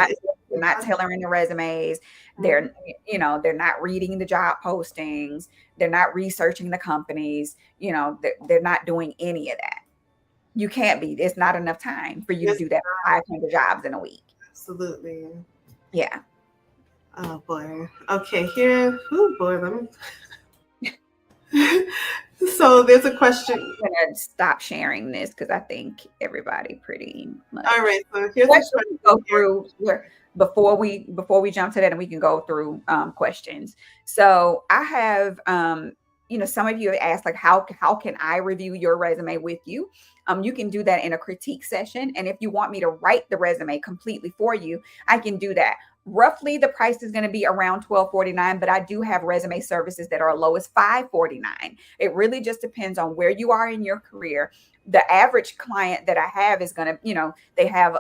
They're not tailoring the resumes. They're not reading the job postings. They're not researching the companies. They're not doing any of that. You can't be. It's not enough time for you to do that 500 jobs in a week. Absolutely. Yeah. Oh boy. Okay, here. Oh boy, let me. So there's a question. I'm gonna stop sharing this because I think everybody pretty much. All right. So here's a question. Go through before we jump to that, and we can go through questions. So I have some of you have asked like how can I review your resume with you? You can do that in a critique session, and if you want me to write the resume completely for you, I can do that. Roughly the price is going to be around $12.49, but I do have resume services that are as low as $5.49. It really just depends on where you are in your career. The average client that I have is going to, they have,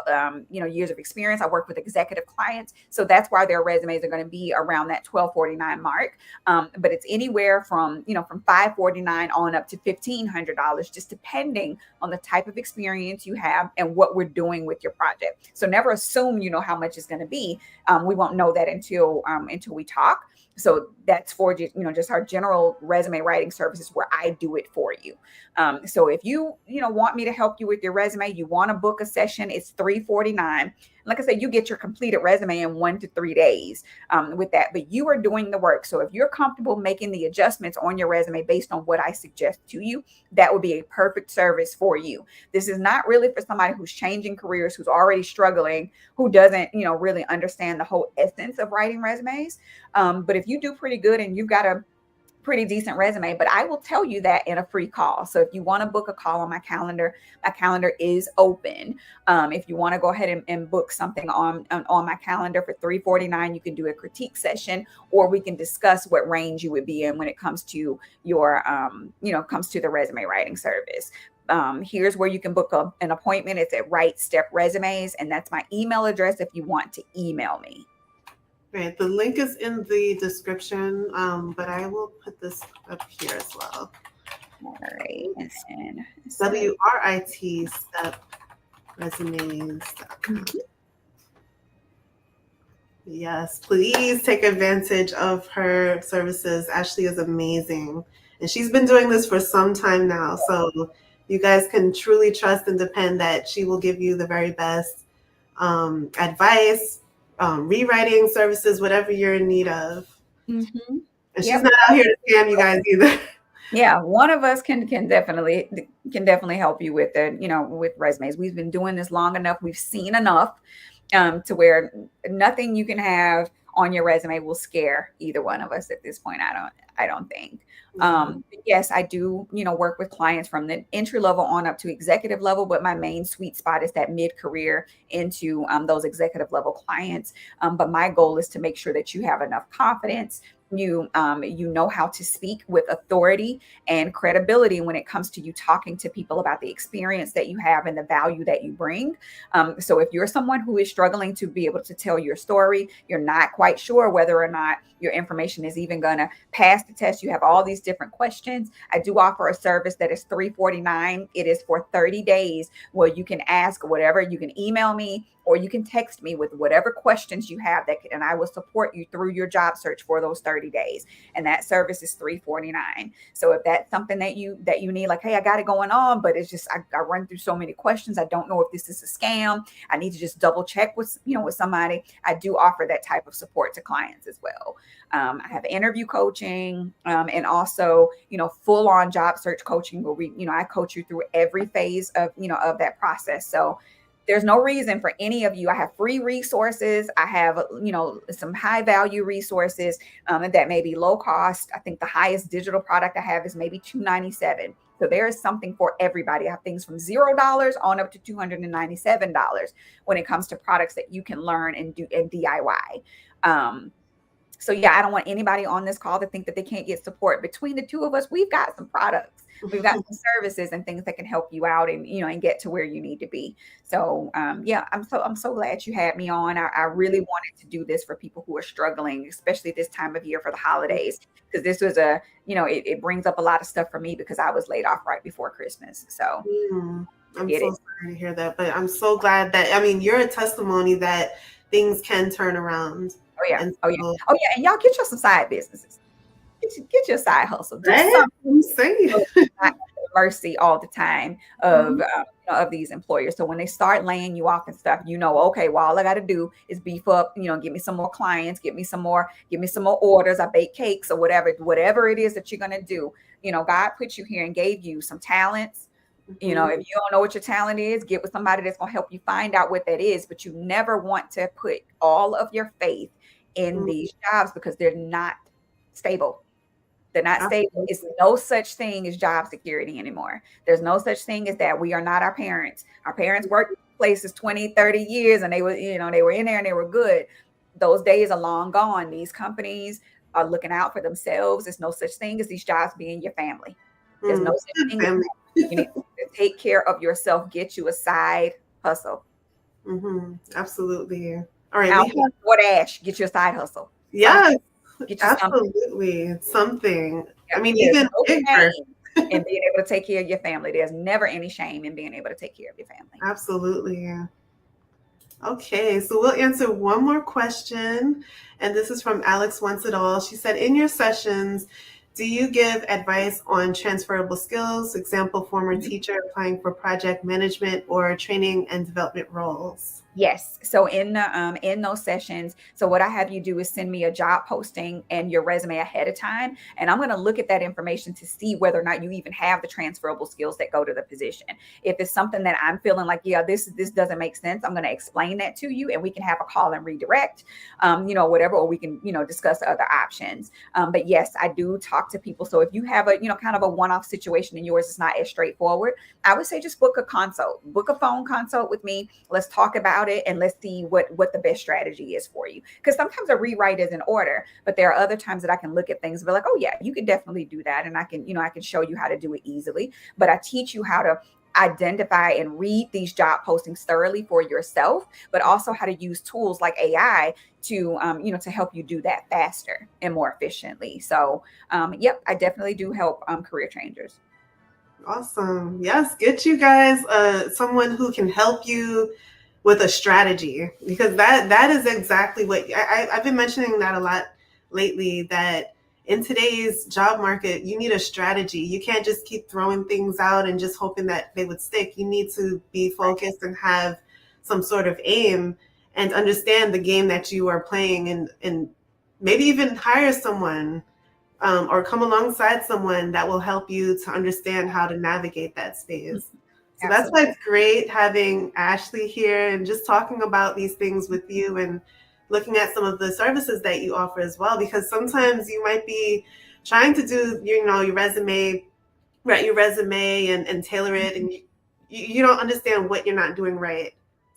years of experience. I work with executive clients. So that's why their resumes are going to be around that $12.49 mark. But it's anywhere from $5.49 on up to $1,500, just depending on the type of experience you have and what we're doing with your project. So never assume, how much it's going to be. We won't know that until we talk. So that's for just our general resume writing services where I do it for you. So if you want me to help you with your resume, you want to book a session, it's $3.49. Like I said, you get your completed resume in 1 to 3 days with that, but you are doing the work. So if you're comfortable making the adjustments on your resume based on what I suggest to you, that would be a perfect service for you. This is not really for somebody who's changing careers, who's already struggling, who doesn't, really understand the whole essence of writing resumes. But if you do pretty good and you've got a pretty decent resume, but I will tell you that in a free call. So if you want to book a call on my calendar is open. If you want to go ahead and book something on my calendar for $349, you can do a critique session, or we can discuss what range you would be in when it comes to your, comes to the resume writing service. Here's where you can book an appointment. It's at Right Step Resumes, and that's my email address if you want to email me. Right. The link is in the description, but I will put this up here as well. All right. And WRIT Step Resumes. Yes, please take advantage of her services. Ashley is amazing, and she's been doing this for some time now. So you guys can truly trust and depend that she will give you the very best advice, rewriting services, whatever you're in need of. Mm-hmm. And she's not out here to scam you guys either. Yeah, one of us can definitely help you with it, with resumes. We've been doing this long enough. We've seen enough to where nothing you can have on your resume will scare either one of us at this point. I don't think. Yes, I do, work with clients from the entry level on up to executive level, but my main sweet spot is that mid-career into those executive level clients. But my goal is to make sure that you have enough confidence. You know how to speak with authority and credibility when it comes to you talking to people about the experience that you have and the value that you bring. So if you're someone who is struggling to be able to tell your story, you're not quite sure whether or not your information is even going to pass the test, you have all these different questions, I do offer a service that is $349. It is for 30 days where you can ask whatever. You can email me or you can text me with whatever questions you have and I will support you through your job search for those 30 days. And that service is $349. So if that's something that you need, like, hey, I got it going on, but it's just, I run through so many questions. I don't know if this is a scam. I need to just double check with somebody. I do offer that type of support to clients as well. I have interview coaching, and also, full on job search coaching where I coach you through every phase of that process. So there's no reason for any of you. I have free resources. I have, some high value resources that may be low cost. I think the highest digital product I have is maybe $297. So there is something for everybody. I have things from $0 on up to $297 when it comes to products that you can learn and do and DIY. So yeah, I don't want anybody on this call to think that they can't get support. Between the two of us, we've got some products, we've got some services and things that can help you out and, and get to where you need to be. So yeah, I'm so glad you had me on. I really wanted to do this for people who are struggling, especially this time of year for the holidays, because this was it brings up a lot of stuff for me because I was laid off right before Christmas. So I'm so sorry to hear that, but I'm so glad that, you're a testimony that things can turn around. Oh yeah. And y'all get you some side businesses. Get your side hustle. Do something. Mercy all the time of these employers. So when they start laying you off and stuff, okay, well, all I got to do is beef up, get me some more clients, give me some more orders. I bake cakes or whatever it is that you're going to do. God put you here and gave you some talents. If you don't know what your talent is, get with somebody that's going to help you find out what that is. But you never want to put all of your faith in these jobs because they're not stable. They're not stable. It's no such thing as job security anymore. There's no such thing as that. We are not our parents. Our parents worked places 20, 30 years and they were in there and they were good. Those days are long gone. These companies are looking out for themselves. There's no such thing as these jobs being your family. There's no such thing. You need to take care of yourself. Get you a side hustle. Absolutely. All right. DoorDash, get your side hustle. Yes, absolutely. Something. Yeah, even bigger. And being able to take care of your family. There's never any shame in being able to take care of your family. Absolutely. Okay, so we'll answer one more question. And this is from Alex Wants It All. She said, in your sessions, do you give advice on transferable skills? Example, former teacher applying for project management or training and development roles? Yes. So in those sessions, so what I have you do is send me a job posting and your resume ahead of time, and I'm going to look at that information to see whether or not you even have the transferable skills that go to the position. If it's something that I'm feeling like, yeah, this doesn't make sense, I'm going to explain that to you, and we can have a call and redirect, whatever, or we can discuss other options. But yes, I do talk to people. So if you have a kind of a one-off situation and yours is not as straightforward, I would say just book a consult, book a phone consult with me. Let's talk about it and let's see what the best strategy is for you. Because sometimes a rewrite is in order, but there are other times that I can look at things and be like, oh yeah, you can definitely do that, and I can show you how to do it easily. But I teach you how to identify and read these job postings thoroughly for yourself, but also how to use tools like AI to to help you do that faster and more efficiently. So yep, I definitely do help career changers. Awesome. Yes, get you guys someone who can help you with a strategy, because that is exactly what I've been mentioning that a lot lately, that in today's job market, you need a strategy. You can't just keep throwing things out and just hoping that they would stick. You need to be focused and have some sort of aim and understand the game that you are playing, and maybe even hire someone or come alongside someone that will help you to understand how to navigate that space. So that's why Absolutely. it's great having Ashley here and just talking about these things with you and looking at some of the services that you offer as well. Because sometimes you might be trying to do, your resume, write your resume and tailor it, and you don't understand what you're not doing right.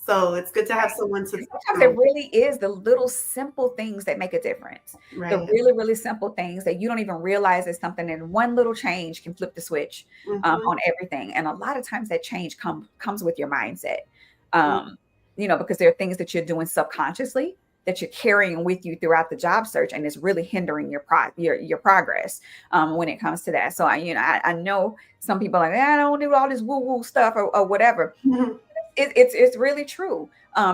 So it's good to have someone to, Sometimes it really is the little simple things that make a difference. The right. really, really simple things that you don't even realize is something, and one little change can flip the switch Mm-hmm. on everything. And a lot of times that change comes with your mindset. Um, because there are things that you're doing subconsciously that you're carrying with you throughout the job search, and it's really hindering your progress when it comes to that. So I know some people are like, I don't do all this woo woo stuff or whatever. Mm-hmm. It's really true.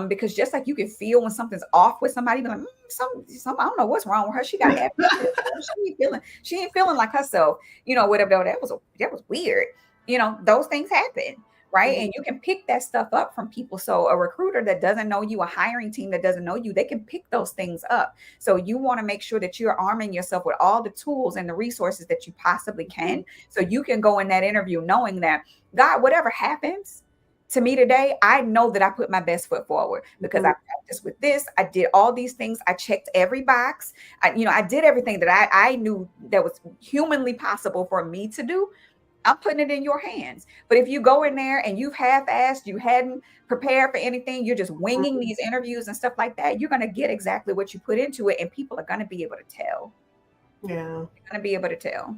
Because just like you can feel when something's off with somebody, be like, some I don't know what's wrong with her. She got attitude. She ain't feeling like herself, whatever. That was weird. Those things happen, right? And you can pick that stuff up from people. So a recruiter that doesn't know you, a hiring team that doesn't know you, they can pick those things up. So you want to make sure that you're arming yourself with all the tools and the resources that you possibly can, so you can go in that interview knowing that, God, whatever happens to me today, I know that I put my best foot forward because I practiced with this. I did all these things. I checked every box. I did everything that I knew that was humanly possible for me to do. I'm putting it in your hands. But if you go in there and you've half-assed, you hadn't prepared for anything, you're just winging these interviews and stuff like that, you're going to get exactly what you put into it, and people are going to be able to tell. Yeah. They're going to be able to tell.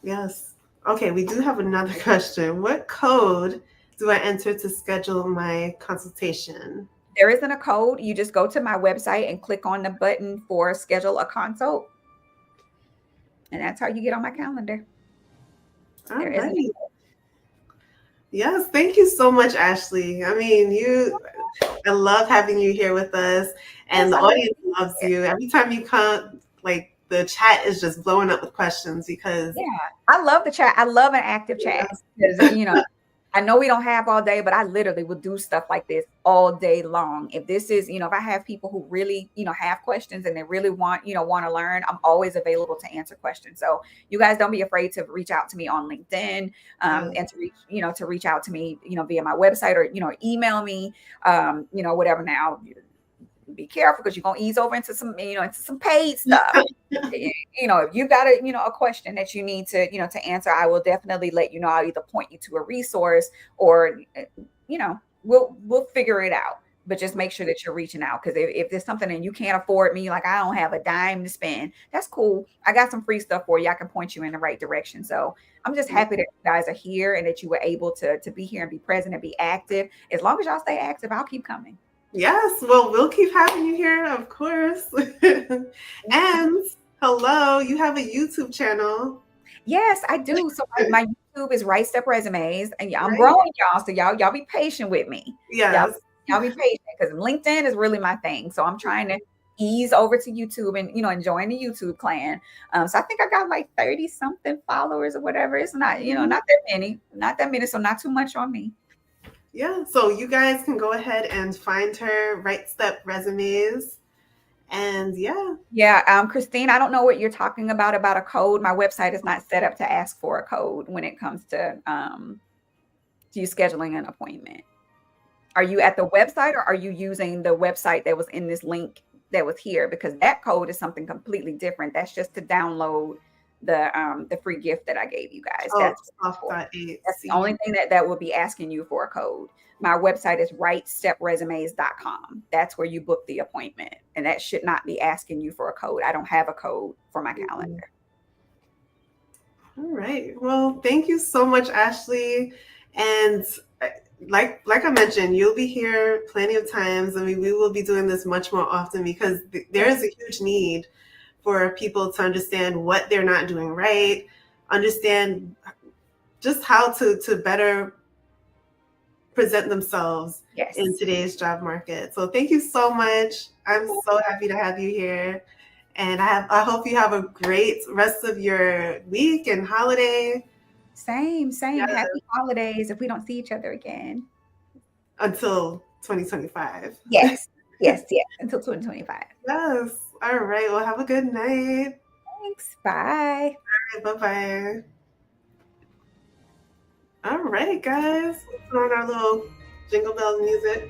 Yes. Okay, we do have another question. What code do I enter to schedule my consultation? There isn't a code. You just go to my website and click on the button for schedule a consult. And that's how you get on my calendar. All There isn't. right. Yes, thank you so much, Ashley. I mean, I love having you here with us, and Yes, the I love audience being loves here. you. Every time you come, like the chat is just blowing up with questions because, Yeah, I love the chat. I love an active chat because I know we don't have all day, but I literally will do stuff like this all day long. If this is, if I have people who really, have questions and they really want to learn, I'm always available to answer questions. So you guys don't be afraid to reach out to me on LinkedIn, and to reach out to me, via my website, or, email me, whatever. Now, be careful because you're going to ease over into some paid stuff. If you got a question that you need to answer, I will definitely let you know. I'll either point you to a resource, or we'll figure it out. But just make sure that you're reaching out, because if there's something and you can't afford me, like I don't have a dime to spend, that's cool. I got some free stuff for you. I can point you in the right direction. So I'm just happy that you guys are here and that you were able to be here and be present and be active. As long as y'all stay active, I'll keep coming. yes, well, we'll keep having you here, of course. And hello, you have a YouTube channel, Yes, I do. So my YouTube is Right Step Resumes, and I'm right? growing, y'all. So y'all be patient with me. Y'all Yes. y'all be patient, because LinkedIn is really my thing. So I'm trying to ease over to YouTube and enjoying the YouTube clan. So I think I got like 30 something followers or whatever. It's not not that many, So not too much on me. yeah, so you guys can go ahead and find her Right Step Resumes. And yeah. Yeah, Christine, I don't know what you're talking about a code. My website is not set up to ask for a code when it comes to you scheduling an appointment. Are you at the website, or are you using the website that was in this link that was here? Because that code is something completely different. That's just to download the free gift that I gave you guys. Oh, That's what it's for. That's the soft.ac. only thing that will be asking you for a code. My website is rightstepresumes.com. That's where you book the appointment. And that should not be asking you for a code. I don't have a code for my calendar. All right. Well, thank you so much, Ashley. And like I mentioned, you'll be here plenty of times. I mean, we will be doing this much more often because there is a huge need for people to understand what they're not doing right, understand just how to better present themselves in today's job market. So thank you so much. I'm so happy to have you here. And I hope you have a great rest of your week and holiday. Same. Yeah. Happy holidays if we don't see each other again. Until 2025. Yes. Until 2025. Yes. All right. Well, have a good night. Thanks. Bye. All right. Bye-bye. All right, guys. Let's put on our little jingle bells music.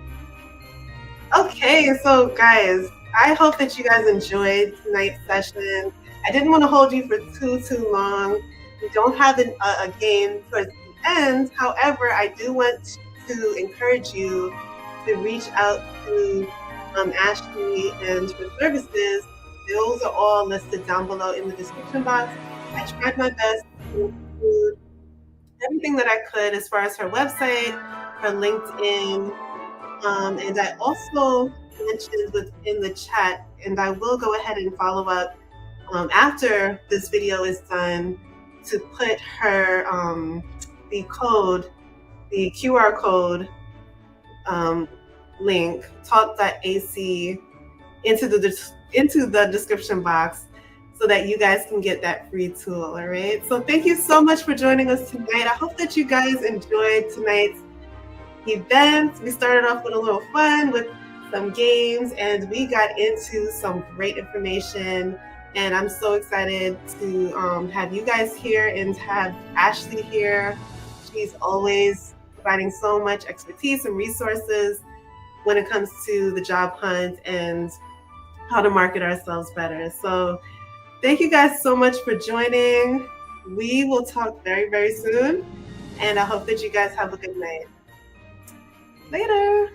Okay, so guys, I hope that you guys enjoyed tonight's session. I didn't want to hold you for too long. We don't have a game towards the end. However, I do want to encourage you to reach out to Ashley and her services. Those are all listed down below in the description box. I tried my best to include everything that I could as far as her website, her LinkedIn, and I also mentioned within the chat, and I will go ahead and follow up after this video is done to put her the QR code link, talk.ac, into the description box so that you guys can get that free tool. All right. So thank you so much for joining us tonight. I hope that you guys enjoyed tonight's event. We started off with a little fun with some games, and we got into some great information. And I'm so excited to have you guys here and have Ashley here. She's always providing so much expertise and resources when it comes to the job hunt and how to market ourselves better. So thank you guys so much for joining. We will talk very, very soon. And I hope that you guys have a good night. Later.